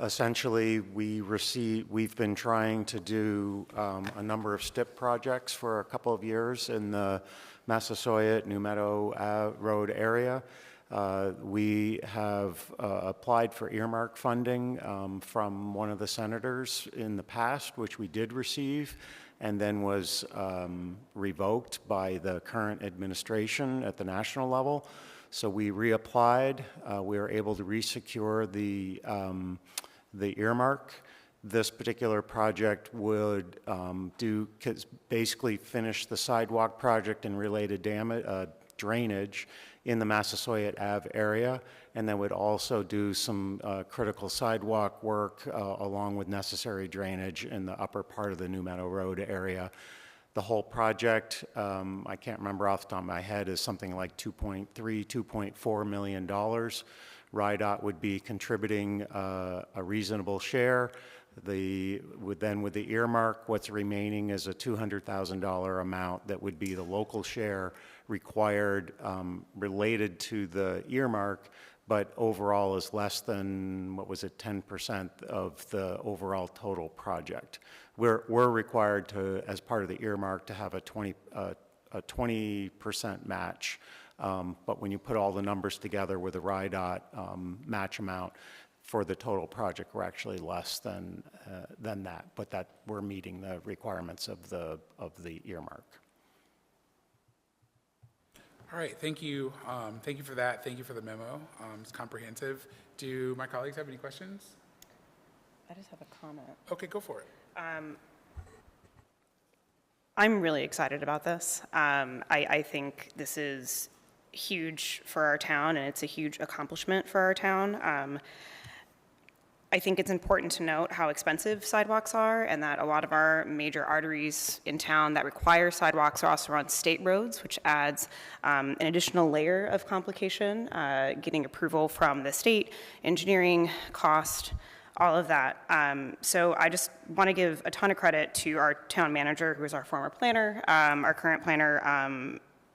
[SPEAKER 14] Essentially, we've been trying to do a number of STIP projects for a couple of years in the Massasoit, New Meadow Road area. We have applied for earmark funding from one of the senators in the past, which we did receive, and then was revoked by the current administration at the national level. So we reapplied. We were able to resecure the earmark. This particular project would basically finish the sidewalk project and related drainage in the Massasoit Ave area, and then would also do some critical sidewalk work along with necessary drainage in the upper part of the New Meadow Road area. The whole project, I can't remember off the top of my head, is something like $2.3, $2.4 million. RIDOT would be contributing a reasonable share. With the earmark, what's remaining is a $200,000 amount that would be the local share required related to the earmark, but overall is less than, what was it, 10% of the overall total project. We're required to, as part of the earmark, to have a 20% match. But when you put all the numbers together with the RIDOT match amount for the total project, we're actually less than that. But that we're meeting the requirements of the earmark.
[SPEAKER 2] All right, thank you. Thank you for that. Thank you for the memo. It's comprehensive. Do my colleagues have any questions?
[SPEAKER 1] I just have a comment.
[SPEAKER 2] Okay, go for it.
[SPEAKER 1] I'm really excited about this. I think this is huge for our town, and it's a huge accomplishment for our town. I think it's important to note how expensive sidewalks are, and that a lot of our major arteries in town that require sidewalks are also on state roads, which adds an additional layer of complication, getting approval from the state, engineering, cost, all of that. So I just want to give a ton of credit to our town manager, who is our former planner, our current planner,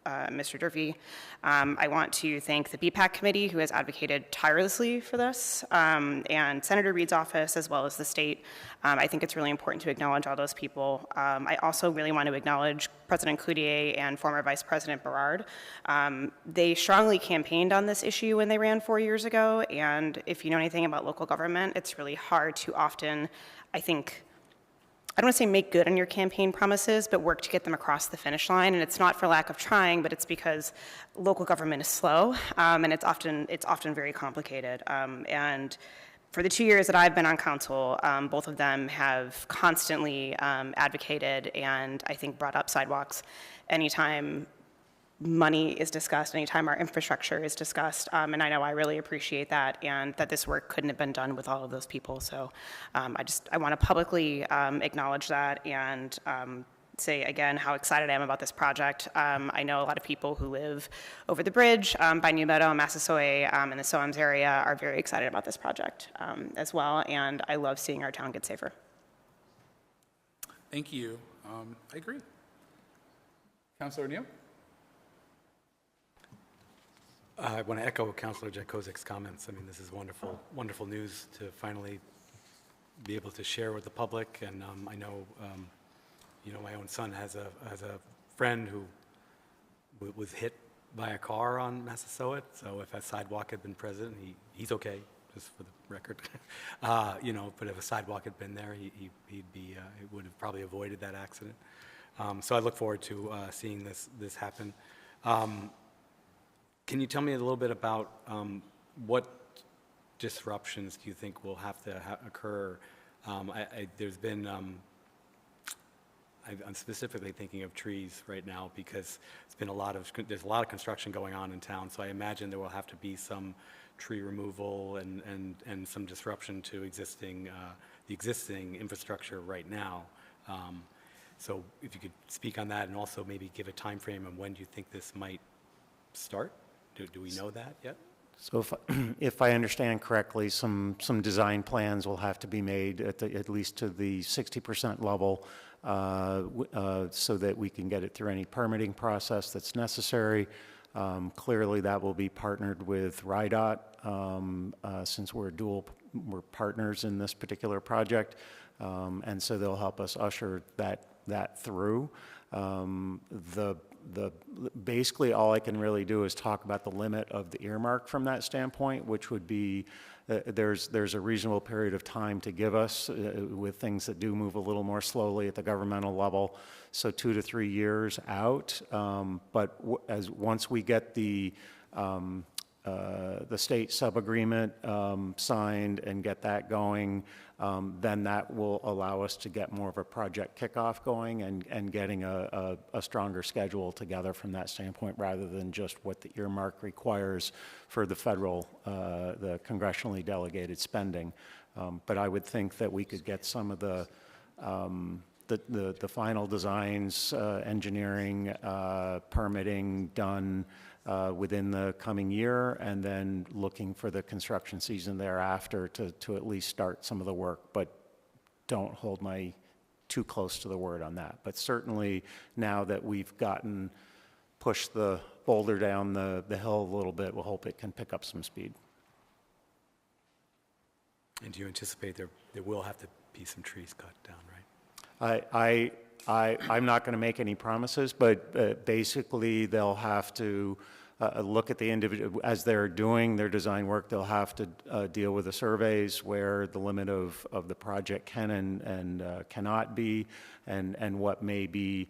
[SPEAKER 1] Mr. Durfee. I want to thank the BPAC committee, who has advocated tirelessly for this, and Senator Reed's office, as well as the state. I think it's really important to acknowledge all those people. I also really want to acknowledge President Cloutier and former Vice President Berard. They strongly campaigned on this issue when they ran 4 years ago, and if you know anything about local government, it's really hard to often, I think, I don't want to say make good on your campaign promises, but work to get them across the finish line. And it's not for lack of trying, but it's because local government is slow, and it's often very complicated. And for the 2 years that I've been on council, both of them have constantly advocated and I think brought up sidewalks anytime money is discussed, anytime our infrastructure is discussed, and I know I really appreciate that, and that this work couldn't have been done with all of those people. So I want to publicly acknowledge that and say again how excited I am about this project. I know a lot of people who live over the bridge by New Meadow, Massasoit, in the Soames area are very excited about this project as well, and I love seeing our town get safer.
[SPEAKER 2] Thank you. I agree. Councilor O'Neill?
[SPEAKER 5] I want to echo Councilor Jakozic's comments. I mean, this is wonderful, wonderful news to finally be able to share with the public. And I know, my own son has a friend who was hit by a car on Massasoit. So if a sidewalk had been present, he's okay, just for the record. But if a sidewalk had been there, he would have probably avoided that accident. So I look forward to seeing this happen. Can you tell me a little bit about what disruptions do you think will have to occur? There's been, I'm specifically thinking of trees right now because there's a lot of construction going on in town. So I imagine there will have to be some tree removal and some disruption to the existing infrastructure right now. So if you could speak on that and also maybe give a time frame on when do you think this might start? Do we know that yet?
[SPEAKER 14] So if I understand correctly, some design plans will have to be made at least to the 60% level so that we can get it through any permitting process that's necessary. Clearly, that will be partnered with RIDOT since we're partners in this particular project, and so they'll help us usher that through. Basically all I can really do is talk about the limit of the earmark from that standpoint, which would be there's a reasonable period of time to give us with things that do move a little more slowly at the governmental level, so 2 to 3 years out. But once we get the state sub-agreement signed and get that going, then that will allow us to get more of a project kickoff going and getting a stronger schedule together from that standpoint rather than just what the earmark requires for the federal, the congressionally delegated spending. But I would think that we could get some of the final designs, engineering, permitting done within the coming year, and then looking for the construction season thereafter to at least start some of the work, but don't hold my too close to the word on that. But certainly now that we've pushed the boulder down the hill a little bit, we'll hope it can pick up some speed.
[SPEAKER 5] And do you anticipate there will have to be some trees cut down, right?
[SPEAKER 14] I'm not going to make any promises, but basically they'll have to look at the individual, as they're doing their design work, they'll have to deal with the surveys where the limit of the project can and cannot be, and what may be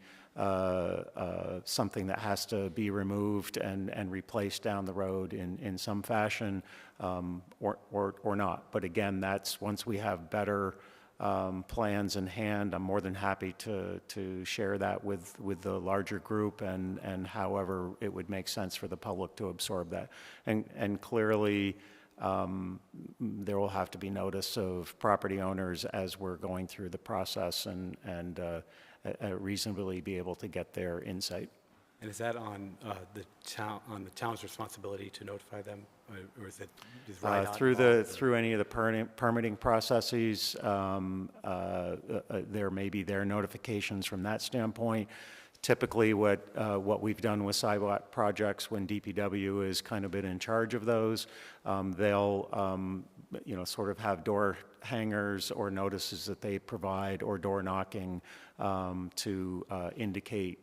[SPEAKER 14] something that has to be removed and replaced down the road in some fashion, or not. But again, that's once we have better plans in hand, I'm more than happy to share that with the larger group and however it would make sense for the public to absorb that. And clearly, there will have to be notice of property owners as we're going through the process and reasonably be able to get their insight.
[SPEAKER 5] And is that on the town's responsibility to notify them, or is it is RIDOT
[SPEAKER 14] Through any of the permitting processes, there may be their notifications from that standpoint. Typically, what we've done with sidewalk projects, when DPW has kind of been in charge of those, they'll sort of have door hangers or notices that they provide, or door knocking to indicate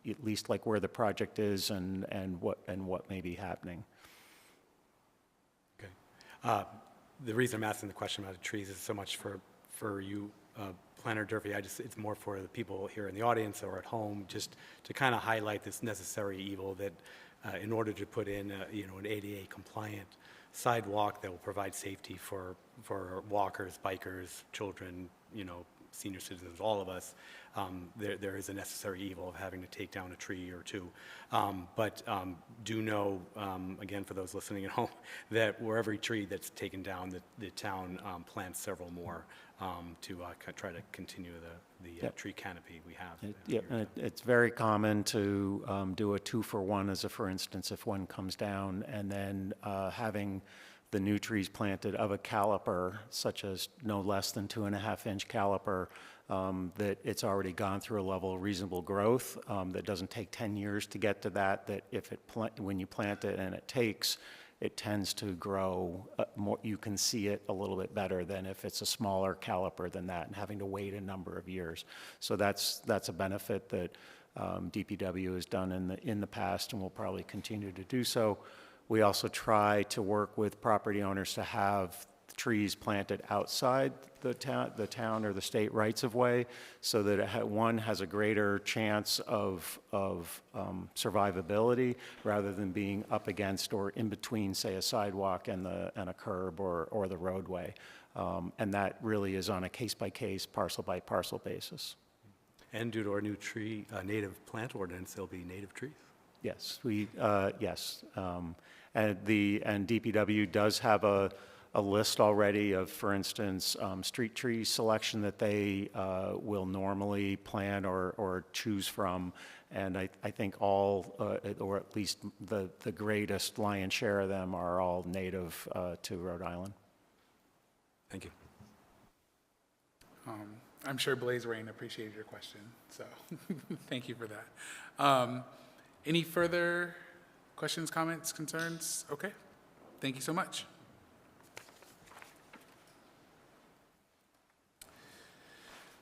[SPEAKER 14] at least like where the project is and what may be happening.
[SPEAKER 5] Okay. The reason I'm asking the question about the trees is so much for you, Planner Durfee. It's more for the people here in the audience or at home, just to kind of highlight this necessary evil that in order to put in an ADA compliant sidewalk that will provide safety for walkers, bikers, children, senior citizens, all of us, there is a necessary evil of having to take down a tree or two. But do know, again, for those listening at home, that where every tree that's taken down, the town plants several more to try to continue the tree canopy we have.
[SPEAKER 14] And it's very common to do a 2-for-1 as a for instance, if one comes down, and then having the new trees planted of a caliper, such as no less than 2.5-inch caliper, that it's already gone through a level of reasonable growth, that doesn't take 10 years to get to that if when you plant it and it tends to grow more, you can see it a little bit better than if it's a smaller caliper than that and having to wait a number of years. So that's a benefit that DPW has done in the past and will probably continue to do so. We also try to work with property owners to have trees planted outside the town or the state rights of way, so that one has a greater chance of survivability rather than being up against or in between, say, a sidewalk and a curb or the roadway. And that really is on a case-by-case, parcel-by-parcel basis.
[SPEAKER 5] And due to our new native plant ordinance, there'll be native trees.
[SPEAKER 14] Yes, yes. And DPW does have a list already of, for instance, street tree selection that they will normally plant or choose from. And I think all, or at least the greatest lion's share of them are all native to Rhode Island.
[SPEAKER 5] Thank you.
[SPEAKER 2] I'm sure Blaze Rain appreciated your question, so thank you for that. Any further questions, comments, concerns? Okay, thank you so much.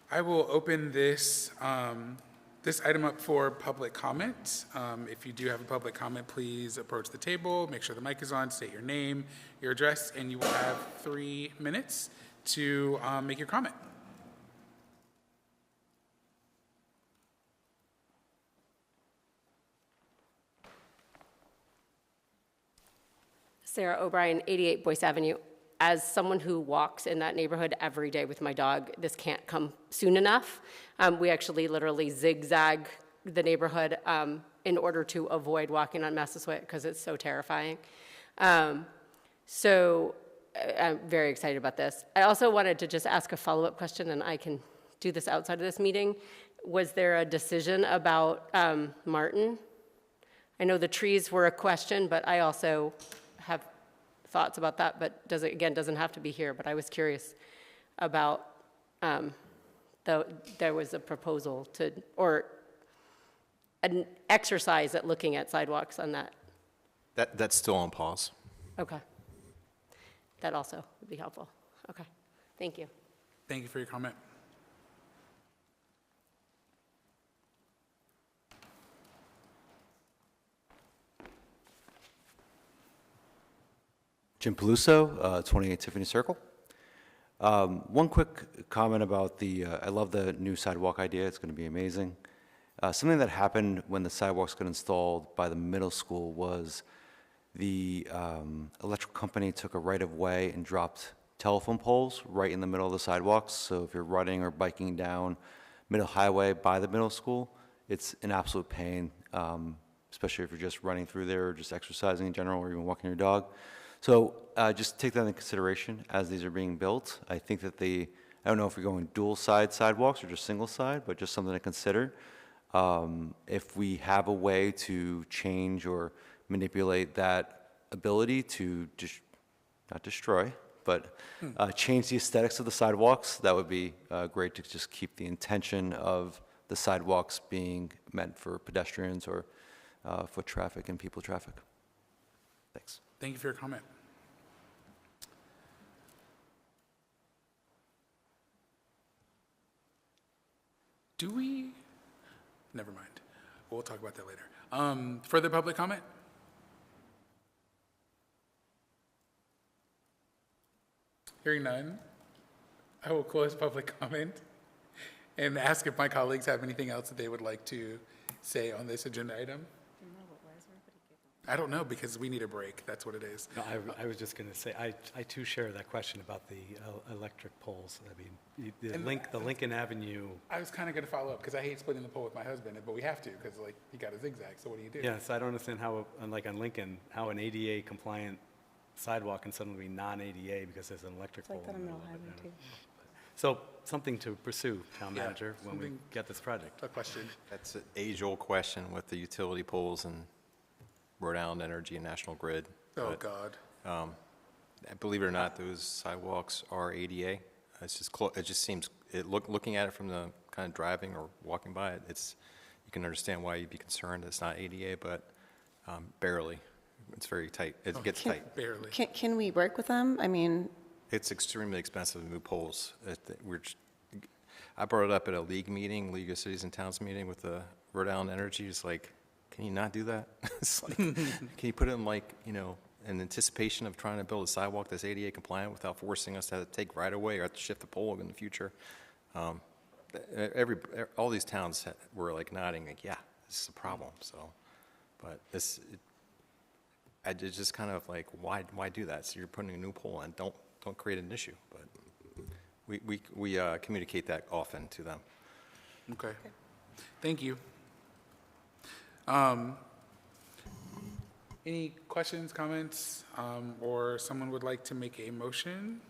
[SPEAKER 2] I will open this item up for public comment. If you do have a public comment, please approach the table, make sure the mic is on, state your name, your address, and you will have 3 minutes to make your comment.
[SPEAKER 15] Sarah O'Brien, 88 Boyce Avenue. As someone who walks in that neighborhood every day with my dog, this can't come soon enough. We actually literally zigzag the neighborhood in order to avoid walking on Massasoit because it's so terrifying. So I'm very excited about this. I also wanted to just ask a follow-up question, and I can do this outside of this meeting. Was there a decision about Martin? I know the trees were a question, but I also have thoughts about that, but doesn't have to be here, but I was curious about, there was a proposal or an exercise at looking at sidewalks on that.
[SPEAKER 3] That's still on pause.
[SPEAKER 15] Okay. That also would be helpful. Okay, thank you.
[SPEAKER 2] Thank you for your comment.
[SPEAKER 16] Jim Peluso, 28 Tiffany Circle. One quick comment about I love the new sidewalk idea. It's going to be amazing. Something that happened when the sidewalks got installed by the middle school was the electrical company took a right-of-way and dropped telephone poles right in the middle of the sidewalks. So if you're running or biking down Middle Highway by the middle school, it's an absolute pain, especially if you're just running through there or just exercising in general or even walking your dog. So just take that into consideration as these are being built. I think that I don't know if you're going dual side sidewalks or just single side, but just something to consider. If we have a way to change or manipulate that ability to not destroy, but change the aesthetics of the sidewalks, that would be great to just keep the intention of the sidewalks being meant for pedestrians or foot traffic and people traffic. Thanks.
[SPEAKER 2] Thank you for your comment. Do we? Never mind. We'll talk about that later. Further public comment? Hearing none, I will close public comment and ask if my colleagues have anything else that they would like to say on this agenda item. I don't know, because we need a break. That's what it is.
[SPEAKER 5] No, I was just going to say, I too share that question about the electric poles. I mean, the Lincoln Avenue.
[SPEAKER 2] I was kind of going to follow up, because I hate splitting the pole with my husband, but we have to, because like he got a zigzag. So what do you do?
[SPEAKER 5] Yes, I don't understand how, like on Lincoln, how an ADA compliant sidewalk can suddenly be non-ADA because there's an electric pole in the middle of it. So something to pursue, town manager, when we get this project.
[SPEAKER 2] A question.
[SPEAKER 3] That's an age-old question with the utility poles and Rhode Island Energy and National Grid.
[SPEAKER 2] Oh,
[SPEAKER 3] But,
[SPEAKER 2] God.
[SPEAKER 3] believe it or not, those sidewalks are ADA. It's just it just seems, looking at it from the kind of driving or walking by it, you can understand why you'd be concerned it's not ADA, but barely. It's very tight. It gets tight.
[SPEAKER 2] Barely.
[SPEAKER 1] Can we work with them? I mean,
[SPEAKER 3] It's extremely expensive to move poles. I brought it up at a league meeting, League of Cities and Towns meeting with the Rhode Island Energy. It's like, can you not do that? It's like, can you put it in in anticipation of trying to build a sidewalk that's ADA compliant without forcing us to have to take right away or have to shift the pole in the future? All these towns were like nodding, like, yeah, this is a problem. So, but it's just kind of like, why do that? So you're putting a new pole in. Don't create an issue. But we communicate that often to them.
[SPEAKER 2] Okay. Thank you. Any questions, comments, or someone would like to make a motion?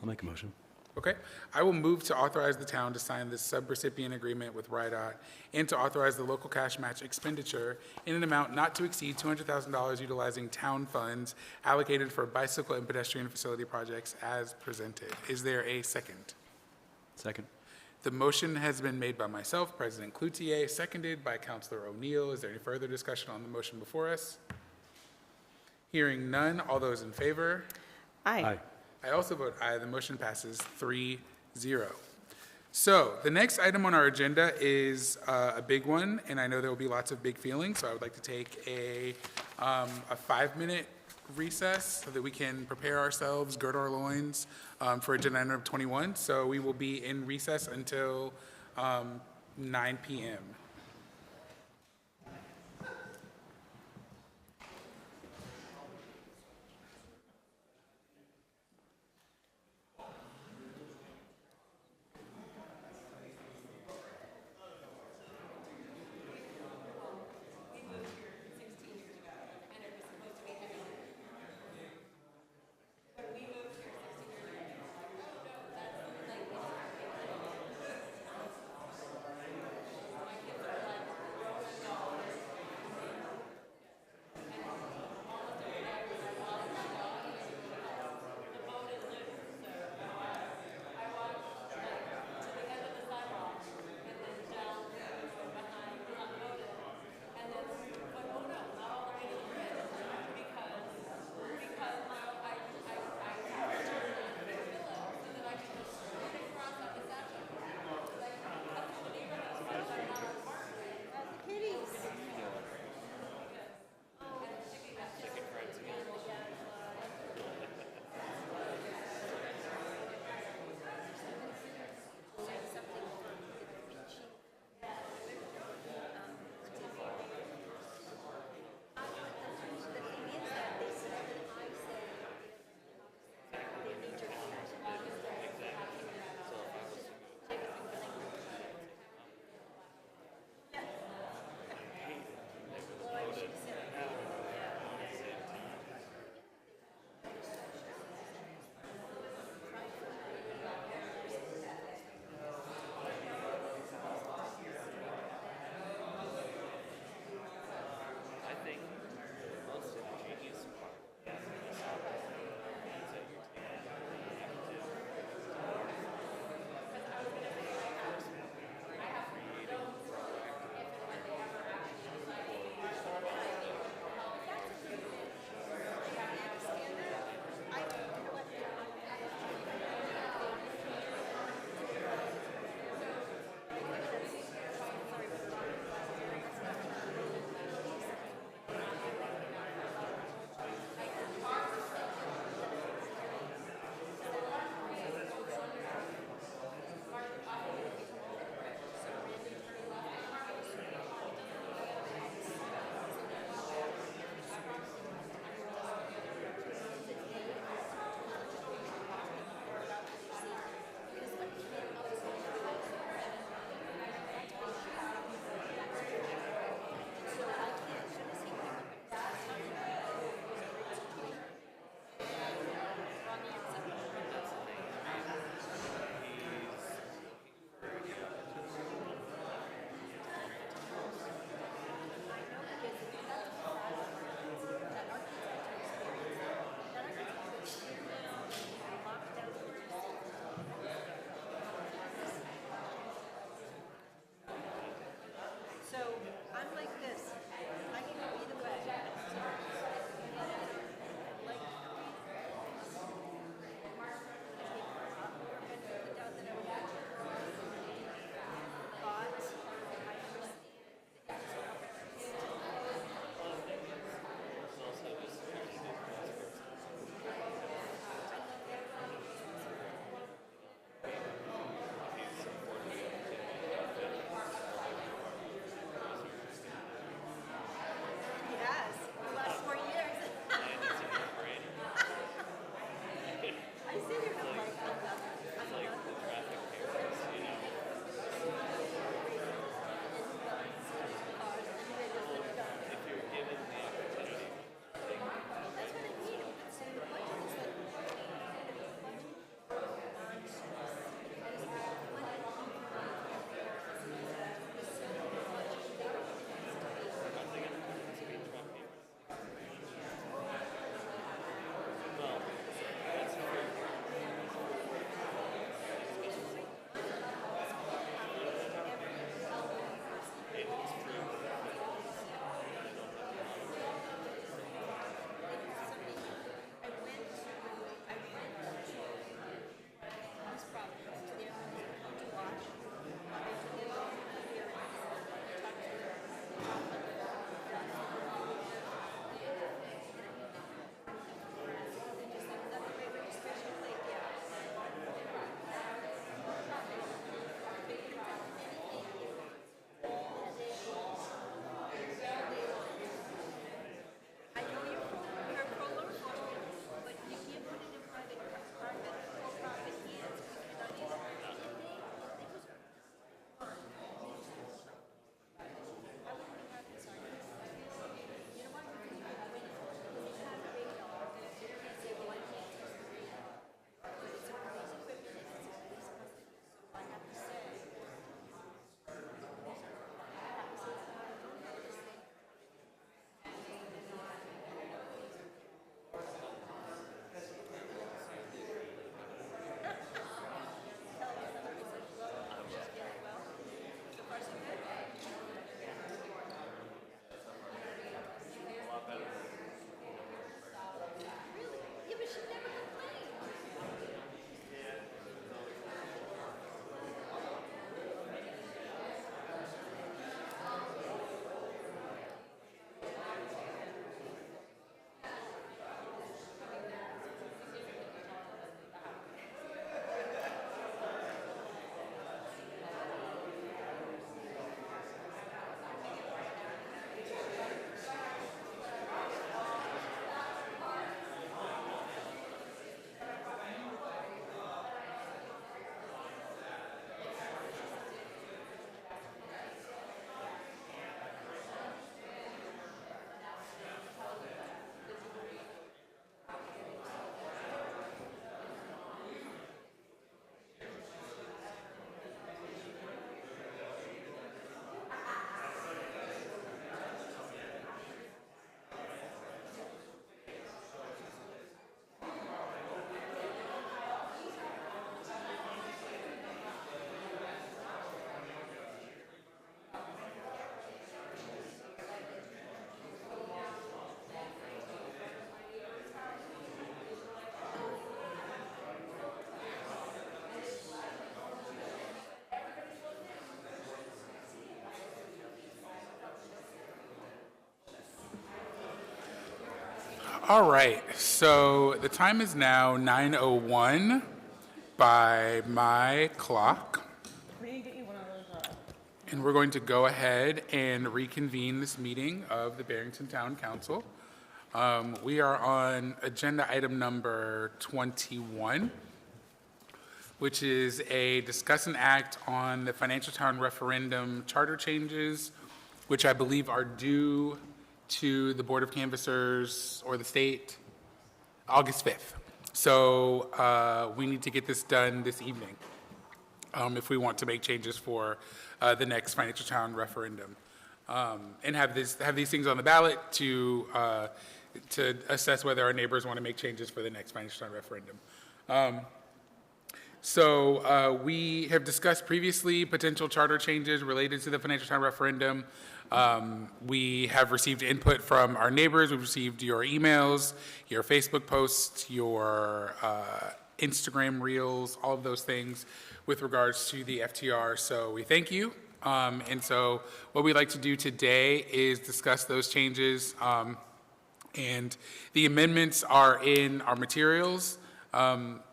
[SPEAKER 5] I'll make a motion.
[SPEAKER 2] Okay. I will move to authorize the town to sign this subrecipient agreement with RIDOT and to authorize the local cash match expenditure in an amount not to exceed $200,000 utilizing town funds allocated for bicycle and pedestrian facility projects as presented. Is there a second?
[SPEAKER 5] Second.
[SPEAKER 2] The motion has been made by myself, President Cloutier, seconded by Councilor O'Neill. Is there any further discussion on the motion before us? Hearing none, all those in favor?
[SPEAKER 1] aye.
[SPEAKER 5] Aye.
[SPEAKER 2] I also vote aye. The motion passes 3-0. So the next item on our agenda is a big one, and I know there will be lots of big feelings, so I would like to take a 5-minute recess so that we can prepare ourselves, gird our loins for agenda item 21. So we will be in recess until 9 p.m. All right, so the time is now 9:01 by my clock. And we're going to go ahead and reconvene this meeting of the Barrington Town Council. We are on agenda item number 21, which is a discuss and act on the Financial Town referendum charter changes, which I believe are due to the Board of Canvassers or the state August 5th. So we need to get this done this evening if we want to make changes for the next Financial Town referendum, and have these things on the ballot to assess whether our neighbors want to make changes for the next Financial Town referendum. So we have discussed previously potential charter changes related to the Financial Town referendum. We have received input from our neighbors. We've received your emails, your Facebook posts, your Instagram reels, all of those things with regards to the FTR. So we thank you. And so what we'd like to do today is discuss those changes. And the amendments are in our materials.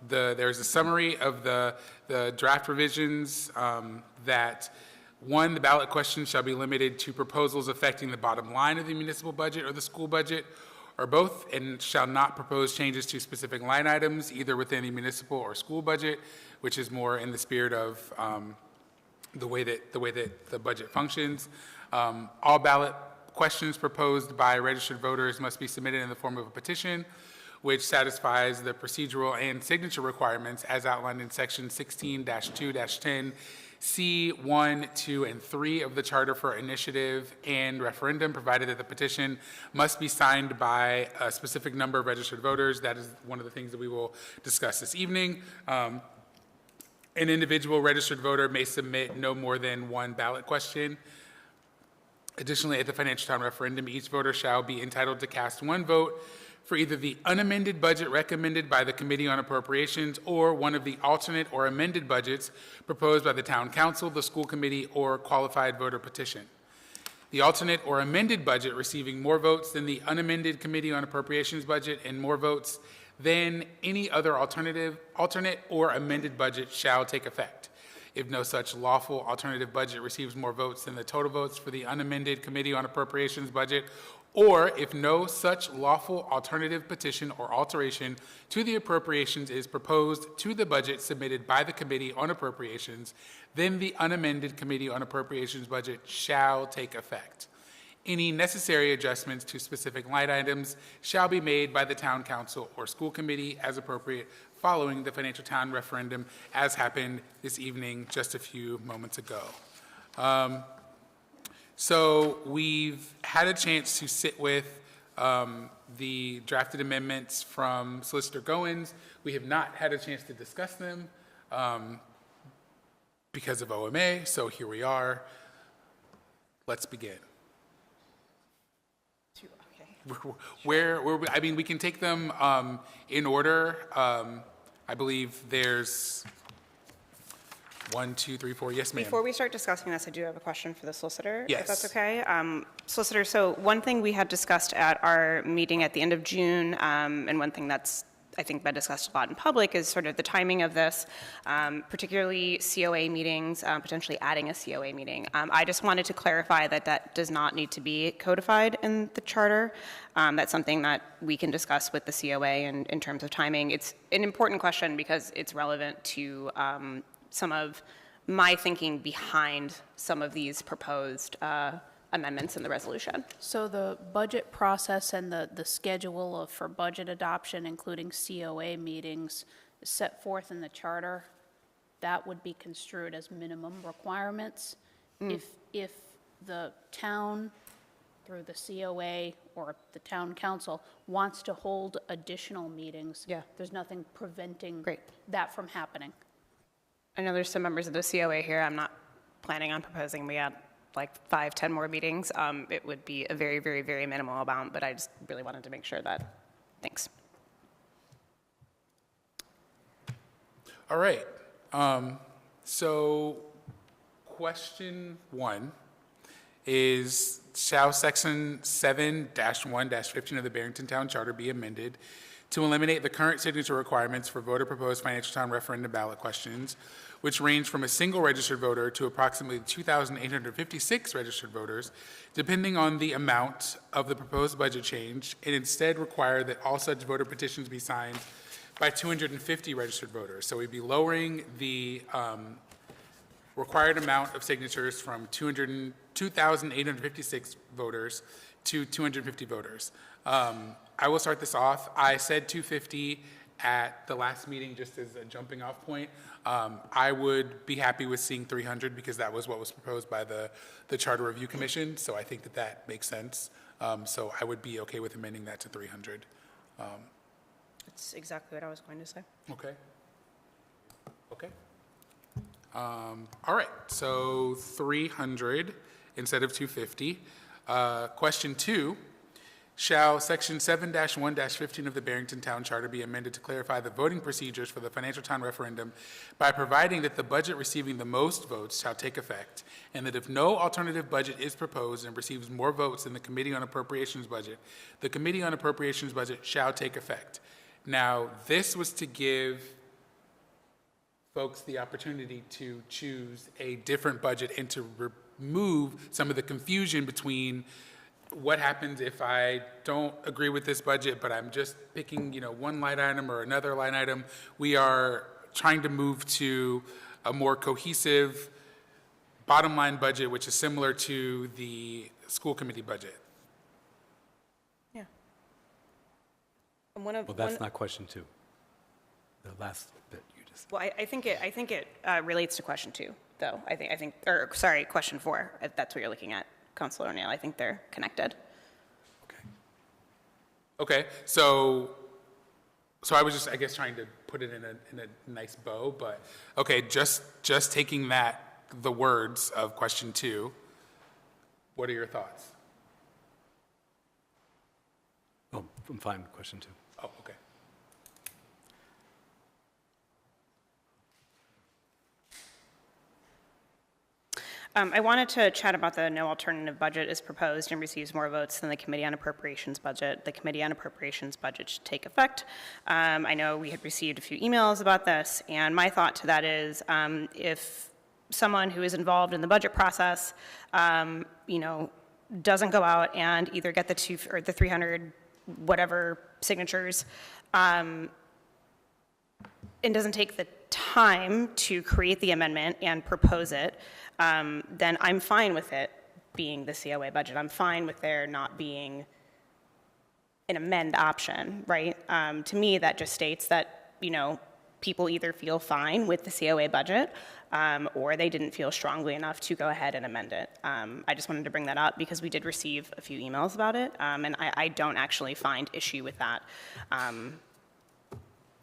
[SPEAKER 2] There's a summary of the draft revisions that, one, the ballot questions shall be limited to proposals affecting the bottom line of the municipal budget or the school budget, or both, and shall not propose changes to specific line items, either within the municipal or school budget, which is more in the spirit of the way that the budget functions. All ballot questions proposed by registered voters must be submitted in the form of a petition, which satisfies the procedural and signature requirements as outlined in section 16-2-10, C1, 2, and 3 of the Charter for Initiative and Referendum, provided that the petition must be signed by a specific number of registered voters. That is one of the things that we will discuss this evening. An individual registered voter may submit no more than one ballot question. Additionally, at the Financial Town referendum, each voter shall be entitled to cast one vote for either the unamended budget recommended by the Committee on Appropriations or one of the alternate or amended budgets proposed by the Town Council, the School Committee, or qualified voter petition. The alternate or amended budget receiving more votes than the unamended Committee on Appropriations budget and more votes than any other alternate or amended budget shall take effect. If no such lawful alternative budget receives more votes than the total votes for the unamended Committee on Appropriations budget, or if no such lawful alternative petition or alteration to the appropriations is proposed to the budget submitted by the Committee on Appropriations, then the unamended Committee on Appropriations budget shall take effect. Any necessary adjustments to specific line items shall be made by the Town Council or School Committee as appropriate following the Financial Town referendum, as happened this evening just a few moments ago. So we've had a chance to sit with the drafted amendments from Solicitor Goins. We have not had a chance to discuss them because of OMA, so here we are. Let's begin. I mean, we can take them in order. I believe there's 1, 2, 3, 4. Yes, ma'am.
[SPEAKER 1] Before we start discussing this, I do have a question for the solicitor,
[SPEAKER 2] Yes.
[SPEAKER 1] if that's okay. Solicitor, so one thing we had discussed at our meeting at the end of June, and one thing that's, I think, been discussed a lot in public is sort of the timing of this, particularly COA meetings, potentially adding a COA meeting. I just wanted to clarify that that does not need to be codified in the charter. That's something that we can discuss with the COA in terms of timing. It's an important question because it's relevant to some of my thinking behind some of these proposed amendments in the resolution.
[SPEAKER 8] So the budget process and the schedule for budget adoption, including COA meetings, is set forth in the charter. That would be construed as minimum requirements. If the town, through the COA or the town council, wants to hold additional meetings, there's nothing preventing that from happening.
[SPEAKER 1] I know there's some members of the COA here. I'm not planning on proposing we add like 5, 10 more meetings. It would be a very, very, very minimal amount, but I just really wanted to make sure that, thanks.
[SPEAKER 2] All right. So question 1 is, shall Section 7-1-15 of the Barrington Town Charter be amended to eliminate the current signature requirements for voter-proposed financial town referendum ballot questions, which range from a single registered voter to approximately 2,856 registered voters, depending on the amount of the proposed budget change, and instead require that all such voter petitions be signed by 250 registered voters. So we'd be lowering the required amount of signatures from 2,856 voters to 250 voters. I will start this off. I said 250 at the last meeting just as a jumping off point. I would be happy with seeing 300 because that was what was proposed by the Charter Review Commission, so I think that that makes sense. So I would be okay with amending that to 300.
[SPEAKER 1] That's exactly what I was going to say.
[SPEAKER 2] Okay. Okay. All right, so 300 instead of 250. Question 2, shall Section 7-1-15 of the Barrington Town Charter be amended to clarify the voting procedures for the financial town referendum by providing that the budget receiving the most votes shall take effect, and that if no alternative budget is proposed and receives more votes than the Committee on Appropriations budget, the Committee on Appropriations budget shall take effect. Now, this was to give folks the opportunity to choose a different budget and to remove some of the confusion between what happens if I don't agree with this budget, but I'm just picking, one line item or another line item. We are trying to move to a more cohesive bottom line budget, which is similar to the school committee budget.
[SPEAKER 1] Yeah. And
[SPEAKER 5] Well, that's not question 2. The last bit you just.
[SPEAKER 1] Well, I think it relates to question 2, though. Question 4. If that's what you're looking at, Councilor O'Neill. I think they're connected.
[SPEAKER 2] Okay, so I was just, I guess, trying to put it in a nice bow, but okay, just taking the words of question 2. What are your thoughts?
[SPEAKER 5] Oh, I'm fine with question 2.
[SPEAKER 2] Oh, okay.
[SPEAKER 1] I wanted to chat about the no alternative budget is proposed and receives more votes than the Committee on Appropriations budget. The Committee on Appropriations budget should take effect. I know we had received a few emails about this, and my thought to that is if someone who is involved in the budget process, doesn't go out and either get the 300 whatever signatures, and doesn't take the time to create the amendment and propose it, then I'm fine with it being the COA budget. I'm fine with there not being an amend option, right? To me, that just states that, people either feel fine with the COA budget or they didn't feel strongly enough to go ahead and amend it. I just wanted to bring that up because we did receive a few emails about it, and I don't actually find issue with that.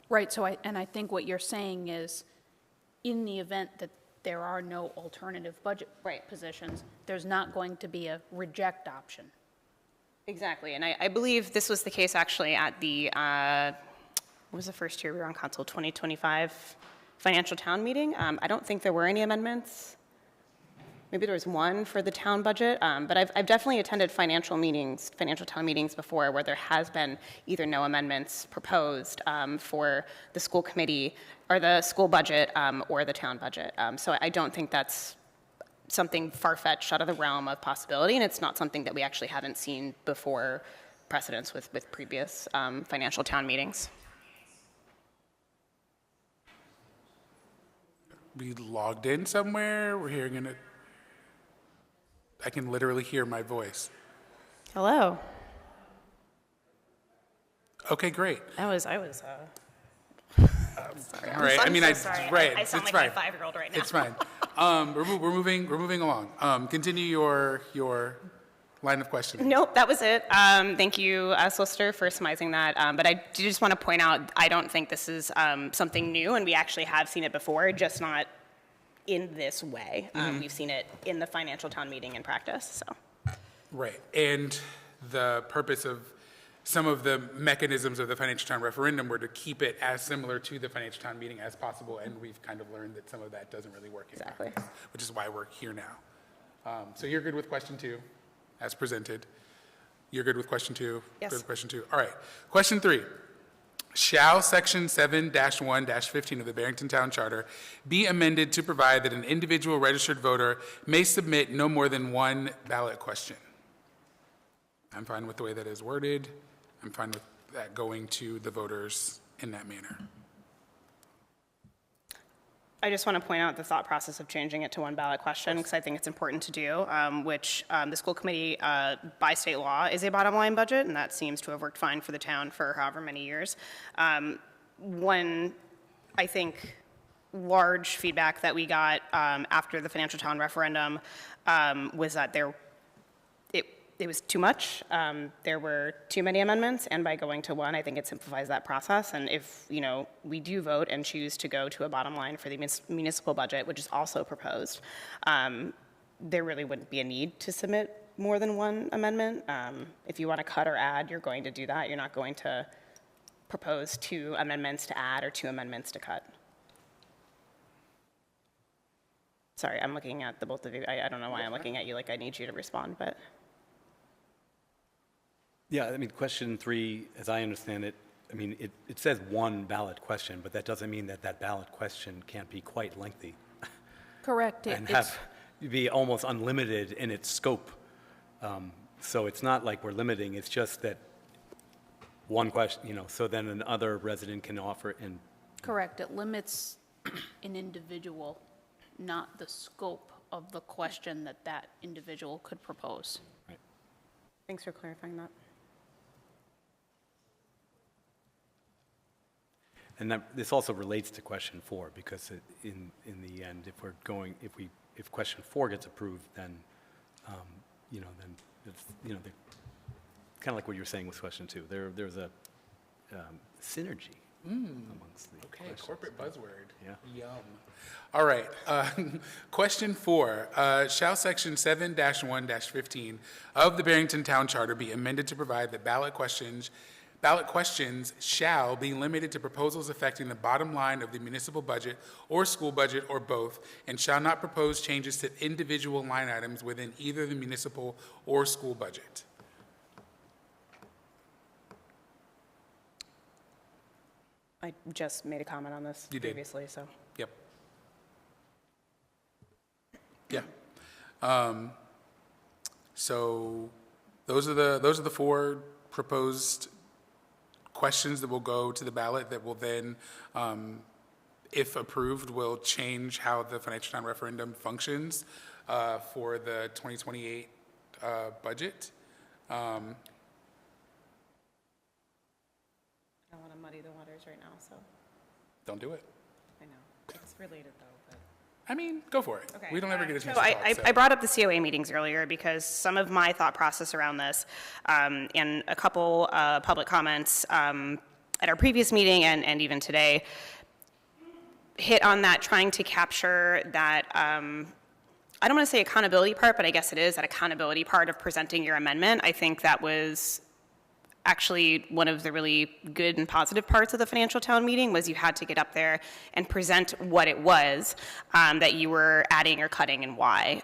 [SPEAKER 8] Right, so I think what you're saying is, in the event that there are no alternative budget positions, there's not going to be a reject option.
[SPEAKER 1] Exactly, and I believe this was the case actually at the, what was the first year we were on council, 2025 financial town meeting. I don't think there were any amendments. Maybe there was one for the town budget, but I've definitely attended financial town meetings before where there has been either no amendments proposed for the school committee or the school budget or the town budget. So I don't think that's something far-fetched out of the realm of possibility, and it's not something that we actually haven't seen before precedents with previous financial town meetings.
[SPEAKER 2] We logged in somewhere, we're hearing it. I can literally hear my voice.
[SPEAKER 1] Hello.
[SPEAKER 2] Okay, great.
[SPEAKER 1] I was.
[SPEAKER 2] All
[SPEAKER 1] Sorry.
[SPEAKER 2] right.
[SPEAKER 1] I'm so sorry.
[SPEAKER 2] Right.
[SPEAKER 1] I sound
[SPEAKER 2] it's
[SPEAKER 1] like
[SPEAKER 2] fine.
[SPEAKER 1] my 5-year-old right now.
[SPEAKER 2] It's fine. We're moving along. Continue your line of questioning.
[SPEAKER 1] Nope, that was it. Thank you, Solicitor, for surmising that. But I do just want to point out, I don't think this is something new, and we actually have seen it before, just not in this way. We've seen it in the financial town meeting in practice. So.
[SPEAKER 2] Right. And the purpose of some of the mechanisms of the financial town referendum were to keep it as similar to the financial town meeting as possible, and we've kind of learned that some of that doesn't really work in practice, which is why we're here now. So you're good with question 2, as presented? You're good with question 2?
[SPEAKER 1] Yes.
[SPEAKER 2] Good with question 2. All right. Question 3. Shall Section 7-1-15 of the Barrington Town Charter be amended to provide that an individual registered voter may submit no more than one ballot question? I'm fine with the way that is worded. I'm fine with that going to the voters in that manner.
[SPEAKER 1] I just want to point out the thought process of changing it to one ballot question, because I think it's important to do, which the school committee, by state law, is a bottom line budget, and that seems to have worked fine for the town for however many years. One, I think, large feedback that we got after the financial town referendum was that it was too much. There were too many amendments, and by going to one, I think it simplifies that process. And if we do vote and choose to go to a bottom line for the municipal budget, which is also proposed, there really wouldn't be a need to submit more than one amendment. If you want to cut or add, you're going to do that. You're not going to propose 2 amendments to add or 2 amendments to cut. Sorry, I'm looking at the both of you. I don't know why I'm looking at you like I need you to respond, but.
[SPEAKER 5] Yeah, I mean, question 3, as I understand it, I mean, it says one ballot question, but that doesn't mean that that ballot question can't be quite lengthy.
[SPEAKER 8] Correct.
[SPEAKER 5] And be almost unlimited in its scope. So it's not like we're limiting, it's just that one question, so then another resident can offer and.
[SPEAKER 8] Correct. It limits an individual, not the scope of the question that individual could propose.
[SPEAKER 5] Right.
[SPEAKER 1] Thanks for clarifying that.
[SPEAKER 5] And this also relates to question 4, because in the end, if question 4 gets approved, then, then it's, kind of like what you were saying with question 2. There's a synergy amongst the questions.
[SPEAKER 2] Corporate buzzword.
[SPEAKER 5] Yeah.
[SPEAKER 2] Yum. All right. Question 4. Shall Section 7-1-15 of the Barrington Town Charter be amended to provide that ballot questions shall be limited to proposals affecting the bottom line of the municipal budget or school budget or both, and shall not propose changes to individual line items within either the municipal or school budget?
[SPEAKER 1] I just made a comment on this previously, so.
[SPEAKER 2] Yep. Yeah. So those are the 4 proposed questions that will go to the ballot that will then, if approved, will change how the financial town referendum functions for the 2028 budget.
[SPEAKER 1] I don't want to muddy the waters right now, so.
[SPEAKER 2] Don't do it.
[SPEAKER 1] I know. It's related, though, but.
[SPEAKER 2] I mean, go for it.
[SPEAKER 1] Okay.
[SPEAKER 2] We don't ever get a chance
[SPEAKER 1] So
[SPEAKER 2] to talk.
[SPEAKER 1] I brought up the COA meetings earlier because some of my thought process around this, and a couple public comments at our previous meeting and even today, hit on that trying to capture that, I don't want to say accountability part, but I guess it is, that accountability part of presenting your amendment. I think that was actually one of the really good and positive parts of the financial town meeting was you had to get up there and present what it was that you were adding or cutting and why.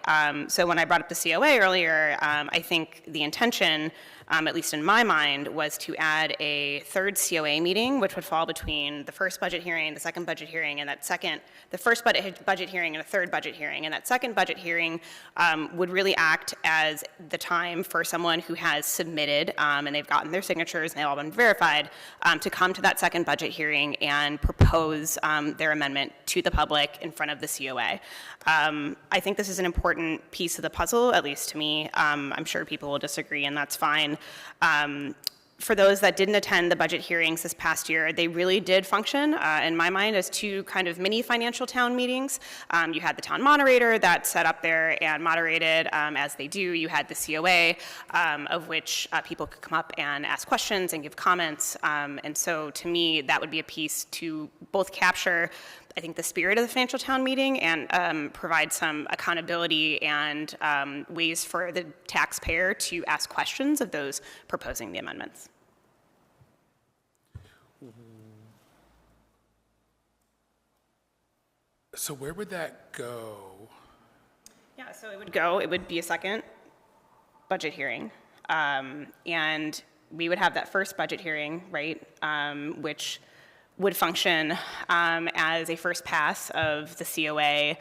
[SPEAKER 1] So when I brought up the COA earlier, I think the intention, at least in my mind, was to add a 3rd COA meeting, which would fall between the first budget hearing, the second budget hearing, and the first budget hearing and a 3rd budget hearing. And that second budget hearing would really act as the time for someone who has submitted, and they've gotten their signatures and they've all been verified, to come to that second budget hearing and propose their amendment to the public in front of the COA. I think this is an important piece of the puzzle, at least to me. I'm sure people will disagree, and that's fine. For those that didn't attend the budget hearings this past year, they really did function, in my mind, as 2 kind of mini financial town meetings. You had the town moderator that sat up there and moderated, as they do. You had the COA, of which people could come up and ask questions and give comments. And so to me, that would be a piece to both capture, I think, the spirit of the financial town meeting and provide some accountability and ways for the taxpayer to ask questions of those proposing the amendments.
[SPEAKER 2] So where would that go?
[SPEAKER 1] Yeah, so it would be a second budget hearing. And we would have that first budget hearing, right, which would function as a first pass of the COA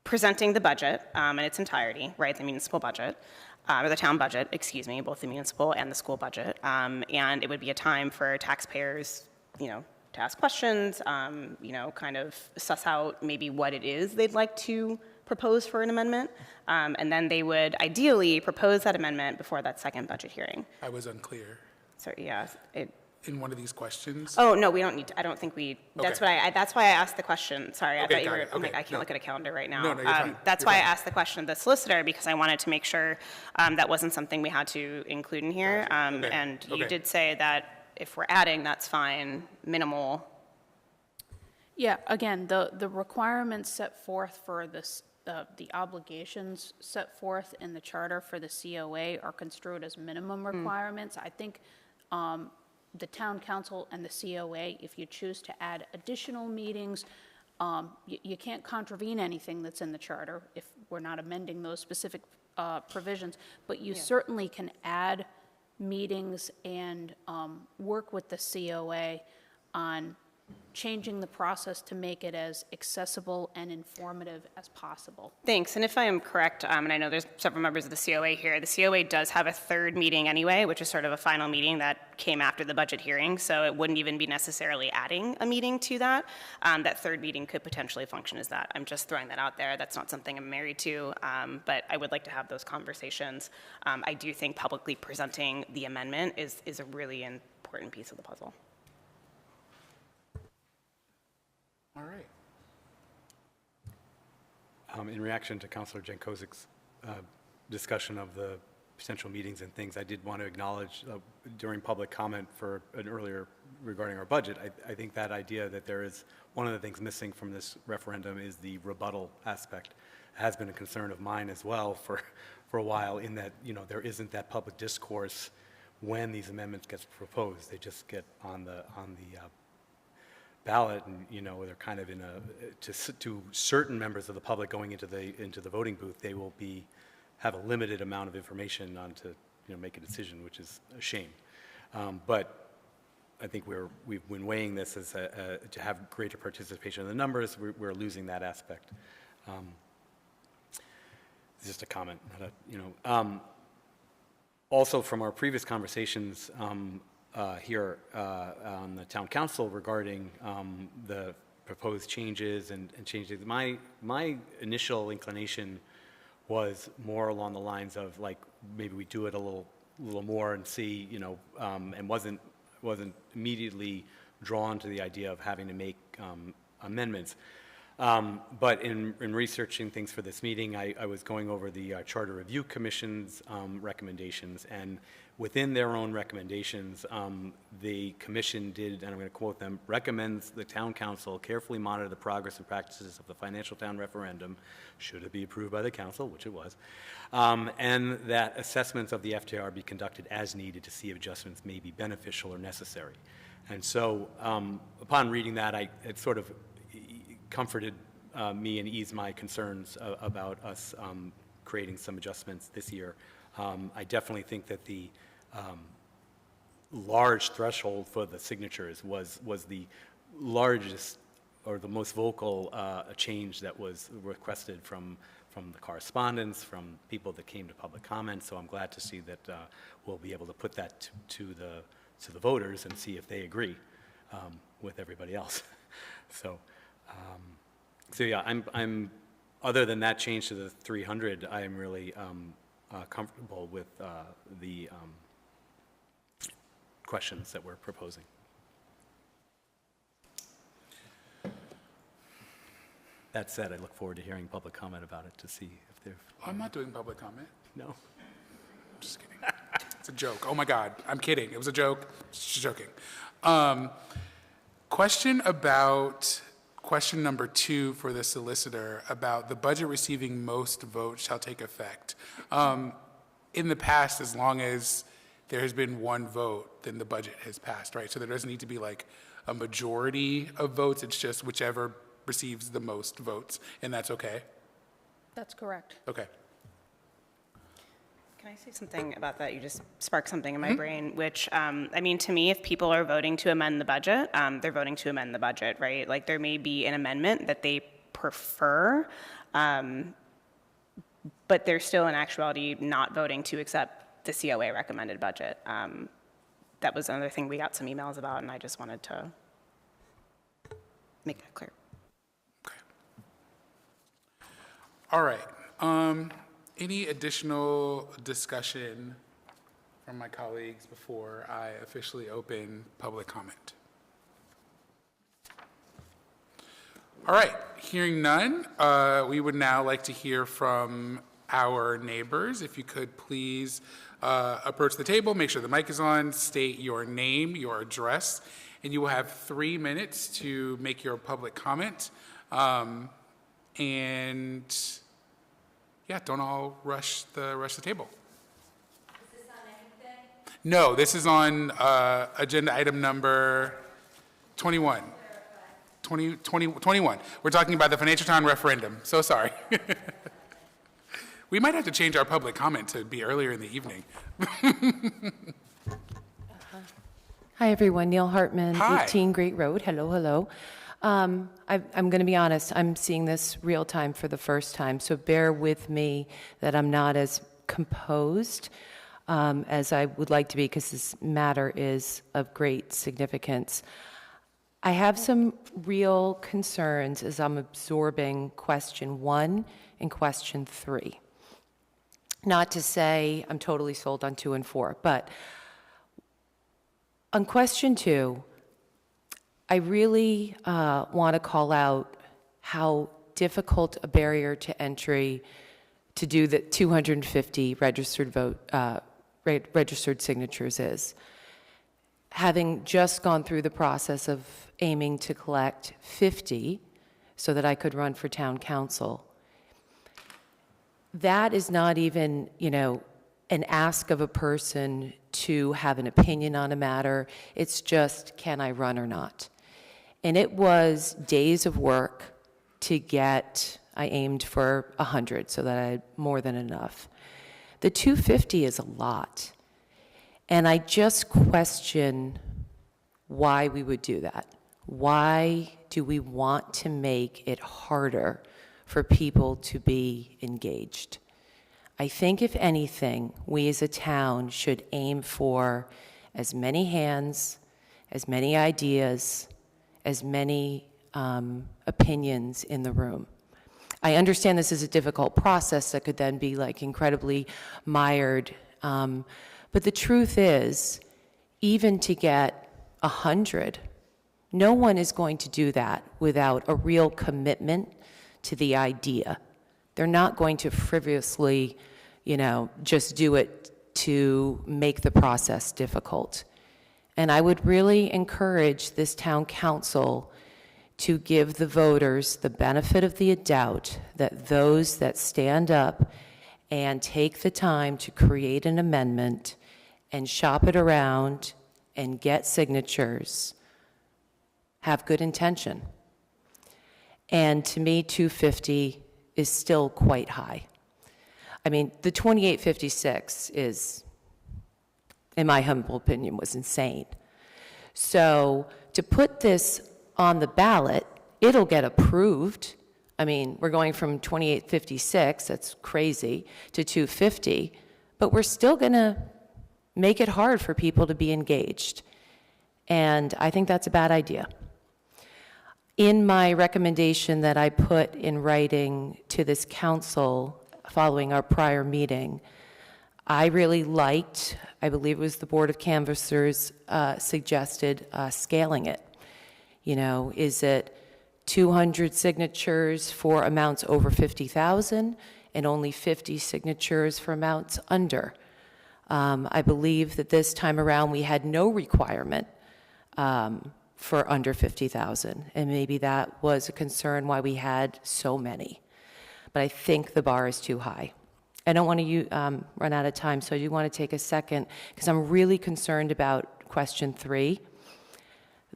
[SPEAKER 1] presenting the budget in its entirety, right, the municipal budget, or the town budget, excuse me, both the municipal and the school budget. And it would be a time for taxpayers, to ask questions, kind of suss out maybe what it is they'd like to propose for an amendment. And then they would ideally propose that amendment before that second budget hearing.
[SPEAKER 2] I was unclear.
[SPEAKER 1] So, yeah,
[SPEAKER 2] In one of these questions?
[SPEAKER 1] Oh, no, we don't need to, I don't think that's that's why I asked the question. Sorry, I
[SPEAKER 2] Okay,
[SPEAKER 1] thought you
[SPEAKER 2] got
[SPEAKER 1] were,
[SPEAKER 2] it.
[SPEAKER 1] I'm like,
[SPEAKER 2] Okay,
[SPEAKER 1] I can't
[SPEAKER 2] no.
[SPEAKER 1] look at a calendar right now.
[SPEAKER 2] No, you're fine.
[SPEAKER 1] That's
[SPEAKER 2] You're
[SPEAKER 1] why I
[SPEAKER 2] fine.
[SPEAKER 1] asked the question to the solicitor, because I wanted to make sure that wasn't something we had to include in here.
[SPEAKER 2] Okay,
[SPEAKER 1] And you
[SPEAKER 2] okay.
[SPEAKER 1] did say that if we're adding, that's fine, minimal.
[SPEAKER 8] Yeah, again, the requirements set forth for this, the obligations set forth in the charter for the COA are construed as minimum requirements. I think the town council and the COA, if you choose to add additional meetings, you can't contravene anything that's in the charter if we're not amending those specific provisions, but you certainly can add meetings and work with the COA on changing the process to make it as accessible and informative as possible.
[SPEAKER 1] Thanks, and if I am correct, and I know there's several members of the COA here, the COA does have a third meeting anyway, which is sort of a final meeting that came after the budget hearing, so it wouldn't even be necessarily adding a meeting to that. That third meeting could potentially function as that. I'm just throwing that out there. That's not something I'm married to, but I would like to have those conversations. I do think publicly presenting the amendment is a really important piece of the puzzle.
[SPEAKER 2] All right.
[SPEAKER 5] In reaction to Councilor Jankozic's discussion of the potential meetings and things, I did want to acknowledge during public comment for an earlier regarding our budget, I think that idea that there is, one of the things missing from this referendum is the rebuttal aspect. It has been a concern of mine as well for a while, in that, there isn't that public discourse when these amendments get proposed. They just get on the ballot, and they're kind of in to certain members of the public going into the voting booth, they will have a limited amount of information on to make a decision, which is a shame. But I think we've been weighing this as to have greater participation in the numbers. We're losing that aspect. Just a comment. Also, from our previous conversations here on the town council regarding the proposed changes and changes, my initial inclination was more along the lines of, like, maybe we do it a little more and see, and wasn't immediately drawn to the idea of having to make amendments. But in researching things for this meeting, I was going over the Charter Review Commission's recommendations, and within their own recommendations, the commission did, and I'm going to quote them, recommends the town council carefully monitor the progress and practices of the financial town referendum, should it be approved by the council, which it was, and that assessments of the FTR be conducted as needed to see if adjustments may be beneficial or necessary. And so upon reading that, it sort of comforted me and eased my concerns about us creating some adjustments this year. I definitely think that the large threshold for the signatures was the largest or the most vocal change that was requested from the correspondence, from people that came to public comment. So I'm glad to see that we'll be able to put that to the voters and see if they agree with everybody else. So yeah, I'm other than that change to the 300, I am really comfortable with the questions that we're proposing. That said, I look forward to hearing public comment about it to see if they've...
[SPEAKER 2] I'm not doing public comment.
[SPEAKER 5] No.
[SPEAKER 2] Just kidding. It's a joke. Oh my God, I'm kidding. It was a joke. Just joking. Question number 2 for the solicitor about the budget receiving most votes shall take effect. In the past, as long as there has been one vote, then the budget has passed, right? So there doesn't need to be like a majority of votes. It's just whichever receives the most votes, and that's okay?
[SPEAKER 8] That's correct.
[SPEAKER 2] Okay.
[SPEAKER 1] Can I say something about that? You just sparked something in my brain, which, I mean, to me, if people are voting to amend the budget, they're voting to amend the budget, right? Like, there may be an amendment that they prefer, but they're still in actuality not voting to accept the COA recommended budget. That was another thing we got some emails about, and I just wanted to make that clear.
[SPEAKER 2] Okay. All right. Any additional discussion from my colleagues before I officially open public comment? All right, hearing none, we would now like to hear from our neighbors. If you could please approach the table, make sure the mic is on, state your name, your address, and you will have 3 minutes to make your public comment. And yeah, don't all rush the table. Is this on anything? No, this is on agenda item number 21. 21. We're talking about the Financial Town referendum. So sorry. We might have to change our public comment to be earlier in the evening.
[SPEAKER 17] Hi, everyone. Neil Hartman,
[SPEAKER 2] Hi.
[SPEAKER 17] 18 Great Road. Hello, hello. I'm going to be honest. I'm seeing this real time for the first time, so bear with me that I'm not as composed as I would like to be, because this matter is of great significance. I have some real concerns as I'm absorbing question 1 and question 3. Not to say I'm totally sold on 2 and 4, but on question 2, I really want to call out how difficult a barrier to entry to do the 250 registered signatures is. Having just gone through the process of aiming to collect 50 so that I could run for town council, that is not even, an ask of a person to have an opinion on a matter. It's just, can I run or not? And it was days of work to get, I aimed for 100 so that I had more than enough. The 250 is a lot. And I just question why we would do that. Why do we want to make it harder for people to be engaged? I think, if anything, we as a town should aim for as many hands, as many ideas, as many opinions in the room. I understand this is a difficult process that could then be incredibly mired. But the truth is, even to get 100, no one is going to do that without a real commitment to the idea. They're not going to frivolously, just do it to make the process difficult. And I would really encourage this town council to give the voters the benefit of the doubt that those that stand up and take the time to create an amendment and shop it around and get signatures have good intention. And to me, 250 is still quite high. I mean, the 2856 is, in my humble opinion, was insane. So to put this on the ballot, it'll get approved. I mean, we're going from 2856, that's crazy, to 250, but we're still going to make it hard for people to be engaged. And I think that's a bad idea. In my recommendation that I put in writing to this council following our prior meeting, I really liked, I believe it was the Board of Canvassers suggested scaling it. Is it 200 signatures for amounts over 50,000 and only 50 signatures for amounts under? I believe that this time around we had no requirement for under 50,000, and maybe that was a concern why we had so many. But I think the bar is too high. I don't want to run out of time, so I do want to take a second, because I'm really concerned about question 3.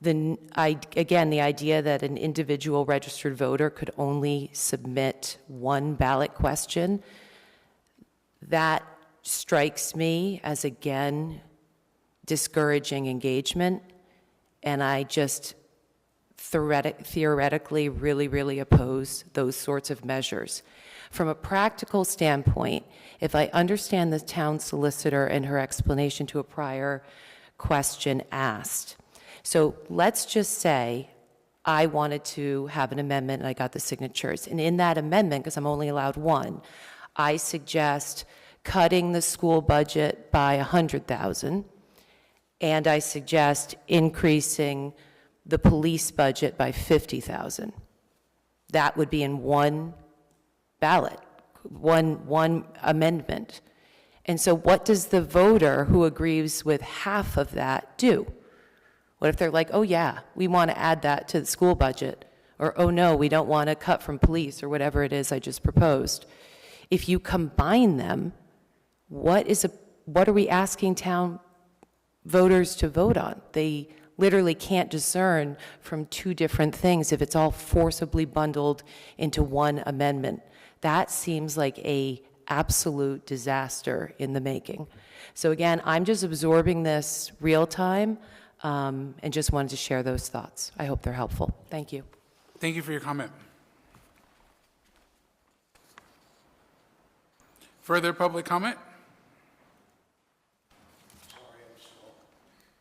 [SPEAKER 17] Again, the idea that an individual registered voter could only submit one ballot question, that strikes me as, again, discouraging engagement, and I just theoretically really oppose those sorts of measures. From a practical standpoint, if I understand the town solicitor and her explanation to a prior question asked, so let's just say I wanted to have an amendment and I got the signatures. And in that amendment, because I'm only allowed one, I suggest cutting the school budget by $100,000, and I suggest increasing the police budget by $50,000. That would be in one ballot, one amendment. And so what does the voter who agrees with half of that do? What if they're like, oh yeah, we want to add that to the school budget, or oh no, we don't want to cut from police, or whatever it is I just proposed? If you combine them, what are we asking town voters to vote on? They literally can't discern from two different things if it's all forcibly bundled into one amendment. That seems like a absolute disaster in the making. So again, I'm just absorbing this real time, and just wanted to share those thoughts. I hope they're helpful. Thank you.
[SPEAKER 2] Thank you for your comment. Further public comment?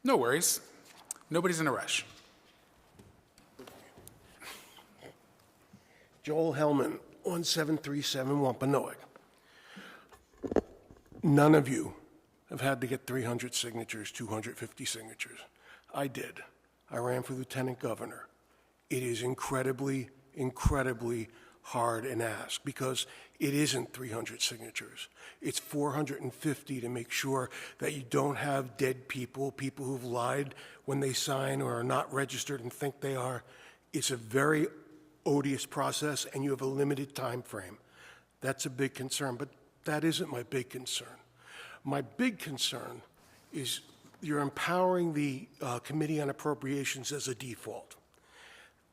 [SPEAKER 2] No worries. Nobody's in a rush.
[SPEAKER 13] Joel Hellman, 1737 Wampanoag. None of you have had to get 300 signatures, 250 signatures. I did. I ran for lieutenant governor. It is incredibly hard an ask because it isn't 300 signatures. It's 450 to make sure that you don't have dead people, people who've lied when they sign or are not registered and think they are. It's a very odious process, and you have a limited time frame. That's a big concern, but that isn't my big concern. My big concern is you're empowering the Committee on Appropriations as a default,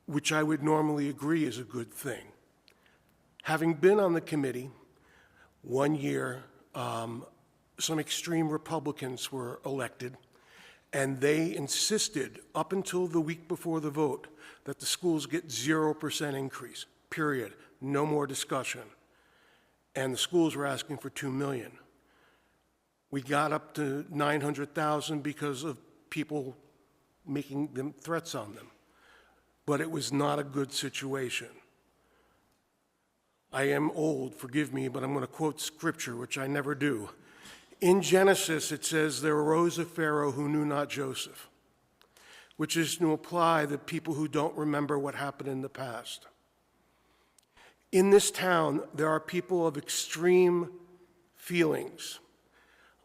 [SPEAKER 13] which I would normally agree is a good thing. Having been on the committee, 1 year, some extreme Republicans were elected, and they insisted up until the week before the vote that the schools get 0% increase, period, no more discussion. And the schools were asking for $2 million. We got up to 900,000 because of people making them threats on them. But it was not a good situation. I am old, forgive me, but I'm going to quote scripture, which I never do. In Genesis, it says, there arose a Pharaoh who knew not Joseph, which is to apply the people who don't remember what happened in the past. In this town, there are people of extreme feelings.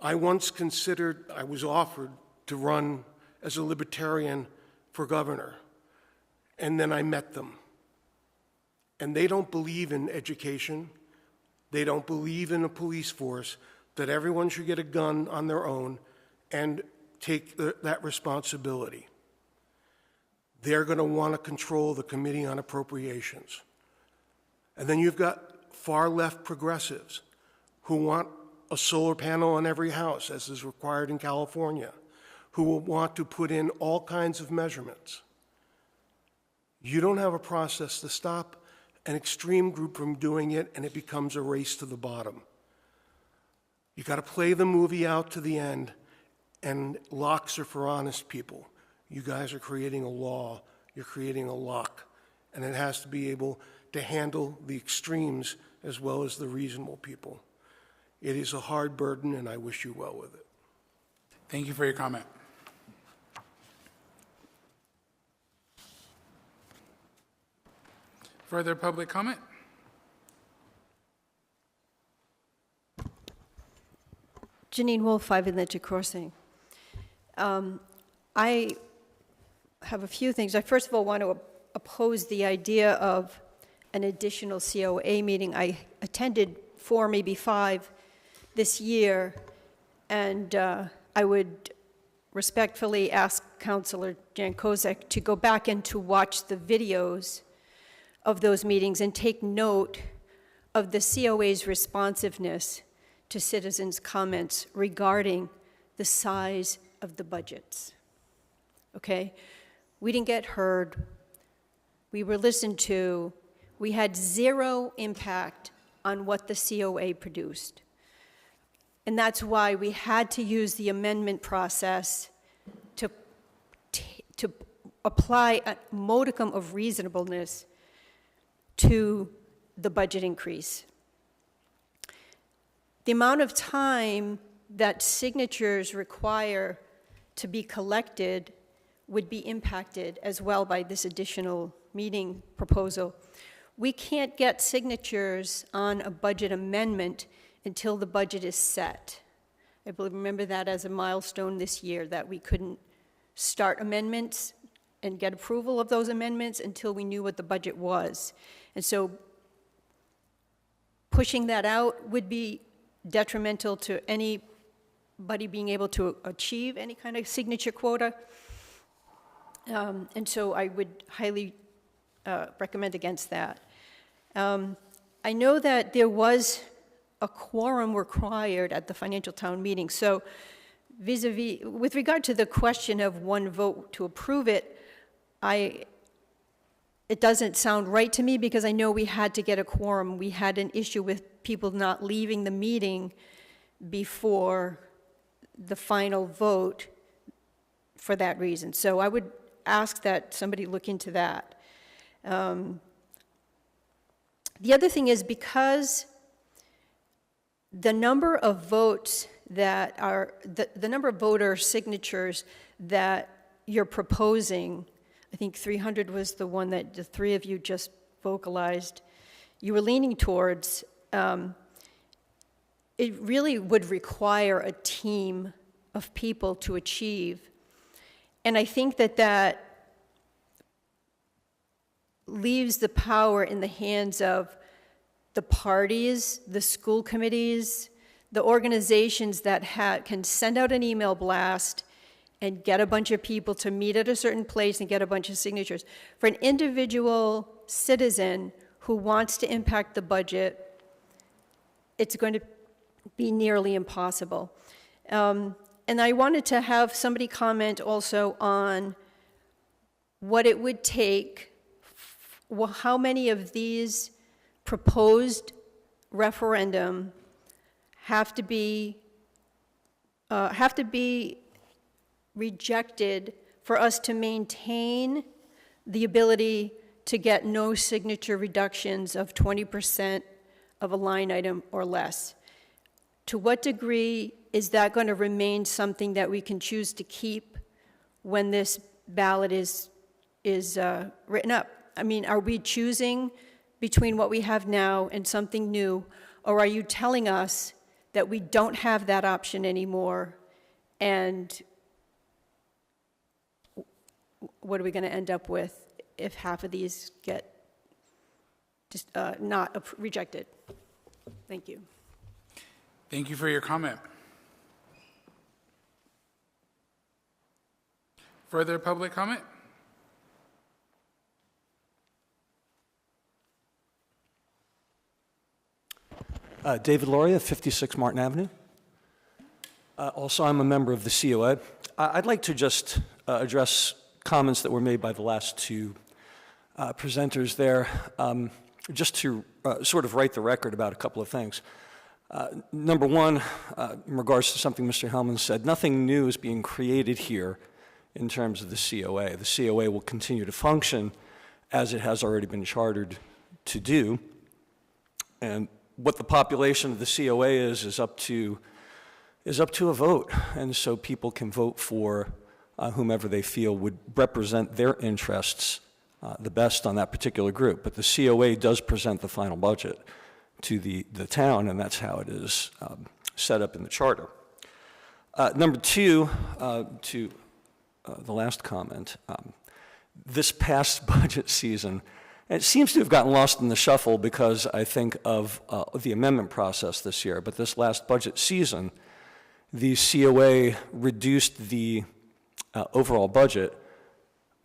[SPEAKER 13] I once considered, I was offered to run as a libertarian for governor, and then I met them. And they don't believe in education. They don't believe in a police force, that everyone should get a gun on their own and take that responsibility. They're going to want to control the Committee on Appropriations. And then you've got far-left progressives who want a solar panel on every house, as is required in California, who will want to put in all kinds of measurements. You don't have a process to stop an extreme group from doing it, and it becomes a race to the bottom. You got to play the movie out to the end, and locks are for honest people. You guys are creating a law, you're creating a lock, and it has to be able to handle the extremes as well as the reasonable people. It is a hard burden, and I wish you well with it.
[SPEAKER 2] Thank you for your comment. Further public comment?
[SPEAKER 6] Janine Wolf, 5 Atlantic Crossing. I have a few things. I first of all want to oppose the idea of an additional COA meeting. I attended 4, maybe 5 this year, and I would respectfully ask Councilor Jankozek to go back and to watch the videos of those meetings and take note of the COA's responsiveness to citizens' comments regarding the size of the budgets. Okay? We didn't get heard. We were listened to. We had zero impact on what the COA produced. And that's why we had to use the amendment process to apply a modicum of reasonableness to the budget increase. The amount of time that signatures require to be collected would be impacted as well by this additional meeting proposal. We can't get signatures on a budget amendment until the budget is set. I remember that as a milestone this year, that we couldn't start amendments and get approval of those amendments until we knew what the budget was. And so pushing that out would be detrimental to anybody being able to achieve any kind of signature quota. And so I would highly recommend against that. I know that there was a quorum required at the financial town meeting. So vis-a-vis, with regard to the question of one vote to approve it, it doesn't sound right to me because I know we had to get a quorum. We had an issue with people not leaving the meeting before the final vote for that reason. So I would ask that somebody look into that. The other thing is, because the number of votes that are, the number of voter signatures that you're proposing, I think 300 was the one that the three of you just vocalized, you were leaning towards, it really would require a team of people to achieve. And I think that leaves the power in the hands of the parties, the school committees, the organizations that can send out an email blast and get a bunch of people to meet at a certain place and get a bunch of signatures. For an individual citizen who wants to impact the budget, it's going to be nearly impossible. And I wanted to have somebody comment also on what it would take, how many of these proposed referendum have to be rejected for us to maintain the ability to get no signature reductions of 20% of a line item or less. To what degree is that going to remain something that we can choose to keep when this ballot is written up? I mean, are we choosing between what we have now and something new, or are you telling us that we don't have that option anymore, and what are we going to end up with if half of these get just not rejected? Thank you.
[SPEAKER 2] Thank you for your comment. Further public comment?
[SPEAKER 18] David Lauria, 56 Martin Avenue. Also, I'm a member of the COA. I'd like to just address comments that were made by the last two presenters there, just to sort of write the record about a couple of things. Number one, in regards to something Mr. Hellman said, nothing new is being created here in terms of the COA. The COA will continue to function as it has already been chartered to do. And what the population of the COA is up to a vote. And so people can vote for whomever they feel would represent their interests the best on that particular group. But the COA does present the final budget to the town, and that's how it is set up in the charter. Number two, to the last comment, this past budget season, it seems to have gotten lost in the shuffle because I think of the amendment process this year, but this last budget season, the COA reduced the overall budget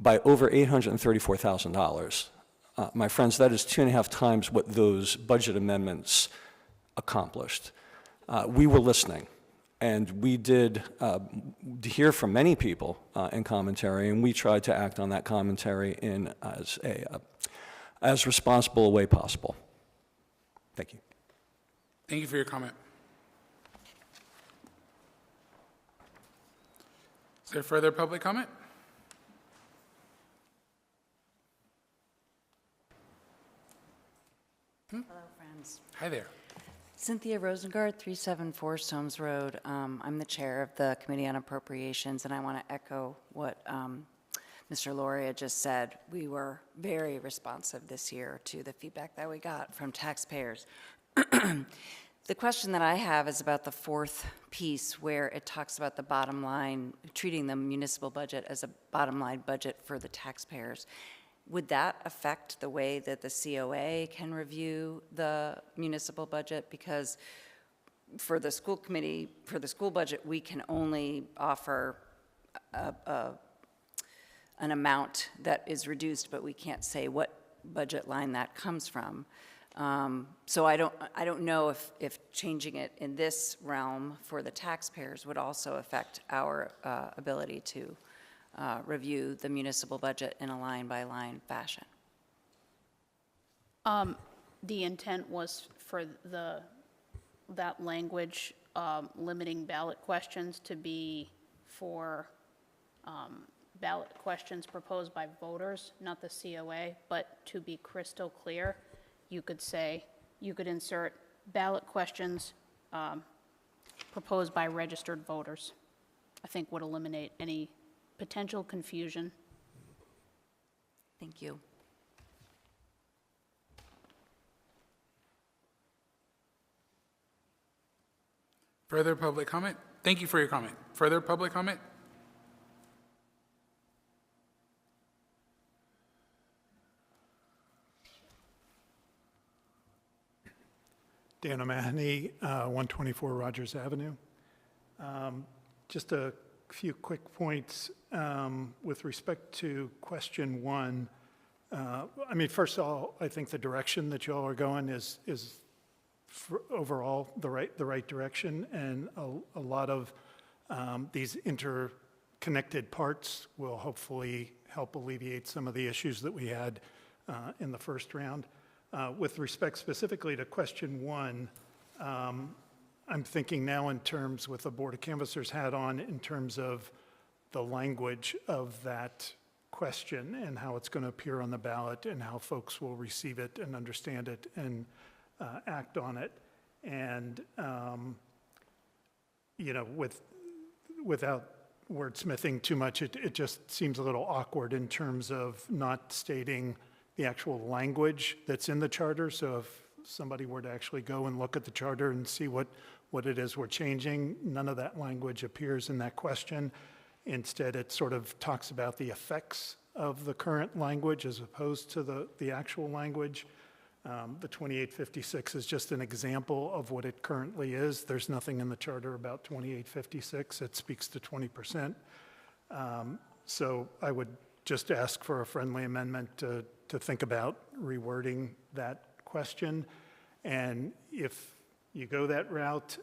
[SPEAKER 18] by over $834,000. My friends, that is 2.5 times what those budget amendments accomplished. We were listening, and we did hear from many people in commentary, and we tried to act on that commentary in as responsible a way possible. Thank you.
[SPEAKER 2] Thank you for your comment. Is there further public comment?
[SPEAKER 19] Hello, friends.
[SPEAKER 2] Hi there.
[SPEAKER 19] Cynthia Rosengard, 374 Soames Road. I'm the chair of the Committee on Appropriations, and I want to echo what Mr. Loria just said. We were very responsive this year to the feedback that we got from taxpayers. The question that I have is about the fourth piece where it talks about the bottom line, treating the municipal budget as a bottom line budget for the taxpayers. Would that affect the way that the COA can review the municipal budget? Because for the school committee, for the school budget, we can only offer an amount that is reduced, but we can't say what budget line that comes from. So I don't know if changing it in this realm for the taxpayers would also affect our ability to review the municipal budget in a line-by-line fashion.
[SPEAKER 8] The intent was for that language limiting ballot questions to be for ballot questions proposed by voters, not the COA, but to be crystal clear, you could say, you could insert ballot questions proposed by registered voters. I think would eliminate any potential confusion.
[SPEAKER 19] Thank you.
[SPEAKER 2] Further public comment? Thank you for your comment. Further public comment?
[SPEAKER 20] Dan O'Mahony, 124 Rogers Avenue. Just a few quick points with respect to question one. I mean, first of all, I think the direction that you all are going is overall the right direction, and a lot of these interconnected parts will hopefully help alleviate some of the issues that we had in the first round. With respect specifically to question one, I'm thinking now in terms with the Board of Canvassers hat on in terms of the language of that question and how it's going to appear on the ballot and how folks will receive it and understand it and act on it. And, you know, without wordsmithing too much, it just seems a little awkward in terms of not stating the actual language that's in the charter. So if somebody were to actually go and look at the charter and see what it is we're changing, none of that language appears in that question. Instead, it sort of talks about the effects of the current language as opposed to the actual language. The 2856 is just an example of what it currently is. There's nothing in the charter about 2856. It speaks to 20%. So I would just ask for a friendly amendment to think about rewording that question. And if you go that route,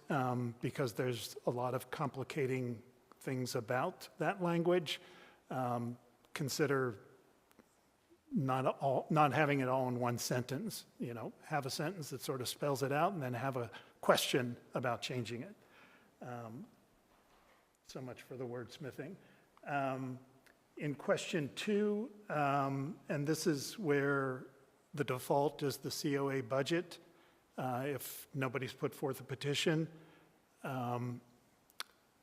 [SPEAKER 20] because there's a lot of complicating things about that language, consider not having it all in one sentence. You know, have a sentence that sort of spells it out and then have a question about changing it. So much for the wordsmithing. In question two, and this is where the default is the COA budget, if nobody's put forth a petition.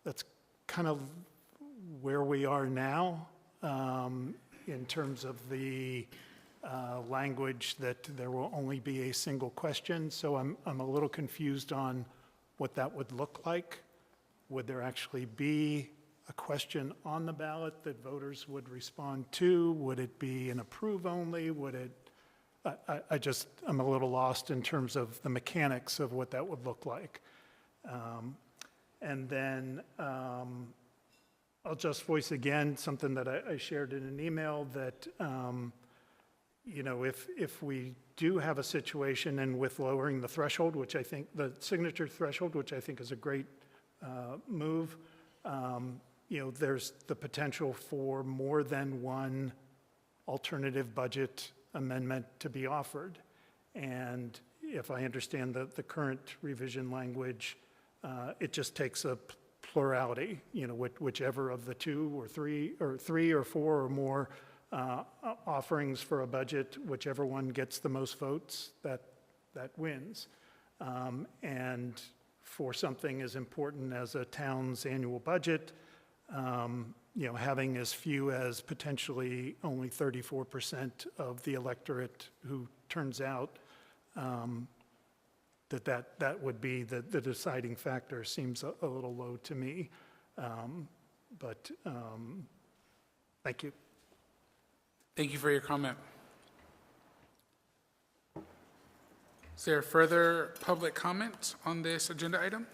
[SPEAKER 20] That's kind of where we are now in terms of the language that there will only be a single question. So I'm a little confused on what that would look like. Would there actually be a question on the ballot that voters would respond to? Would it be an approve only? Would it, I'm a little lost in terms of the mechanics of what that would look like. And then I'll just voice again something that I shared in an email that, you know, if we do have a situation and with lowering the threshold, which I think, the signature threshold, which I think is a great move, you know, there's the potential for more than one alternative budget amendment to be offered. And if I understand the current revision language, it just takes a plurality, you know, whichever of the two or three or four or more offerings for a budget, whichever one gets the most votes, that wins. And for something as important as a town's annual budget, you know, having as few as potentially only 34% of the electorate who turns out, that would be the deciding factor seems a little low to me. But thank you.
[SPEAKER 2] Thank you for your comment. Is there further public comment on this agenda item?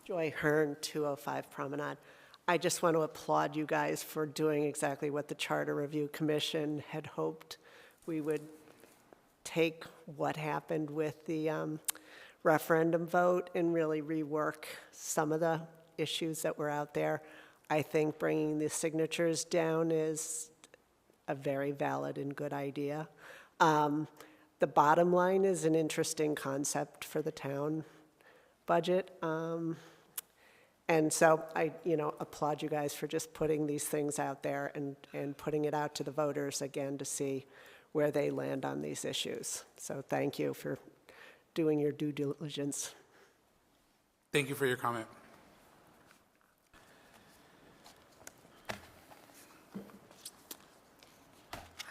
[SPEAKER 21] Joy Hearn, 205 Promenade. I just want to applaud you guys for doing exactly what the Charter Review Commission had hoped. We would take what happened with the referendum vote and really rework some of the issues that were out there. I think bringing the signatures down is a very valid and good idea. The bottom line is an interesting concept for the town budget. And so I, you know, applaud you guys for just putting these things out there and putting it out to the voters again to see where they land on these issues. So thank you for doing your due diligence.
[SPEAKER 2] Thank you for your comment.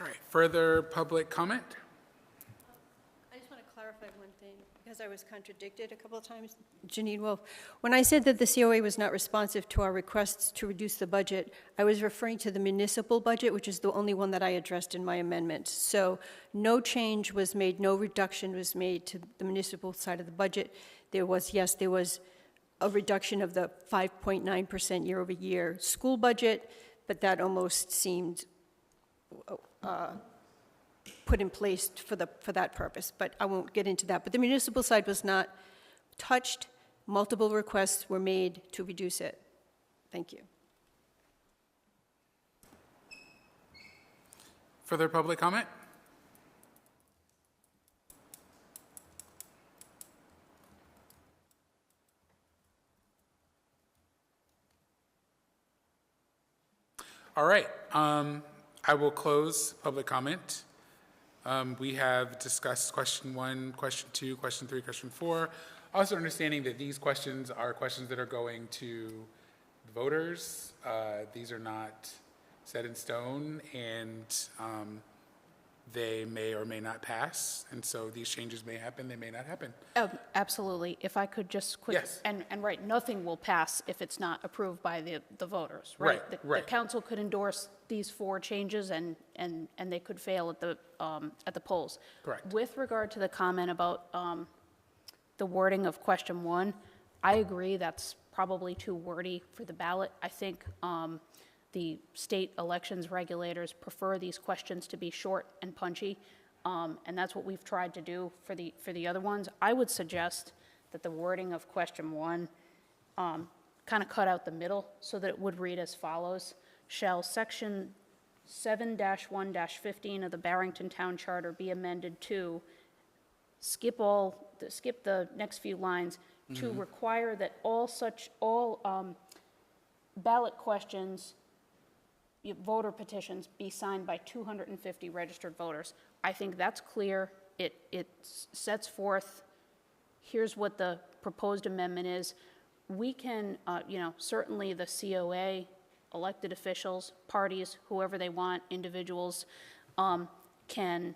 [SPEAKER 2] All right, further public comment?
[SPEAKER 6] I just want to clarify one thing, because I was contradicted a couple of times. Janine Wolf, when I said that the COA was not responsive to our requests to reduce the budget, I was referring to the municipal budget, which is the only one that I addressed in my amendment. So no change was made, no reduction was made to the municipal side of the budget. There was, yes, there was a reduction of the 5.9% year over year school budget, but that almost seemed put in place for that purpose, but I won't get into that. But the municipal side was not touched. Multiple requests were made to reduce it. Thank you.
[SPEAKER 2] Further public comment? All right, I will close public comment. We have discussed question 1, question 2, question 3, question 4. Also understanding that these questions are questions that are going to the voters. These are not set in stone, and they may or may not pass. And so these changes may happen, they may not happen.
[SPEAKER 8] Absolutely. If I could just quick,
[SPEAKER 2] Yes.
[SPEAKER 8] and right, nothing will pass if it's not approved by the voters, right?
[SPEAKER 2] Right.
[SPEAKER 8] The council could endorse these 4 changes and they could fail at the polls.
[SPEAKER 2] Correct.
[SPEAKER 8] With regard to the comment about the wording of question 1, I agree that's probably too wordy for the ballot. I think the state elections regulators prefer these questions to be short and punchy, and that's what we've tried to do for the other ones. I would suggest that the wording of question 1 kind of cut out the middle so that it would read as follows. Shall section 7-1-15 of the Barrington Town Charter be amended to skip the next few lines to require that all ballot questions, voter petitions, be signed by 250 registered voters. I think that's clear. It sets forth, here's what the proposed amendment is. We can, certainly the COA, elected officials, parties, whoever they want, individuals, can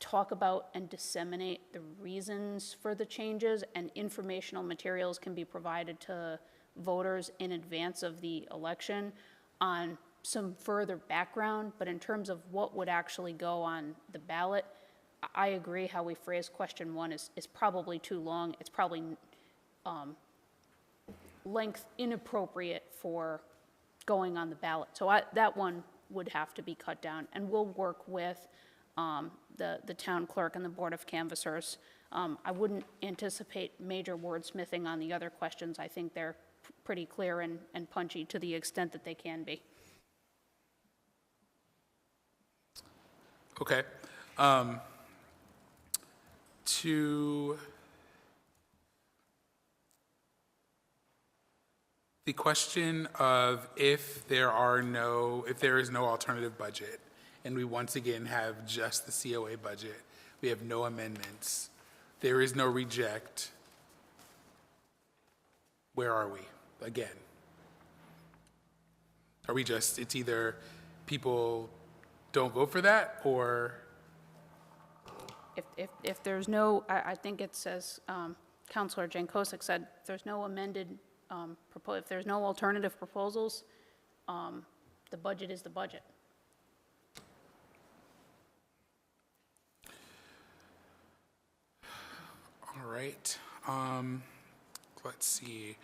[SPEAKER 8] talk about and disseminate the reasons for the changes, and informational materials can be provided to voters in advance of the election on some further background, but in terms of what would actually go on the ballot, I agree how we phrase question one is probably too long. It's probably length inappropriate for going on the ballot. So that one would have to be cut down, and we'll work with the town clerk and the Board of Canvassers. I wouldn't anticipate major wordsmithing on the other questions. I think they're pretty clear and punchy to the extent that they can be.
[SPEAKER 2] Okay. To the question of if there is no alternative budget, and we once again have just the COA budget, we have no amendments, there is no reject, where are we again? Are we just, it's either people don't vote for that, or?
[SPEAKER 8] If there's no, I think it says, Councilor Jankosik said, if there's no amended, if there's no alternative proposals, the budget is the budget.
[SPEAKER 2] All right. Let's see.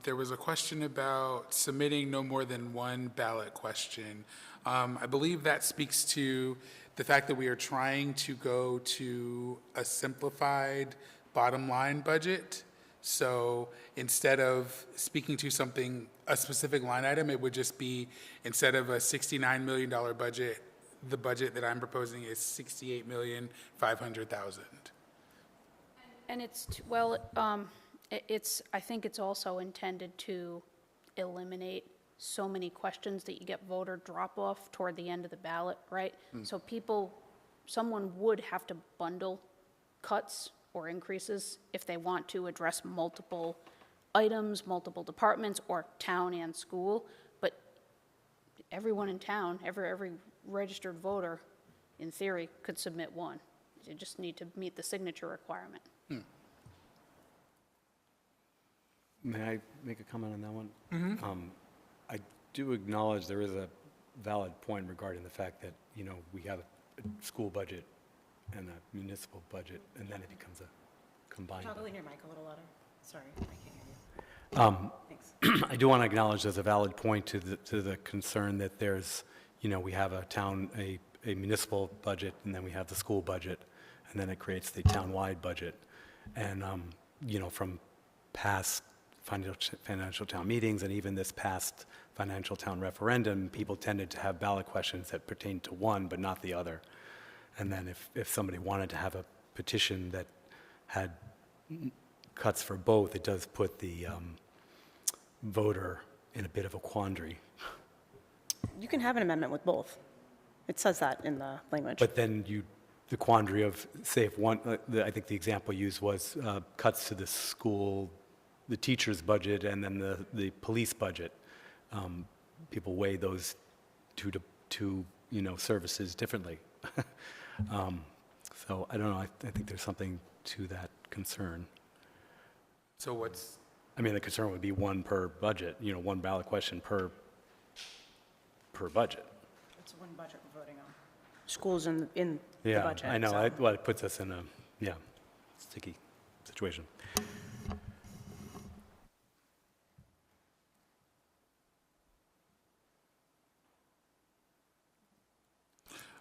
[SPEAKER 2] There was a question about submitting no more than one ballot question. I believe that speaks to the fact that we are trying to go to a simplified bottom line budget. So instead of speaking to something, a specific line item, it would just be, instead of a $69 million budget, the budget that I'm proposing is $68,500,000.
[SPEAKER 8] And it's, I think it's also intended to eliminate so many questions that you get voter drop-off toward the end of the ballot, right? So someone would have to bundle cuts or increases if they want to address multiple items, multiple departments, or town and school. But everyone in town, every registered voter, in theory, could submit one. You just need to meet the signature requirement.
[SPEAKER 5] May I make a comment on that one? I do acknowledge there is a valid point regarding the fact that, we have a school budget and a municipal budget, and then it becomes a combined.
[SPEAKER 1] Toggle in your mic a little louder. Sorry, I can't hear you. Thanks.
[SPEAKER 5] I do want to acknowledge there's a valid point to the concern that there's, we have a municipal budget, and then we have the school budget, and then it creates the town-wide budget. And, from past financial town meetings and even this past financial town referendum, people tended to have ballot questions that pertained to one but not the other. And then if somebody wanted to have a petition that had cuts for both, it does put the voter in a bit of a quandary.
[SPEAKER 1] You can have an amendment with both. It says that in the language.
[SPEAKER 5] But then the quandary of, say, if one, I think the example used was cuts to the school, the teacher's budget, and then the police budget. People weigh those two services differently. So I don't know. I think there's something to that concern.
[SPEAKER 2] So
[SPEAKER 5] the concern would be one per budget. One ballot question per budget.
[SPEAKER 1] It's one budget we're voting on. Schools in the
[SPEAKER 5] Yeah,
[SPEAKER 1] budget.
[SPEAKER 5] I know.
[SPEAKER 1] so-
[SPEAKER 5] It puts us in a sticky situation.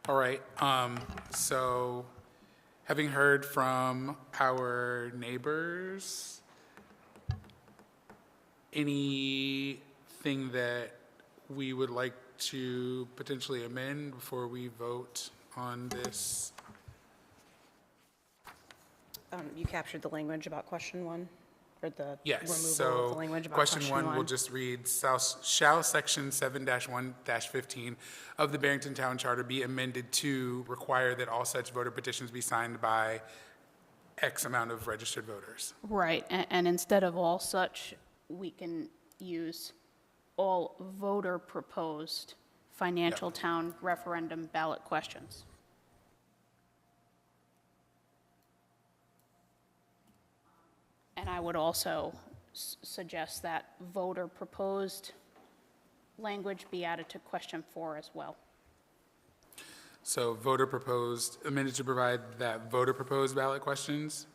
[SPEAKER 2] All right. So having heard from our neighbors, anything that we would like to potentially amend before we vote on this?
[SPEAKER 1] You captured the language about question one, or the
[SPEAKER 2] Yes,
[SPEAKER 1] removal of the language about
[SPEAKER 2] question one will just read, shall section 7-1-15 of the Barrington Town Charter be amended to require that all such voter petitions be signed by X amount of registered voters?
[SPEAKER 8] Right, and instead of all such, we can use all voter-proposed financial town referendum ballot questions. And I would also suggest that voter-proposed language be added to question 4 as well.
[SPEAKER 2] So voter proposed, amended to provide that voter proposed ballot questions?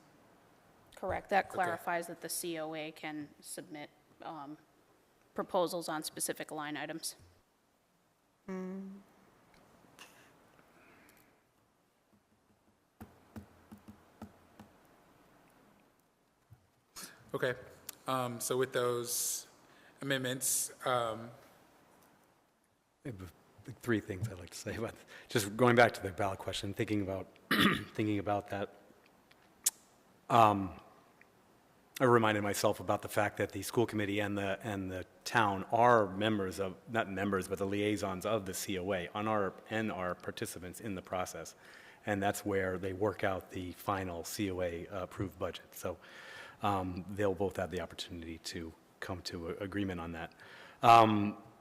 [SPEAKER 8] Correct. That clarifies that the COA can submit proposals on specific line items.
[SPEAKER 2] Okay, so with those amendments,
[SPEAKER 5] I have 3 things I'd like to say about, just going back to the ballot question, thinking about, thinking about that. I reminded myself about the fact that the school committee and the town are members of, not members, but the liaisons of the COA and our participants in the process. And that's where they work out the final COA approved budget. So they'll both have the opportunity to come to an agreement on that.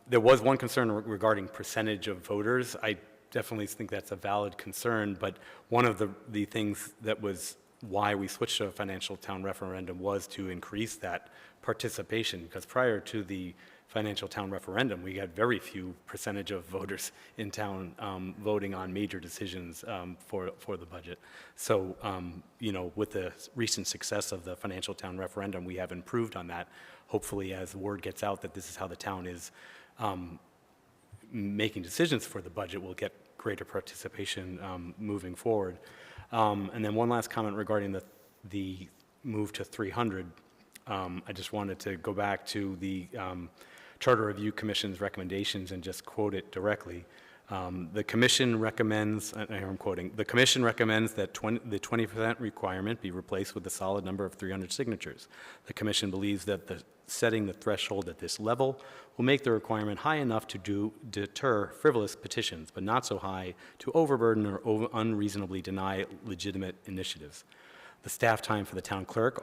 [SPEAKER 5] There was one concern regarding percentage of voters. I definitely think that's a valid concern, but one of the things that was why we switched to a financial town referendum was to increase that participation, because prior to the financial town referendum, we had very few percentage of voters in town voting on major decisions for the budget. So, you know, with the recent success of the financial town referendum, we have improved on that. Hopefully, as the word gets out that this is how the town is making decisions for the budget, we'll get greater participation moving forward. And then one last comment regarding the move to 300. I just wanted to go back to the Charter Review Commission's recommendations and just quote it directly. The commission recommends, I'm quoting, the commission recommends that the 20% requirement be replaced with a solid number of 300 signatures. The commission believes that setting the threshold at this level will make the requirement high enough to deter frivolous petitions, but not so high to overburden or unreasonably deny legitimate initiatives. The staff time for the town clerk's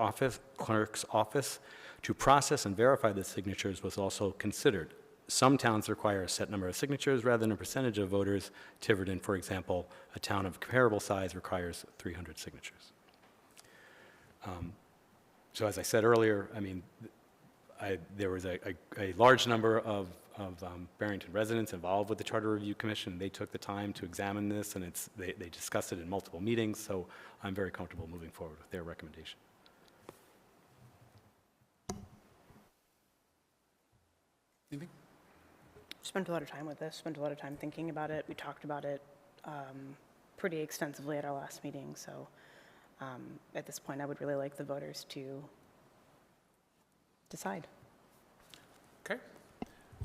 [SPEAKER 5] office to process and verify the signatures was also considered. Some towns require a set number of signatures rather than a percentage of voters. Tiverton, for example, a town of comparable size, requires 300 signatures. So as I said earlier, I mean, there was a large number of Barrington residents involved with the Charter Review Commission. They took the time to examine this, and they discussed it in multiple meetings, so I'm very comfortable moving forward with their recommendation.
[SPEAKER 2] Anything?
[SPEAKER 1] Spent a lot of time with this, spent a lot of time thinking about it. We talked about it pretty extensively at our last meeting, so at this point, I would really like the voters to decide.
[SPEAKER 2] Okay.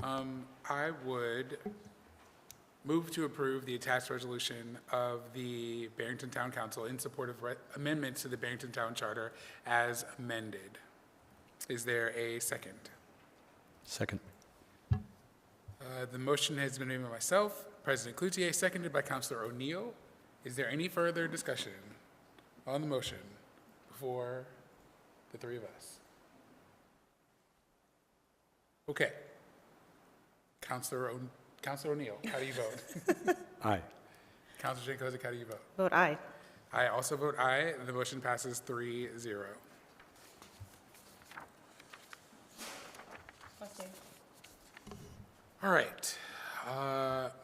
[SPEAKER 2] I would move to approve the attached resolution of the Barrington Town Council in support of amendments to the Barrington Town Charter as amended. Is there a second?
[SPEAKER 5] Second.
[SPEAKER 2] The motion has been made by myself, President Cloutier, seconded by Councilor O'Neill. Is there any further discussion on the motion before the three of us? Okay. Councilor O'Neill, how do you vote?
[SPEAKER 5] Aye.
[SPEAKER 2] Councilor Jankovic, how do you vote?
[SPEAKER 1] Vote aye.
[SPEAKER 2] I also vote aye. The motion passes 3-0. All right.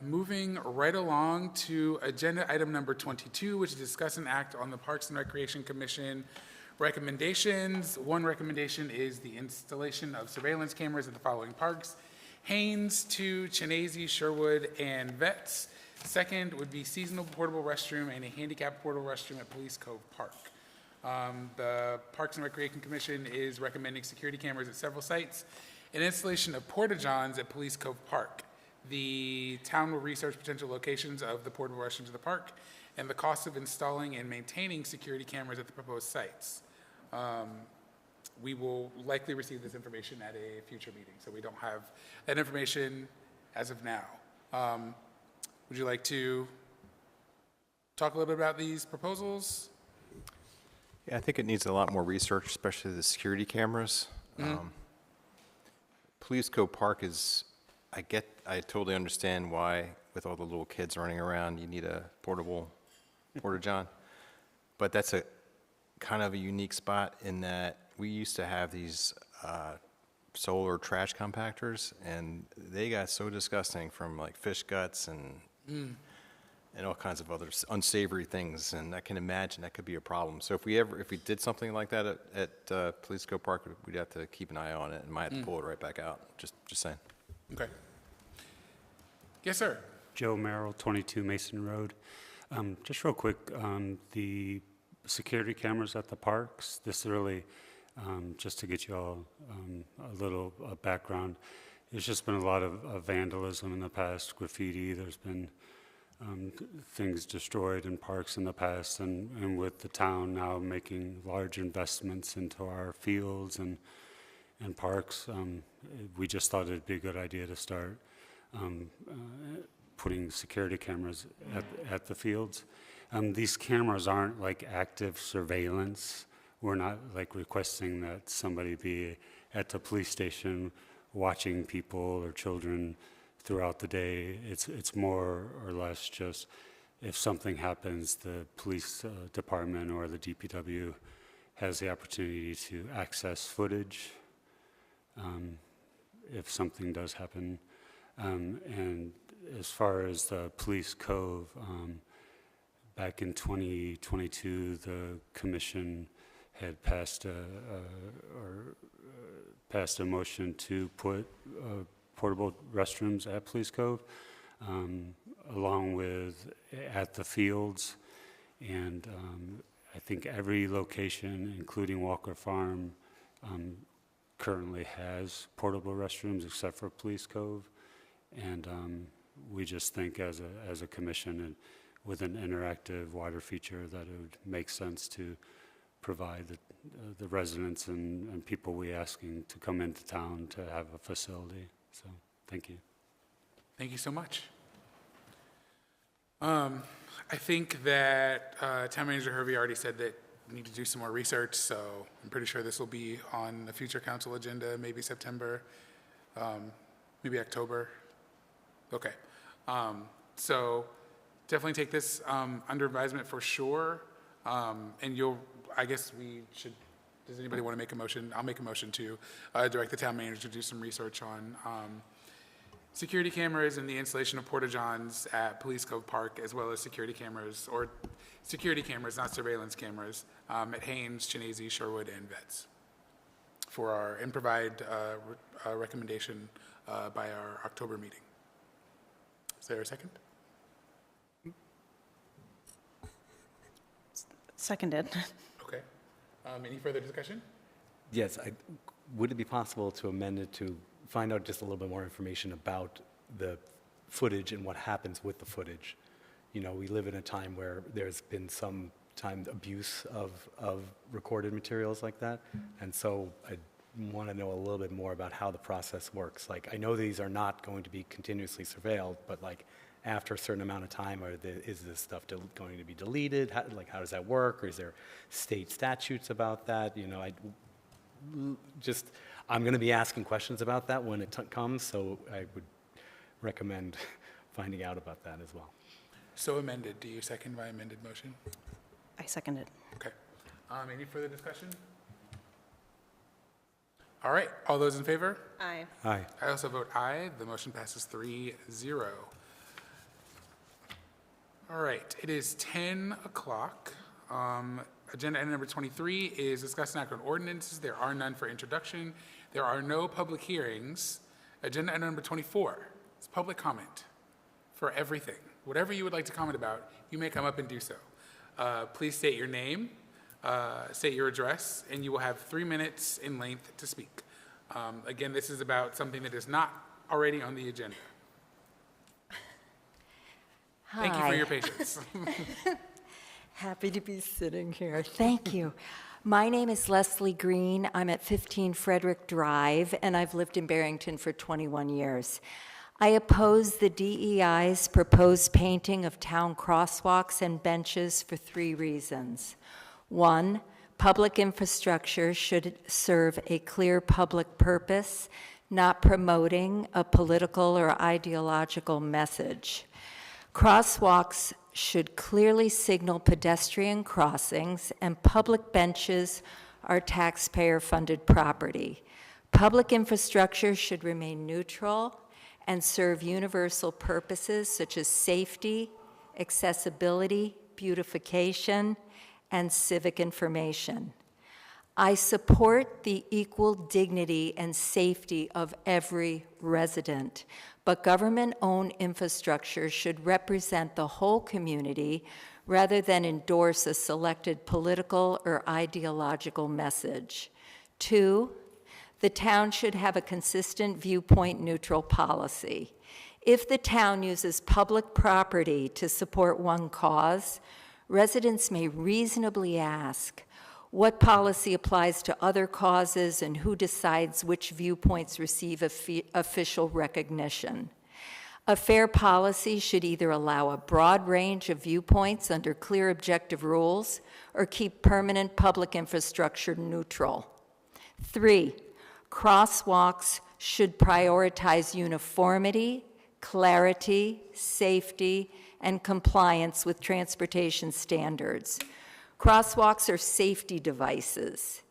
[SPEAKER 2] Moving right along to agenda item number 22, which is discuss and act on the Parks and Recreation Commission recommendations. One recommendation is the installation of surveillance cameras at the following parks: Haynes, 2, Chenese, Sherwood, and Vets. Second would be seasonal portable restroom and a handicap portable restroom at Police Cove Park. The Parks and Recreation Commission is recommending security cameras at several sites and installation of porta-johns at Police Cove Park. The town will research potential locations of the portable restrooms of the park and the cost of installing and maintaining security cameras at the proposed sites. We will likely receive this information at a future meeting, so we don't have that information as of now. Would you like to talk a little bit about these proposals?
[SPEAKER 3] Yeah, I think it needs a lot more research, especially the security cameras. Police Cove Park is, I totally understand why, with all the little kids running around, you need a portable porta-john. But that's a kind of a unique spot in that we used to have these solar trash compactors, and they got so disgusting from like fish guts and all kinds of other unsavory things, and I can imagine that could be a problem. So if we did something like that at Police Co Park, we'd have to keep an eye on it and might have to pull it right back out. Just saying.
[SPEAKER 2] Okay. Yes, sir.
[SPEAKER 4] Joe Merrill, 22 Mason Road. Just real quick, the security cameras at the parks, this really, just to get you all a little background, there's just been a lot of vandalism in the past, graffiti, there's been things destroyed in parks in the past, and with the town now making large investments into our fields and parks, we just thought it'd be a good idea to start putting security cameras at the fields. These cameras aren't like active surveillance. We're not like requesting that somebody be at the police station watching people or children throughout the day. It's more or less just if something happens, the police department or the DPW has the opportunity to access footage if something does happen. And as far as the Police Cove, back in 2022, the commission had passed a motion to put portable restrooms at Police Cove, along with at the fields. And I think every location, including Walker Farm, currently has portable restrooms except for Police Cove. And we just think as a commission and with an interactive water feature that it would make sense to provide the residents and people we asking to come into town to have a facility. So thank you.
[SPEAKER 2] Thank you so much. I think that Town Manager Hervey already said that we need to do some more research, so I'm pretty sure this will be on the future council agenda, maybe September, maybe October. Okay. So definitely take this under advisement for sure. And I guess we should, does anybody want to make a motion? I'll make a motion to direct the town manager to do some research on security cameras and the installation of porta-johns at Police Cove Park, as well as security cameras, not surveillance cameras, at Haynes, Chinese, Sherwood, and Vets and provide a recommendation by our October meeting. Is there a second?
[SPEAKER 1] Seconded.
[SPEAKER 2] Okay. Any further discussion?
[SPEAKER 5] Yes, would it be possible to amend it to find out just a little bit more information about the footage and what happens with the footage? You know, we live in a time where there's been some time abuse of recorded materials like that, and so I want to know a little bit more about how the process works. Like, I know these are not going to be continuously surveilled, but like after a certain amount of time, is this stuff going to be deleted? How does that work? Or is there state statutes about that? You know, I'm going to be asking questions about that when it comes, so I would recommend finding out about that as well.
[SPEAKER 2] So amended. Do you second my amended motion?
[SPEAKER 1] I second it.
[SPEAKER 2] Okay. Any further discussion? All right. All those in favor?
[SPEAKER 1] Aye.
[SPEAKER 5] Aye.
[SPEAKER 2] I also vote aye. The motion passes 3-0. All right. It is 10 o'clock. Agenda item number 23 is discuss and act on ordinances. There are none for introduction. There are no public hearings. Agenda item number 24 is public comment for everything. Whatever you would like to comment about, you may come up and do so. Please state your name, state your address, and you will have 3 minutes in length to speak. Again, this is about something that is not already on the agenda.
[SPEAKER 22] Hi.
[SPEAKER 2] Thank you for your patience.
[SPEAKER 22] Happy to be sitting here. Thank you. My name is Leslie Green. I'm at 15 Frederick Drive, and I've lived in Barrington for 21 years. I oppose the DEI's proposed painting of town crosswalks and benches for 3 reasons. 1, public infrastructure should serve a clear public purpose, not promoting a political or ideological message. Crosswalks should clearly signal pedestrian crossings, and public benches are taxpayer-funded property. Public infrastructure should remain neutral and serve universal purposes such as safety, accessibility, beautification, and civic information. I support the equal dignity and safety of every resident, but government-owned infrastructure should represent the whole community rather than endorse a selected political or ideological message. 2, the town should have a consistent viewpoint-neutral policy. If the town uses public property to support one cause, residents may reasonably ask, what policy applies to other causes and who decides which viewpoints receive official recognition? A fair policy should either allow a broad range of viewpoints under clear objective rules or keep permanent public infrastructure neutral. 3, crosswalks should prioritize uniformity, clarity, safety, and compliance with transportation standards. Crosswalks are safety devices.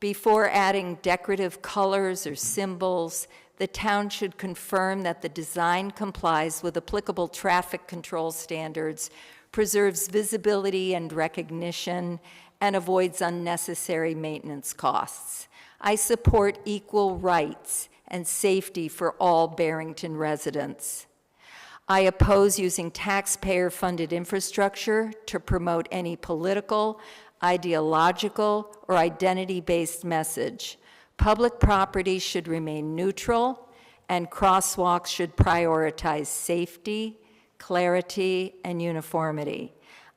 [SPEAKER 22] Before adding decorative colors or symbols, the town should confirm that the design complies with applicable traffic control standards, preserves visibility and recognition, and avoids unnecessary maintenance costs. I support equal rights and safety for all Barrington residents. I oppose using taxpayer-funded infrastructure to promote any political, ideological, or identity-based message. Public property should remain neutral, and crosswalks should prioritize safety, clarity, and uniformity.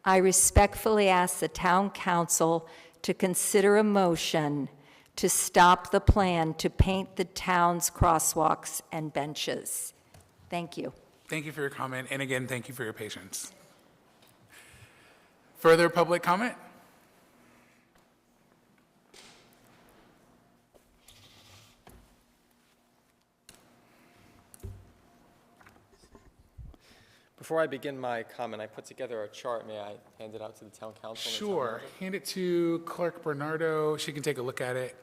[SPEAKER 22] I respectfully ask the Town Council to consider a motion to stop the plan to paint the town's crosswalks and benches. Thank you.
[SPEAKER 2] Thank you for your comment, and again, thank you for your patience. Further public comment?
[SPEAKER 7] Before I begin my comment, I put together a chart. May I hand it out to the town council? and the town
[SPEAKER 2] Sure.
[SPEAKER 7] manager?
[SPEAKER 2] Hand it to Clerk Bernardo. She can take a look at it.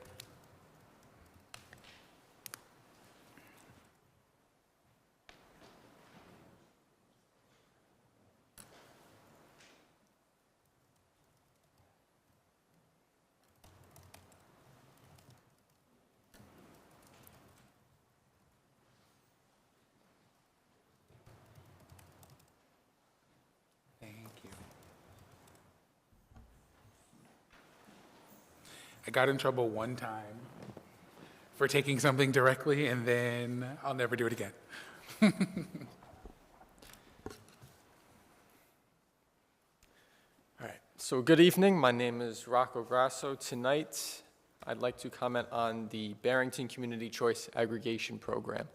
[SPEAKER 2] I got in trouble one time for taking something directly, and then I'll never do it again.
[SPEAKER 7] All right. So good evening. My name is Rocco Grasso. Tonight, I'd like to comment on the Barrington Community Choice Aggregation Program.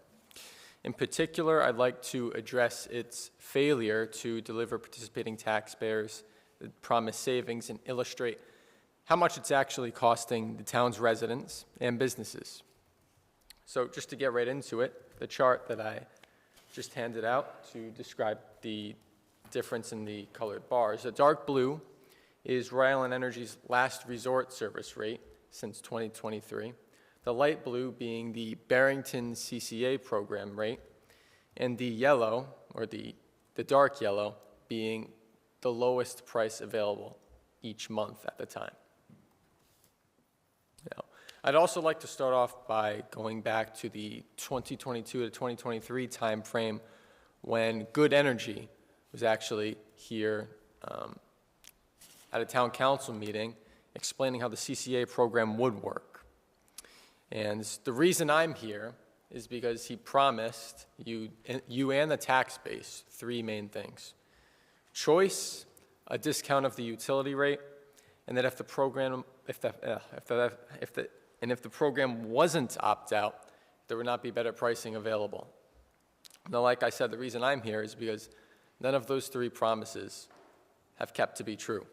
[SPEAKER 7] In particular, I'd like to address its failure to deliver participating taxpayers the promised savings and illustrate how much it's actually costing the town's residents and businesses. So just to get right into it, the chart that I just handed out to describe the difference in the colored bars. The dark blue is Rhode Island Energy's last resort service rate since 2023. The light blue being the Barrington CCA program rate, and the yellow, or the dark yellow, being the lowest price available each month at the time. Now, I'd also like to start off by going back to the 2022 to 2023 time frame when Good Energy was actually here at a town council meeting explaining how the CCA program would work. And the reason I'm here is because he promised you and the tax base three main things: choice, a discount of the utility rate, and that if the program wasn't opt-out, there would not be better pricing available. Now, like I said, the reason I'm here is because none of those three promises have kept to be true.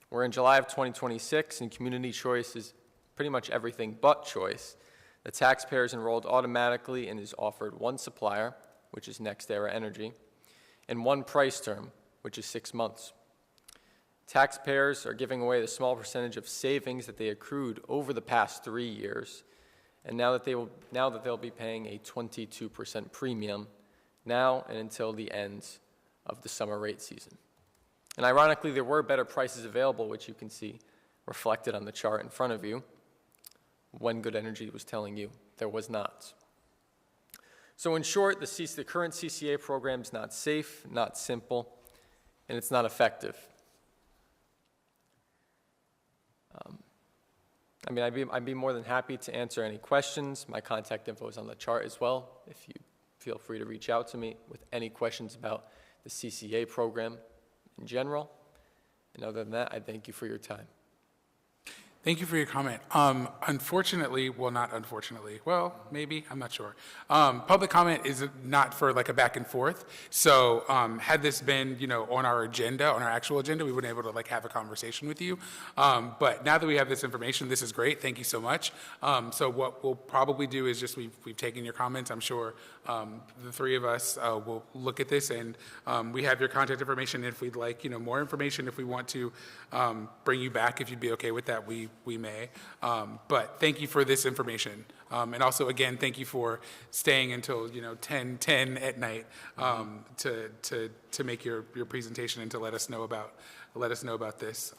[SPEAKER 7] We're in July of 2026, and community choice is pretty much everything but choice. The taxpayer is enrolled automatically and is offered one supplier, which is NextEra Energy, and one price term, which is 6 months. Taxpayers are giving away the small percentage of savings that they accrued over the past 3 years, and now that they'll be paying a 22% premium now and until the end of the summer rate season. And ironically, there were better prices available, which you can see reflected on the chart in front of you, when Good Energy was telling you there was not. So in short, the current CCA program is not safe, not simple, and it's not effective. I'd be more than happy to answer any questions. My contact info is on the chart as well. If you feel free to reach out to me with any questions about the CCA program in general. And other than that, I thank you for your time.
[SPEAKER 2] Thank you for your comment. Unfortunately, well, not unfortunately, well, maybe, I'm not sure. Public comment is not for like a back and forth. So had this been, on our agenda, on our actual agenda, we wouldn't be able to like have a conversation with you. But now that we have this information, this is great. Thank you so much. So what we'll probably do is just, we've taken your comments. I'm sure the three of us will look at this, and we have your contact information. If we'd like, more information, if we want to bring you back, if you'd be okay with that, we may. But thank you for this information. And also, again, thank you for staying until 10 at night to make your presentation and to let us know about this.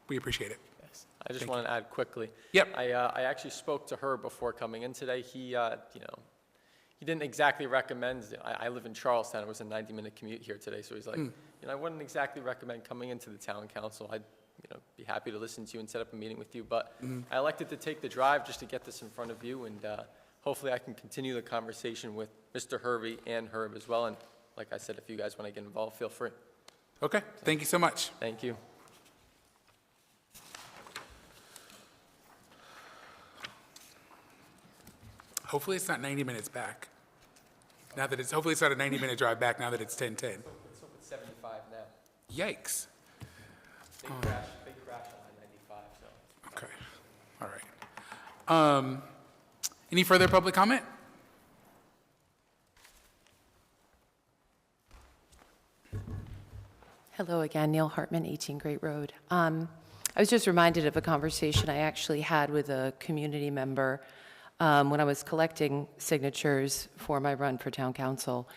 [SPEAKER 2] We appreciate it.
[SPEAKER 7] Yes. I just want to add quickly.
[SPEAKER 2] Yep.
[SPEAKER 7] I actually spoke to her before coming in today. He didn't exactly recommend. I live in Charlestown. It was a 90-minute commute here today, so he's like, I wouldn't exactly recommend coming into the town council. I'd be happy to listen to you and set up a meeting with you. But I elected to take the drive just to get this in front of you, and hopefully I can continue the conversation with Mr. Hervey and Herb as well. And like I said, if you guys want to get involved, feel free.
[SPEAKER 2] Okay. Thank you so much.
[SPEAKER 7] Thank you.
[SPEAKER 2] Hopefully it's not 90 minutes back. Hopefully it's not a 90-minute drive back now that it's 10:10.
[SPEAKER 7] Let's hope it's 75 now.
[SPEAKER 2] Yikes.
[SPEAKER 7] Big crash on I-95. So.
[SPEAKER 2] Okay. All right. Any further public comment?
[SPEAKER 17] Hello again, Neil Hartman, 18 Great Road. I was just reminded of a conversation I actually had with a community member when I was collecting signatures for my run for town council.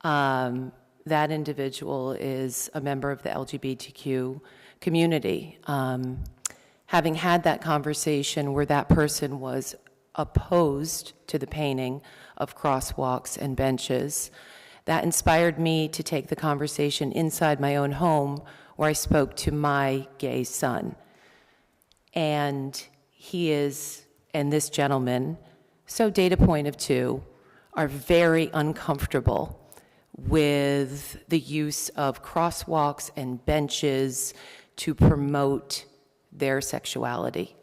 [SPEAKER 17] That individual is a member of the LGBTQ community. Having had that conversation where that person was opposed to the painting of crosswalks and benches, that inspired me to take the conversation inside my own home, where I spoke to my gay son. And he is, and this gentleman, so data point of 2, are very uncomfortable with the use of crosswalks and benches to promote their sexuality.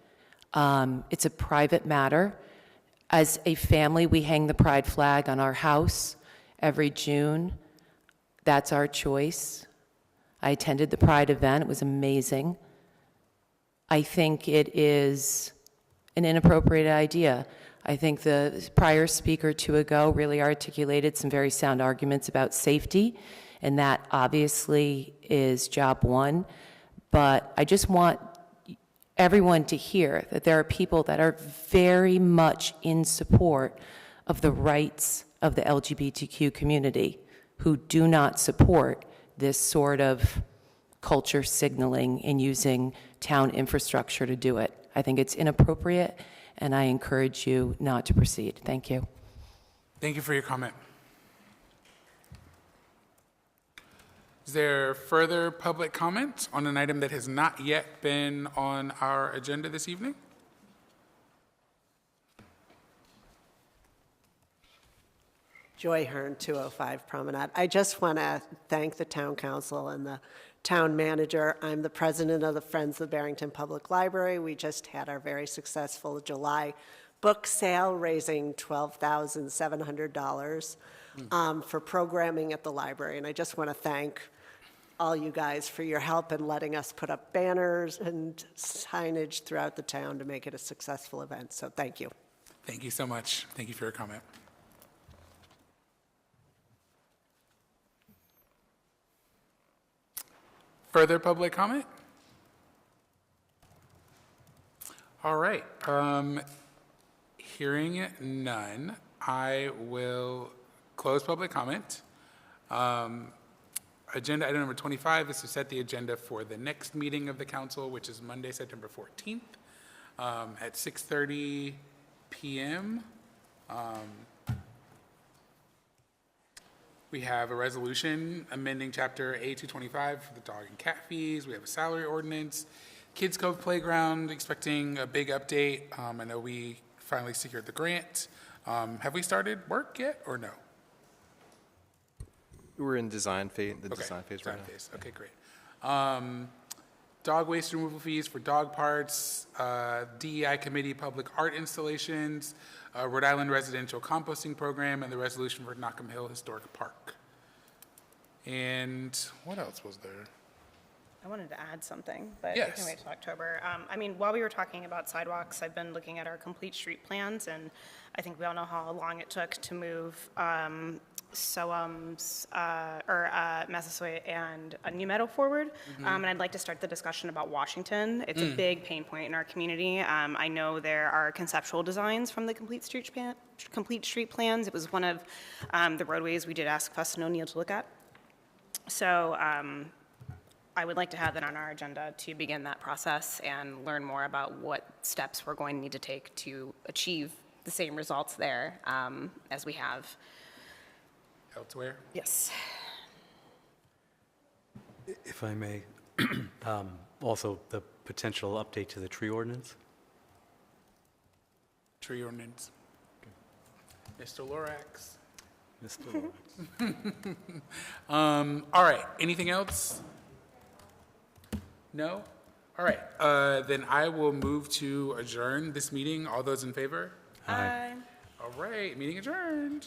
[SPEAKER 17] It's a private matter. As a family, we hang the pride flag on our house every June. That's our choice. I attended the Pride event. It was amazing. I think it is an inappropriate idea. I think the prior speaker 2 ago really articulated some very sound arguments about safety, and that obviously is job 1. But I just want everyone to hear that there are people that are very much in support of the rights of the LGBTQ community who do not support this sort of culture signaling and using town infrastructure to do it. I think it's inappropriate, and I encourage you not to proceed. Thank you.
[SPEAKER 2] Thank you for your comment. Is there further public comment on an item that has not yet been on our agenda this evening?
[SPEAKER 21] Joy Hearn, 205 Promenade. I just want to thank the town council and the town manager. I'm the president of the Friends of the Barrington Public Library. We just had our very successful July book sale, raising $12,700 for programming at the library. And I just want to thank all you guys for your help in letting us put up banners and signage throughout the town to make it a successful event. So thank you.
[SPEAKER 2] Thank you so much. Thank you for your comment. Further public comment? All right. Hearing none, I will close public comment. Agenda item number 25 is to set the agenda for the next meeting of the council, which is Monday, September 14th, at 6:30 p.m. We have a resolution amending Chapter A225 for the dog and cat fees. We have a salary ordinance. Kids Cove Playground, expecting a big update. I know we finally secured the grant. Have we started work yet or no?
[SPEAKER 3] We're in design phase,
[SPEAKER 2] Okay,
[SPEAKER 3] design phase right now.
[SPEAKER 2] phase. Okay, great. Dog waste removal fees for dog parts, DEI committee public art installations, Rhode Island residential composting program, and the resolution for Knockham Hill Historic Park. And what else was there?
[SPEAKER 1] I wanted to add something, but we
[SPEAKER 2] Yes.
[SPEAKER 1] can wait till October. I mean, while we were talking about sidewalks, I've been looking at our complete street plans, and I think we all know how long it took to move Massasoit and New Meadow forward. And I'd like to start the discussion about Washington. It's a big pain point in our community. I know there are conceptual designs from the complete street plans. It was one of the roadways we did ask Fussin O'Neill to look at. So I would like to have that on our agenda to begin that process and learn more about what steps we're going to need to take to achieve the same results there as we have
[SPEAKER 2] elsewhere.
[SPEAKER 1] Yes.
[SPEAKER 5] If I may, also the potential update to the tree ordinance.
[SPEAKER 2] Tree ordinance. Mr. Lorax.
[SPEAKER 5] Mr. Lawrence.
[SPEAKER 2] All right, anything else? No? All right, then I will move to adjourn this meeting. All those in favor?
[SPEAKER 5] Aye.
[SPEAKER 2] All right, meeting adjourned.